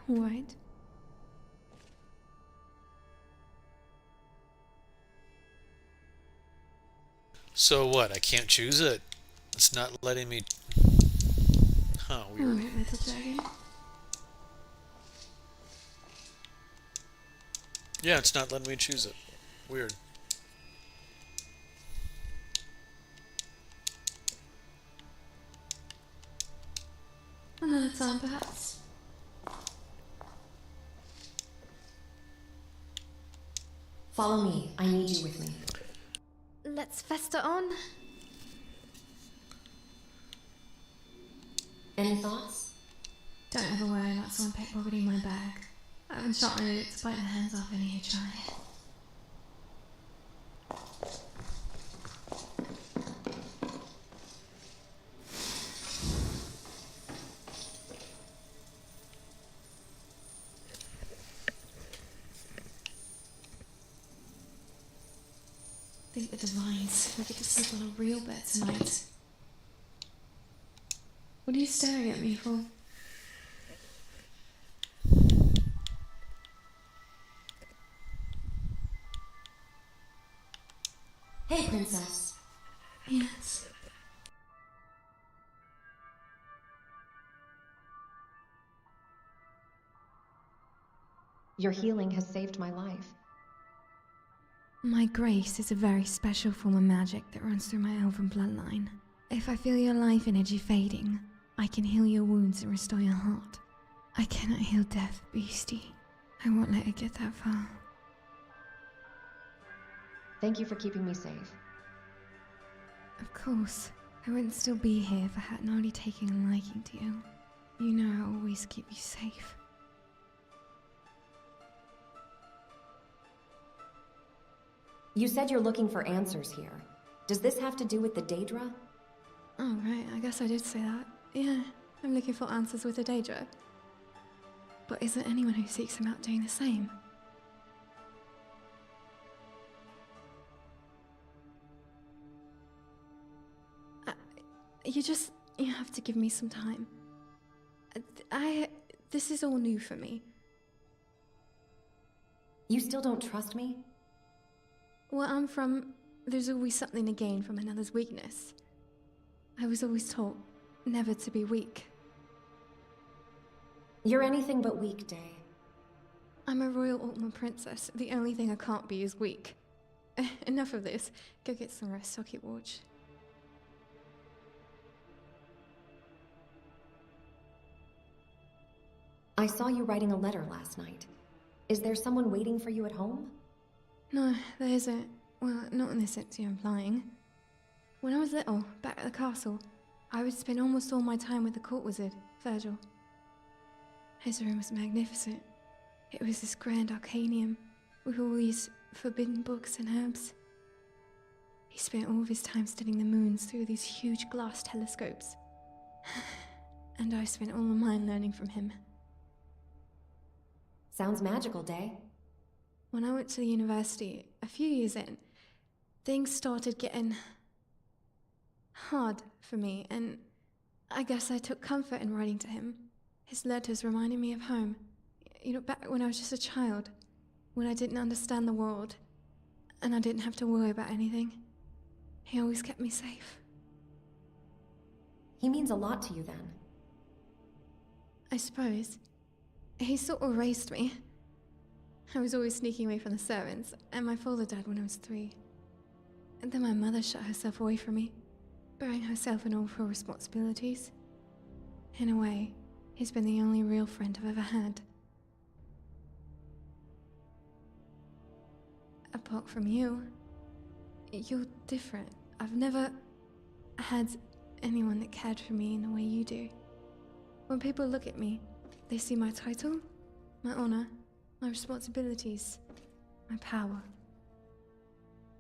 All right. So what? I can't choose it? It's not letting me... Huh, weird. Alright, little dragon. Yeah, it's not letting me choose it. Weird. Another time, perhaps. Follow me. I need you with me. Let's fester on. Any thoughts? Don't ever worry about someone pickpocketing my bag. I haven't shot my it to bite their hands off any try. Think the divines. We get to sleep on a real bed tonight. What What are you staring at me for? Hey, Princess. Yes. Your healing has saved my life. My grace is a very special form of magic that runs through my elven bloodline. If I feel your life energy fading, I can heal your wounds and restore your heart. I cannot heal death, beastie. I won't let it get that far. Thank you for keeping me safe. Of course. I wouldn't still be here if I hadn't already taken a liking to you. You know I always keep you safe. You said you're looking for answers here. Does this have to do with the Daedra? Oh, right, I guess I did say that. Yeah, I'm looking for answers with the Daedra. But is there anyone who seeks them out doing the same? You have to give me some time. This is all new for me. You still don't trust me? Where I'm from, there's always something to gain from another's weakness. I was always taught never to be weak. You're anything but weak, Day. I'm a royal Altman princess. The only thing I can't be is weak. Enough of this. Go get some rest. I'll keep watch. I saw you writing a letter last night. Is there someone waiting for you at home? No, there isn't. Well, not in the sense you're implying. When I was little, back at the castle, I would spend almost all my time with the court wizard, Virgil. His room was magnificent. It was this grand arcanium with all these forbidden books and herbs. He spent all of his time studying the moons through these huge glass telescopes. And I spent all of mine learning from him. Sounds magical, Day. When I went to the university, a few years in, things started getting hard for me, and I guess I took comfort in writing to him. His letters reminded me of home. You know, back when I was just a child, when I didn't understand the world, and I didn't have to worry about anything. He always kept me safe. He means a lot to you, then. I suppose. He sort of raised me. I was always sneaking away from the servants, and my father died when I was 3. And then my mother shut herself away from me, burying herself in all of her responsibilities. In a way, he's been the only real friend I've ever had. Apart from you, you're different. I've never had anyone that cared for me in the way you do. When people look at me, they see my title, my honor, my responsibilities, my power.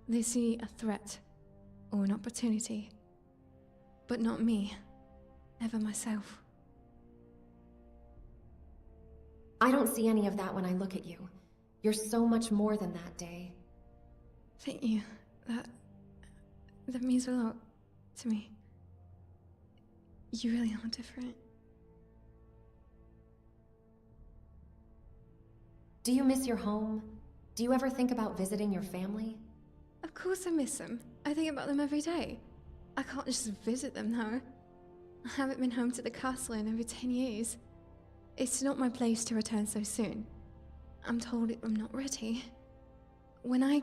They see a threat or an opportunity, but not me, never myself. I don't see any of that when I look at you. You're so much more than that, Day. Thank you. That means a lot to me. You really are different. Do you miss your home? Do you ever think about visiting your family? Of course I miss them. I think about them every day. I can't just visit them now. I haven't been home to the castle in over 10 years. It's not my place to return so soon. I'm told I'm not ready. When I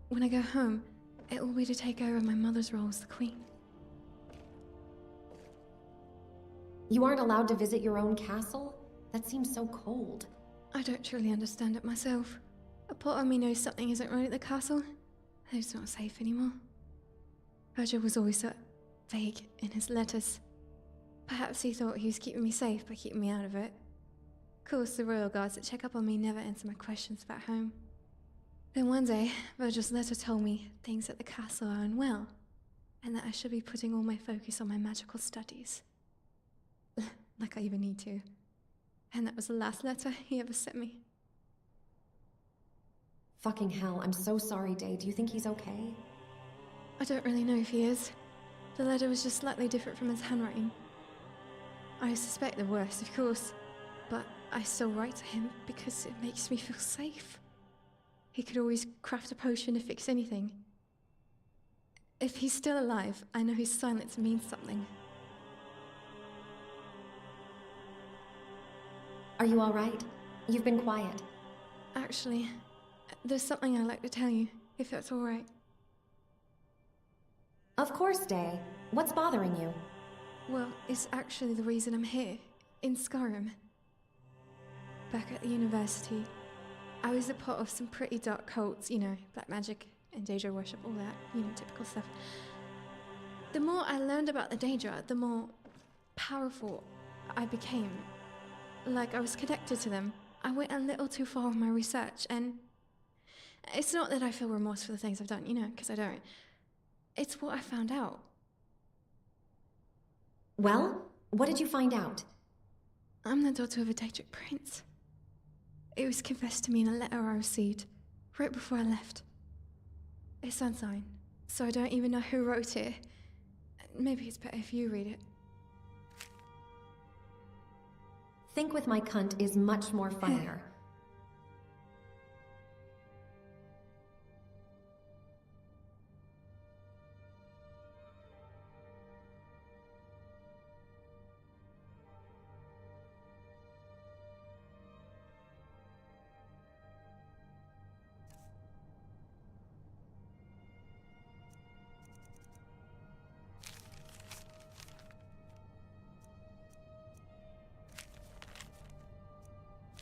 go home, it will be to take over my mother's role as the queen. You aren't allowed to visit your own castle? That seems so cold. I don't truly understand it myself. A part of me knows something isn't right at the castle, and it's not safe anymore. Virgil was always so vague in his letters. Perhaps he thought he was keeping me safe by keeping me out of it. Of course, the royal guards that check up on me never answer my questions about home. Then one day, Virgil's letter told me things at the castle are unwell, and that I should be putting all my focus on my magical studies. Like I even need to. And that was the last letter he ever sent me. Fucking hell, I'm so sorry, Day. Do you think he's okay? I don't really know if he is. The letter was just slightly different from his handwriting. I suspect the worst, of course, but I still write to him because it makes me feel safe. He could always craft a potion to fix anything. If he's still alive, I know his silence means something. Are you all right? You've been quiet. Actually, there's something I'd like to tell you, if that's all right. Of course, Day. What's bothering you? Well, it's actually the reason I'm here, in Skyrim. Back at the university, I was a part of some pretty dark cults, you know, black magic and Daedra worship, all that, you know, typical stuff. The more I learned about the Daedra, the more powerful I became. Like I was connected to them. I went a little too far with my research, and it's not that I feel remorse for the things I've done, you know, because I don't. It's what I found out. Well, what did you find out? I'm the daughter of a Daedric prince. It was confessed to me in a letter I received right before I left. It's unsigned, so I don't even know who wrote it. Maybe it's better if you read it. Think with my cunt is much more funnier.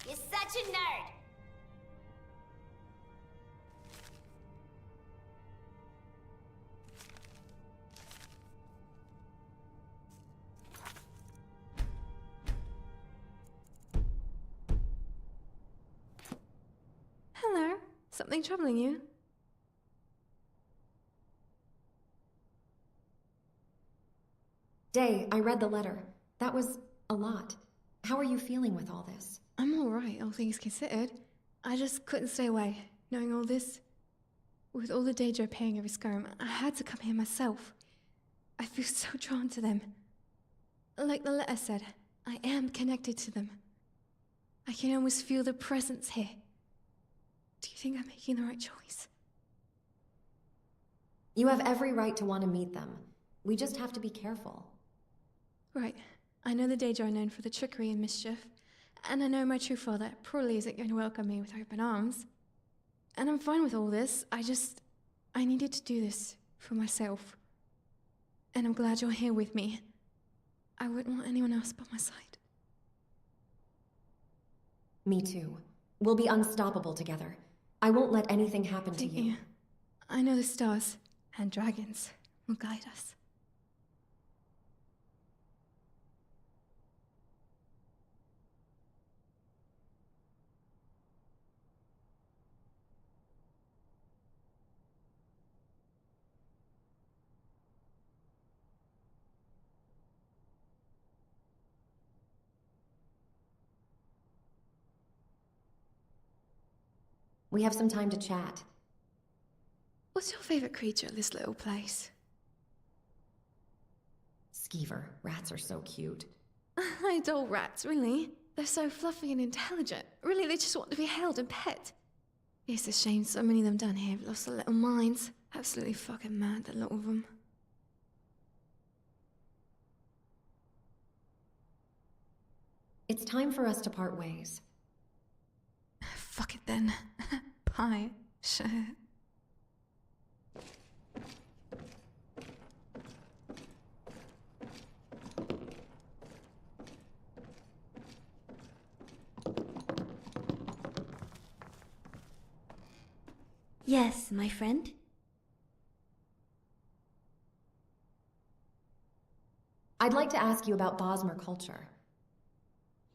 You're such a nerd! Hello. Something troubling you? Day, I read the letter. That was a lot. How are you feeling with all this? I'm alright, all things considered. I just couldn't stay away, knowing all this. With all the Daedra appearing over Skyrim, I had to come here myself. I feel so drawn to them. Like the letter said, I am connected to them. I can almost feel the presence here. Do you think I'm making the right choice? You have every right to want to meet them. We just have to be careful. Right. I know the Daedra are known for the trickery and mischief, and I know my true father probably isn't going to welcome me with open arms. And I'm fine with all this, I needed to do this for myself. And I'm glad you're here with me. I wouldn't want anyone else by my side. Me too. We'll be unstoppable together. I won't let anything happen to you. I know the stars and dragons will guide us. We have some time to chat. What's your favorite creature at this little place? Skeever. Rats are so cute. I adore rats, really. They're so fluffy and intelligent. Really, they just want to be held and pet. It's a shame so many of them down here have lost their little minds. Absolutely fucking mad, a lot of them. It's time for us to part ways. Fuck it then. Bye. Sure. Yes, my friend? I'd like to ask you about Bosmer culture.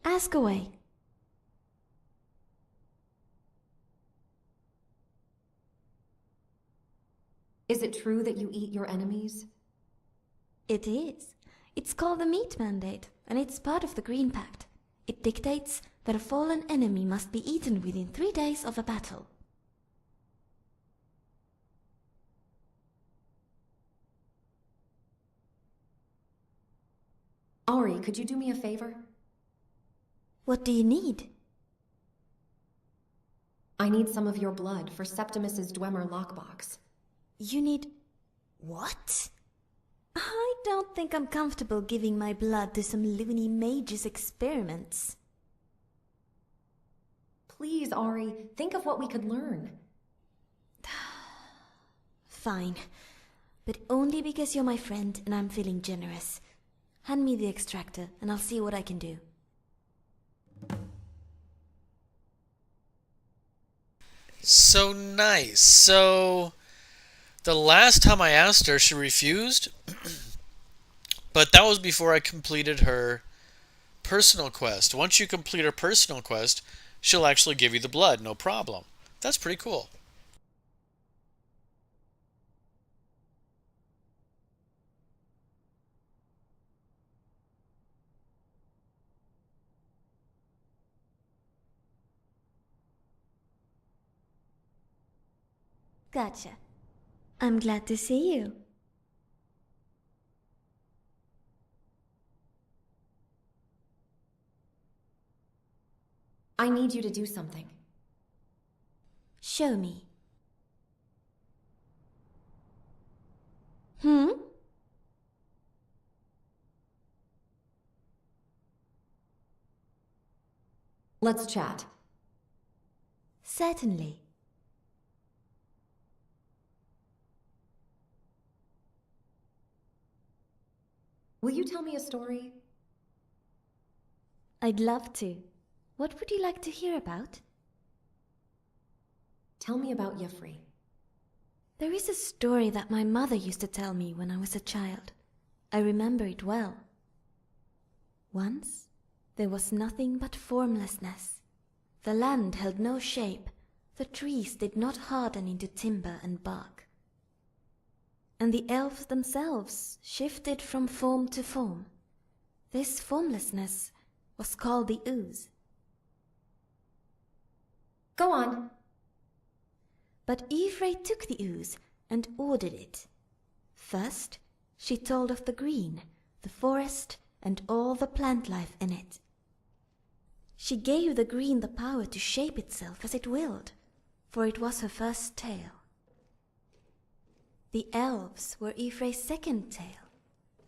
Ask away. Is it true that you eat your enemies? It is. It's called the Meat Mandate, and it's part of the Green Pact. It dictates that a fallen enemy must be eaten within 3 days of a battle. Ari, could you do me a favor? What do you need? I need some of your blood for Septimus's Dwemer lockbox. You need... what? I don't think I'm comfortable giving my blood to some loony mage's experiments. Please, Ari, think of what we could learn. Fine. But only because you're my friend and I'm feeling generous. Hand me the extractor and I'll see what I can do. So nice. So the last time I asked her, she refused. But that was before I completed her personal quest. Once you complete her personal quest, she'll actually give you the blood, no problem. That's pretty cool. Gotcha. I'm glad to see you. I need you to do something. Show me. Let's chat. Certainly. Will you tell me a story? I'd love to. What would you like to hear about? Tell me about Yefri. There is a story that my mother used to tell me when I was a child. I remember it well. Once, there was nothing but formlessness. The land held no shape. The trees did not harden into timber and bark. And the elves themselves shifted from form to form. This formlessness was called the ooze. Go on. But Yfrey took the ooze and ordered it. First, she told of the green, the forest, and all the plant life in it. She gave the green the power to shape itself as it willed, for it was her first tale. The elves were Yfrey's second tale.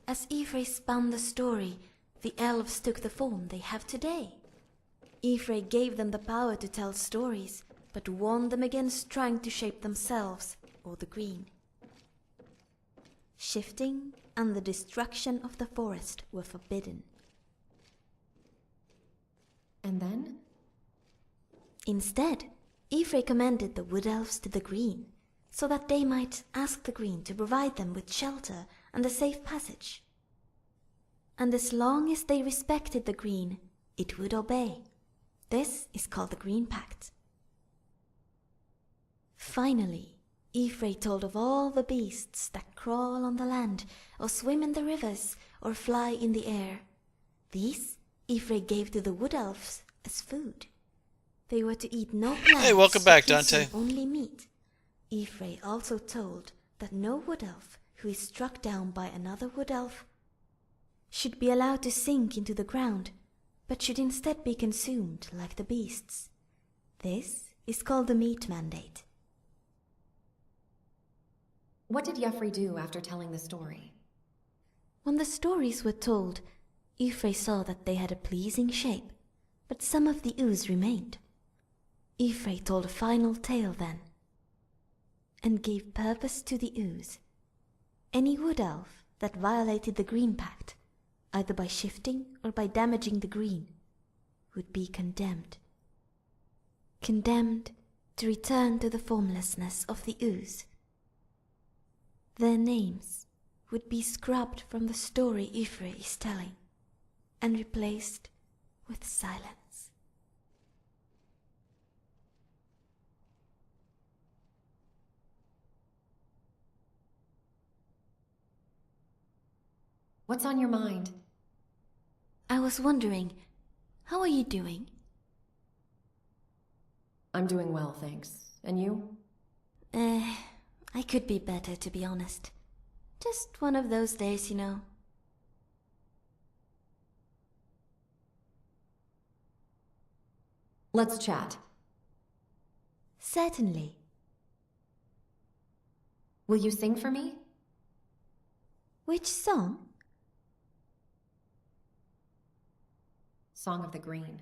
As Yfrey spun the story, the elves took the form they have today. Yfrey gave them the power to tell stories, but warned them against trying to shape themselves or the green. Shifting and the destruction of the forest were forbidden. And then? Instead, Yfrey commanded the wood elves to the green, so that they might ask the green to provide them with shelter and a safe passage. And as long as they respected the green, it would obey. This is called the Green Pact. Finally, Yfrey told of all the beasts that crawl on the land, or swim in the rivers, or fly in the air. These Yfrey gave to the wood elves as food. They were to eat no plants. Hey, welcome back, or consume Dante. only meat. Yfrey also told that no wood elf who is struck down by another wood elf should be allowed to sink into the ground, but should instead be consumed like the beasts. This is called the meat mandate. What did Yefri do after telling the story? When the stories were told, Yfrey saw that they had a pleasing shape, but some of the ooze remained. Yfrey told a final tale then, and gave purpose to the ooze. Any wood elf that violated the Green Pact, either by shifting or by damaging the green, would be condemned. Condemned to return to the formlessness of the ooze. Their names would be scrubbed from the story Yfrey is telling, and replaced with silence. What's on your mind? I was wondering, how are you doing? I'm doing well, thanks. And you? I could be better, to be honest. Just one of those days, you know. Let's chat. Certainly. Will you sing for me? Which song? Song of the Green.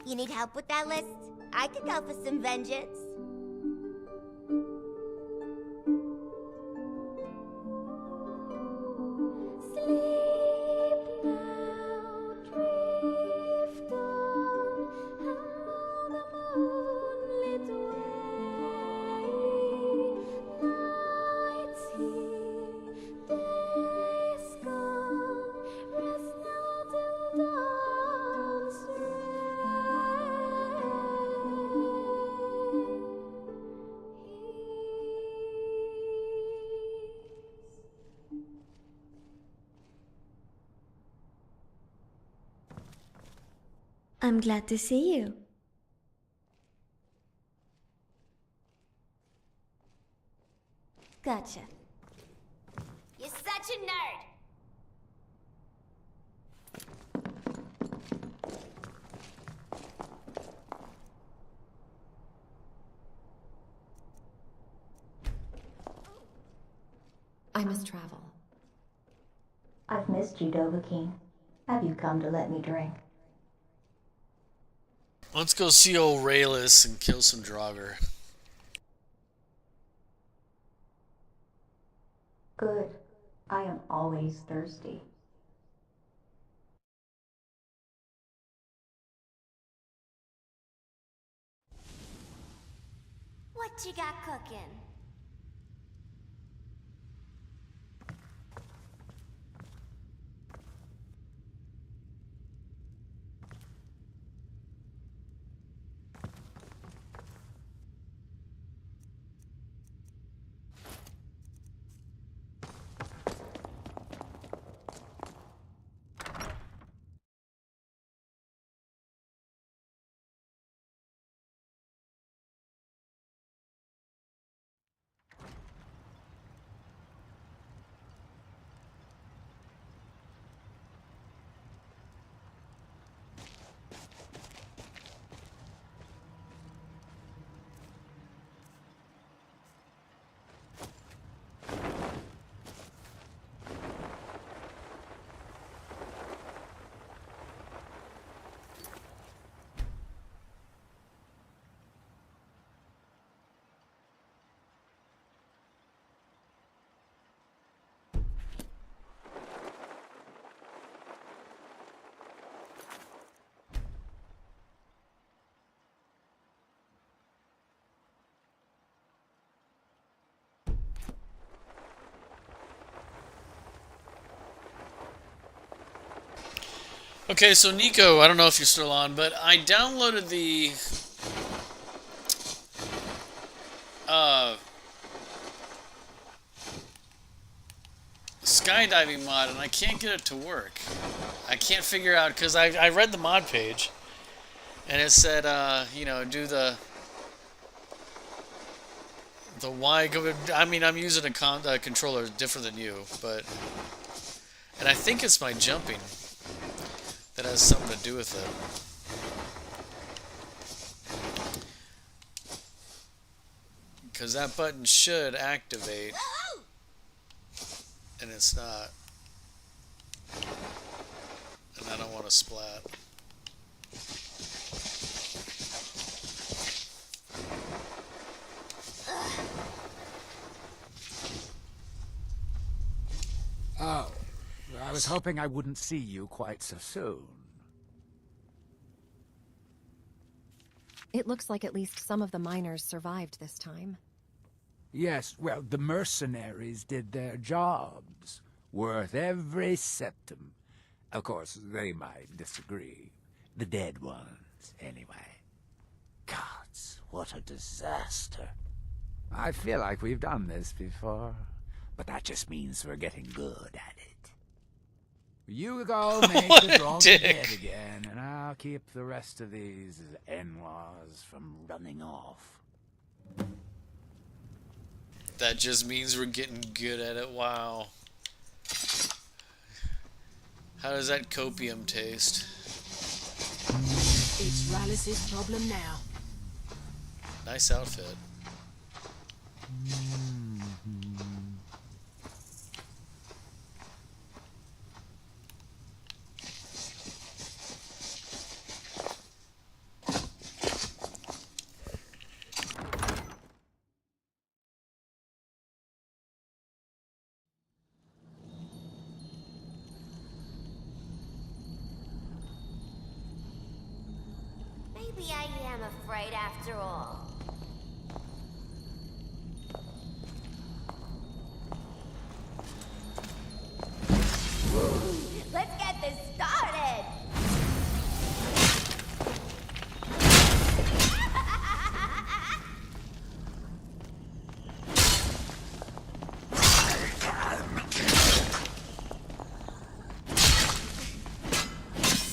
You need help with that list? I could go for some vengeance. I'm glad to see you. Gotcha. You're such a nerd. I must travel. I've missed you, Dovahkiin. Have you come to let me drink? Let's go see old Rayless and kill some Draugr. Good. I am always thirsty. What you got cooking? Okay, so Nico, I don't know if you're still on, but I downloaded the skydiving mod and I can't get it to work. I can't figure out, because I read the mod page and it said, you know, do the Y go. I mean, I'm using a controller different than you, but, and I think it's my jumping that has something to do with it. Because that button should activate, and it's not. And I don't want to splat. Oh, I was hoping I wouldn't see you quite so soon. It looks like at least some of the miners survived this time. Yes, well, the mercenaries did their jobs. Worth every septim. Of course, they might disagree. The dead ones, anyway. Gods, what a disaster. I feel like we've done this before, but that just means we're getting good at it. You go make What the a drunk dick. dead again, and I'll keep the rest of these in-laws from running off. That just means we're getting good at it. Wow. How does that copium taste? It's Rallis's problem now. Nice outfit. Maybe I am afraid after all. Let's get this started!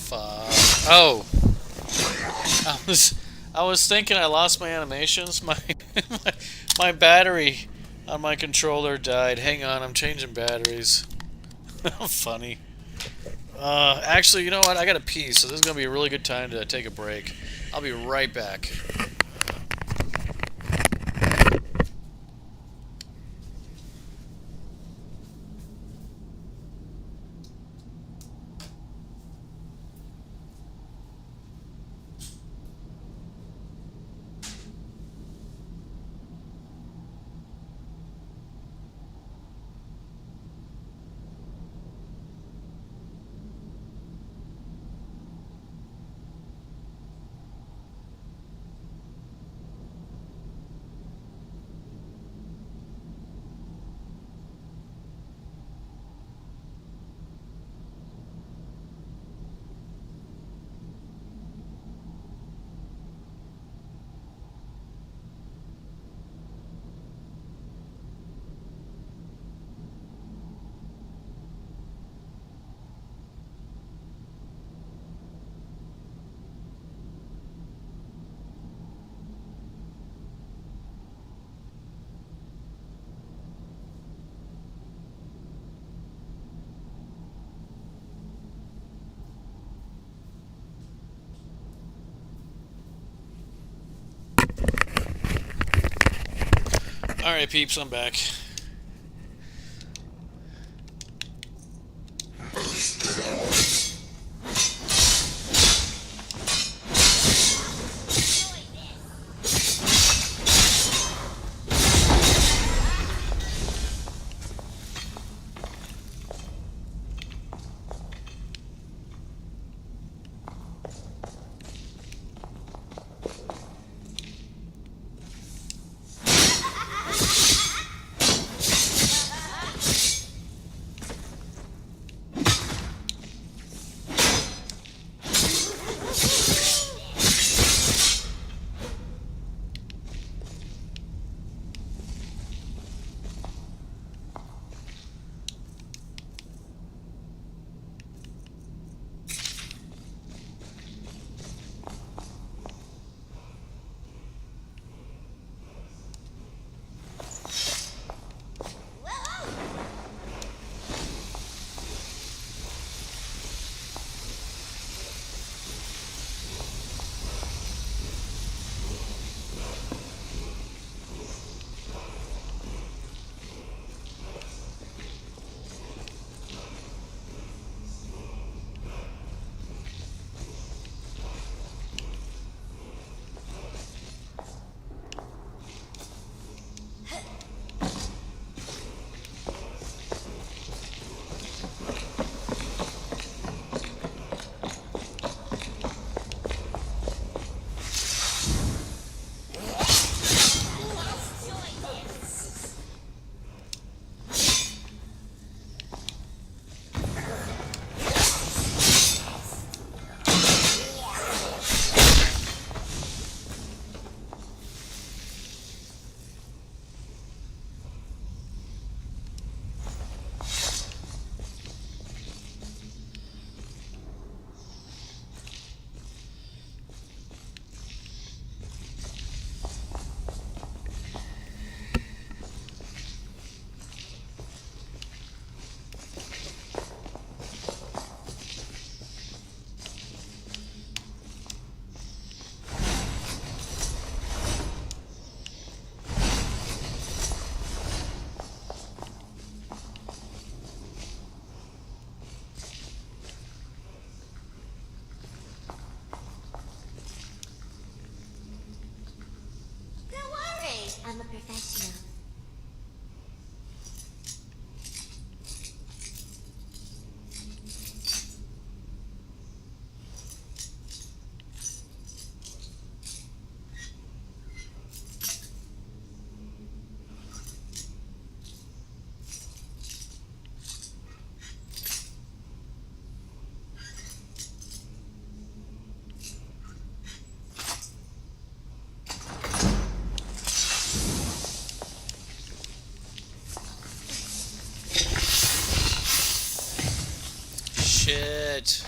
Fuck. Oh. I was thinking I lost my animations. My battery on my controller died. Hang on, I'm changing batteries. Funny. Actually, you know what? I gotta pee, so this is gonna be a really good time to take a break. I'll be right back. Alright, peeps, I'm back. shit.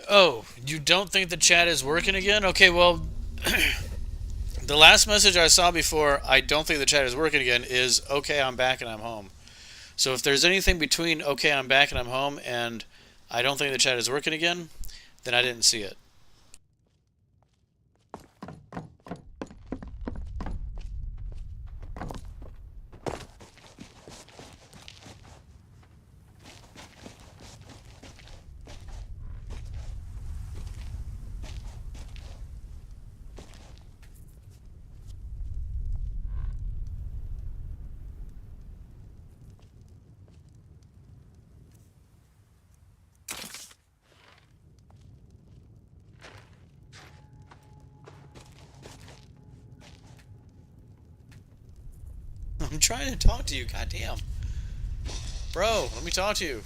Oh, you don't think the chat is working again? Okay, well, the last message I saw before, I don't think the chat is working again, is okay, I'm back and I'm home. So if there's anything between okay, I'm back and I'm home and I don't think the chat is working again, then I didn't see it. I'm trying to talk to you, goddamn. Bro, let me talk to you.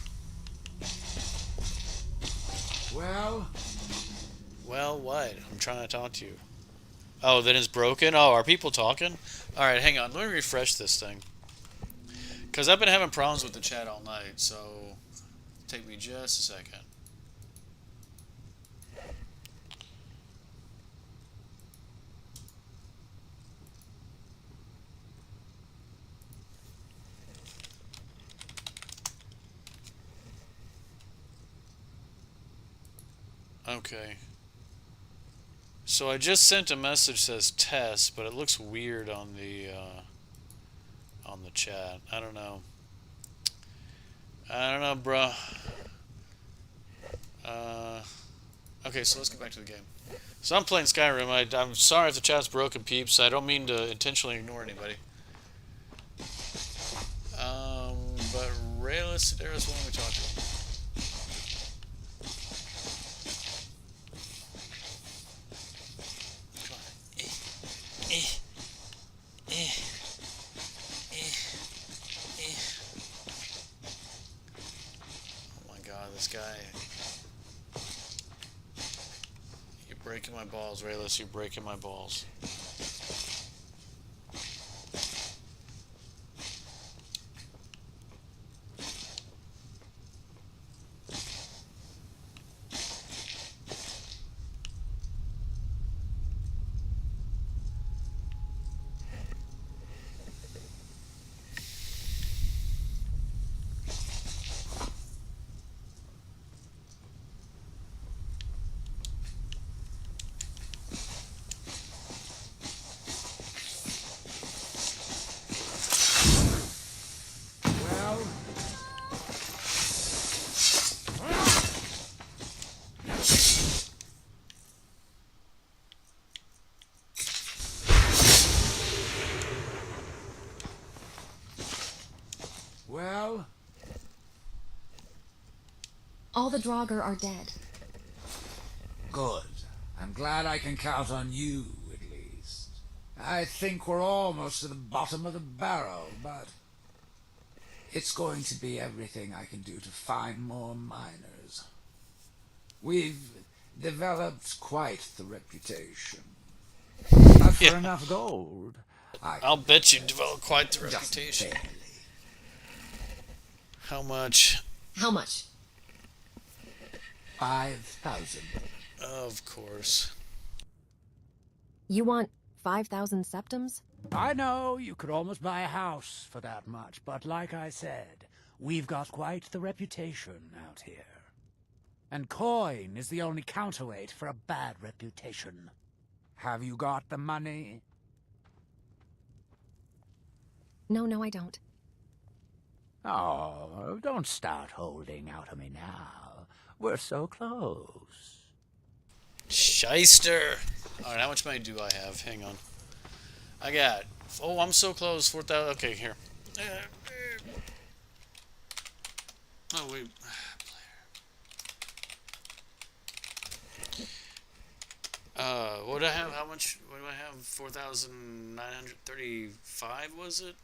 Well? Well, what? I'm trying to talk to you. Oh, then it's broken? Oh, are people talking? Alright, hang on. Let me refresh this thing. Because I've been having problems with the chat all night, so take me just a second. Okay. So I just sent a message that says test, but it looks weird on the chat. I don't know. I don't know, bro. Okay, so let's get back to the game. So I'm playing Skyrim. I'm sorry if the chat's broken, peeps. I don't mean to intentionally ignore anybody. But Rayless, Sedaris, what we talk to? Come on. Oh my god, this guy. You're breaking my balls, Rayless. You're breaking my balls. Well? All the Draugr are dead. Good. I'm glad I can count on you, at least. I think we're almost at the bottom of the barrel, but it's going to be everything I can do to find more miners. We've developed quite the reputation. But for enough gold, I'll bet you developed quite the reputation. Barely. How much? How much? 5,000. Of course. You want 5,000 septums? I know you could almost buy a house for that much, but like I said, we've got quite the reputation out here. And coin is the only counterweight for a bad reputation. Have you got the money? No, I don't. Oh, don't start holding out on me now. We're so close. Shyster! Alright, how much money do I have? Hang on. I got... Oh, I'm so close. 4,000... Okay, here. Oh, wait. What do I have? How much? What do I have? 4,935, was it?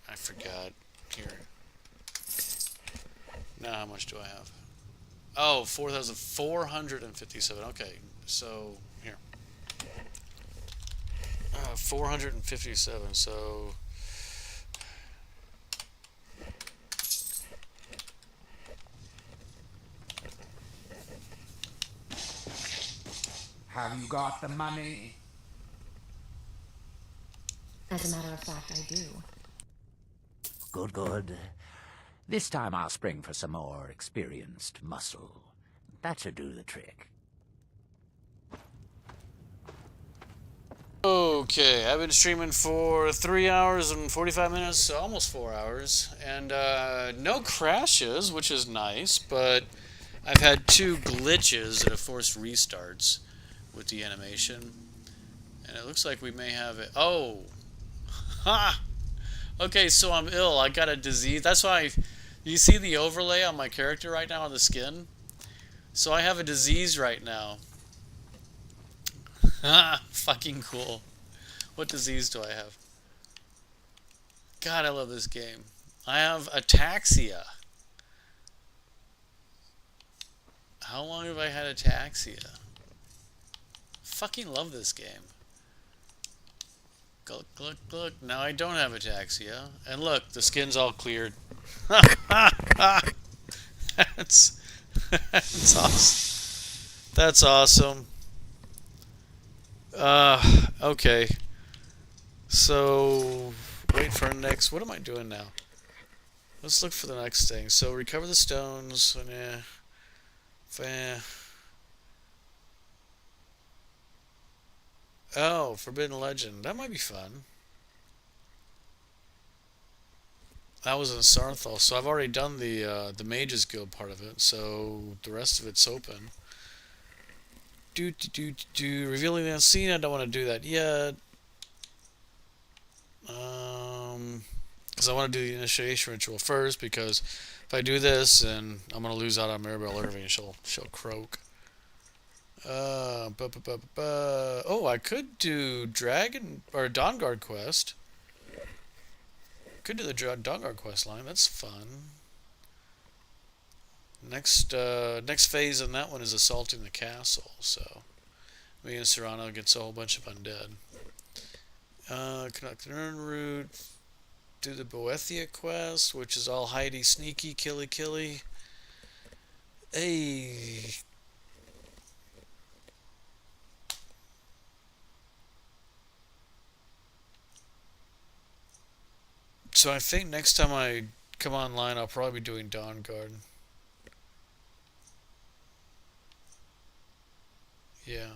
I forgot. Here. Now how much do I have? Oh, 4,457. Okay, so here. 457. So Have you got the money? As a matter of fact, I do. Good, good. This time I'll spring for some more experienced muscle. That should do the trick. Okay, I've been streaming for 3 hours and 45 minutes, so almost 4 hours, and no crashes, which is nice, but I've had 2 glitches that have forced restarts with the animation, and it looks like we may have it. Oh! Ha! Okay, so I'm ill. I got a disease. That's why you see the overlay on my character right now on the skin? So I have a disease right now. Ah, fucking cool. What disease do I have? God, I love this game. I have ataxia. How long have I had ataxia? Fucking love this game. Look, look, look. Now I don't have ataxia. And look, the skin's all cleared. That's awesome. That's awesome. Okay. So, wait for next. What am I doing now? Let's look for the next thing. So, recover the stones. Oh, Forbidden Legend. That might be fun. That was in Sarthal, so I've already done the Mages Guild part of it, so the rest of it's open. Revealing the unseen. I don't want to do that yet. Because I want to do the initiation ritual first. Because if I do this, then I'm gonna lose out on Maribel Irving, and she'll croak. Oh, I could do Dragon or Dawnguard quest. Could do the Dawnguard quest line. That's fun. Next phase in that one is assaulting the castle. So me and Serrano gets a whole bunch of undead. Conduct an urn route. Do the Boethia quest, which is all hidey, sneaky, killy. Hey. So I think next time I come online, I'll probably be doing Dawnguard. Yeah.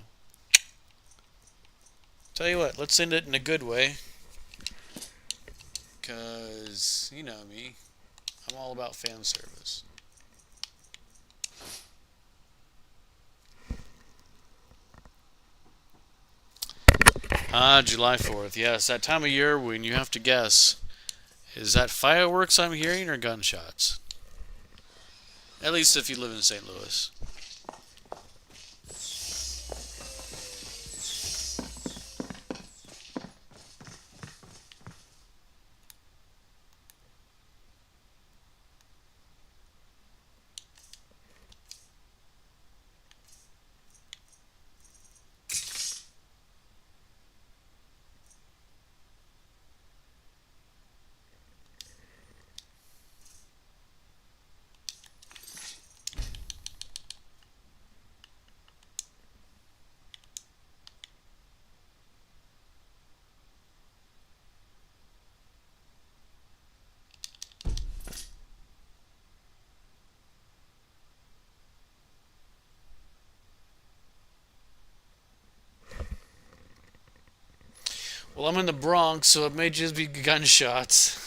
Tell you what, let's end it in a good way. Because, you know me, I'm all about fan service. July 4th. Yes, that time of year when you have to guess. Is that fireworks I'm hearing or gunshots? At least if you live in St. Louis. Well, I'm in the Bronx, so it may just be gunshots.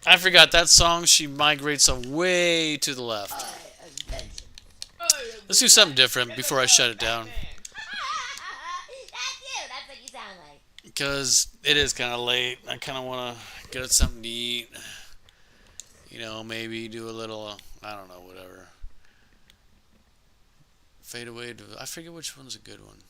I forgot that song. She migrates way to the left. Let's do something different before I shut it down. That's what you sound like. Because it is kind of late. I kind of want to get something to eat. You know, maybe do a little, I don't know, whatever. Fade away to, I forget which one's a good one.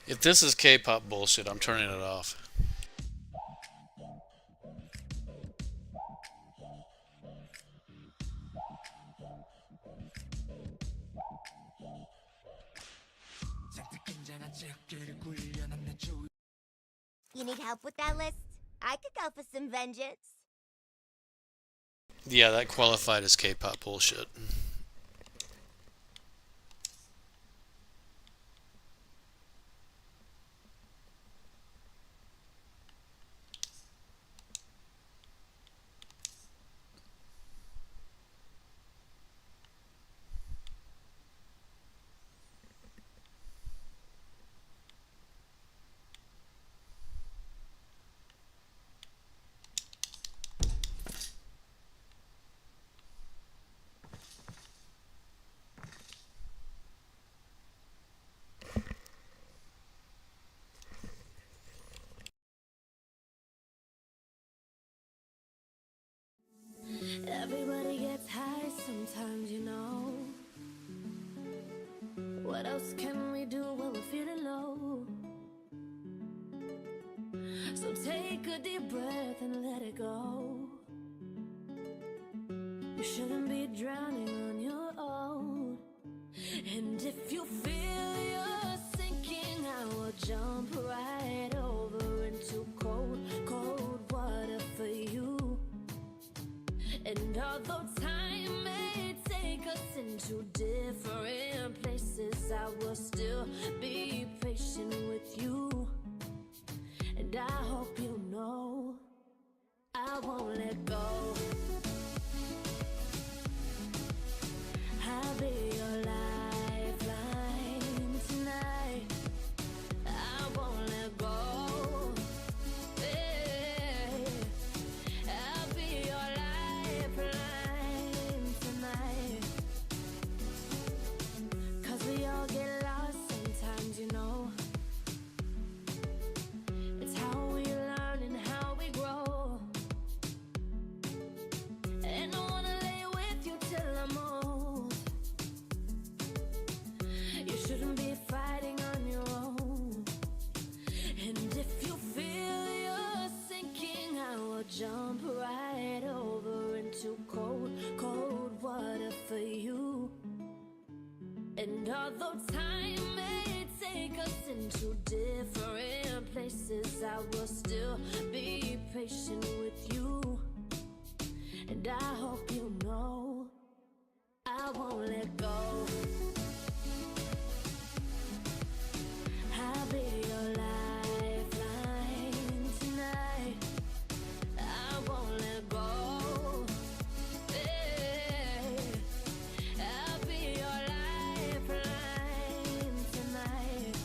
If this is K-pop bullshit, I'm turning it off. You need help with that list? I could go for some vengeance. Yeah, that qualified as K-pop bullshit. Everybody gets high sometimes, you know. What else can we do when we're feeling low? So take a deep breath and let it go. You shouldn't be drowning on your own. And if you feel you're sinking, I will jump right over into cold, cold water for you. And although time may take us into different places, I will still be patient with you. And I hope you know I won't let go. I'll be your lifeline tonight. I won't let go. Hey, I'll be your lifeline tonight. 'Cause we all get lost sometimes, you know. It's how we learn and how we grow. And I wanna lay with you till I'm old. You shouldn't be fighting on your own. And if you feel you're sinking, I will jump right over into cold, cold water for you. And although time may take us into different places, I will still be patient with you. And I hope you know I won't let go. I'll be your lifeline tonight. I won't let go. Hey, I'll be your lifeline tonight.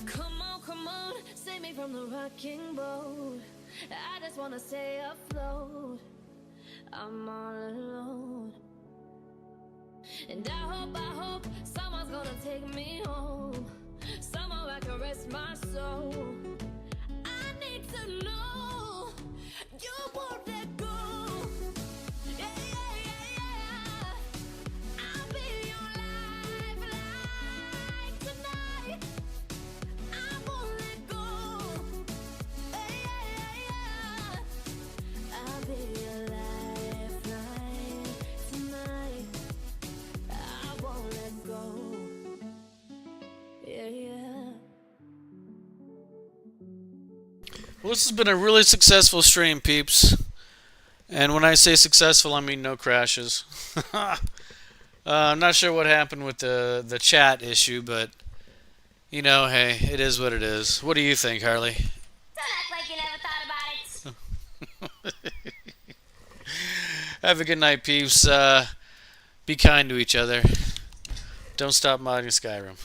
Come on, save me from the rocking boat. I just wanna stay afloat. I'm all alone. And I hope someone's gonna take me home. Somewhere I can rest my soul. I need to know you won't let go. Yeah, yeah, yeah, yeah. I'll be your lifeline tonight. I won't let go. Yeah, yeah, yeah, yeah. I'll be your lifeline tonight. I won't let go. Yeah, yeah. Well, this has been a really successful stream, peeps. And when I say successful, I mean no crashes. I'm not sure what happened with the chat issue, but You know, hey, it is what it is. What do you think, Harley? Don't act like you never thought about it. Have a good night, peeps. Be kind to each other. Don't stop modding Skyrim.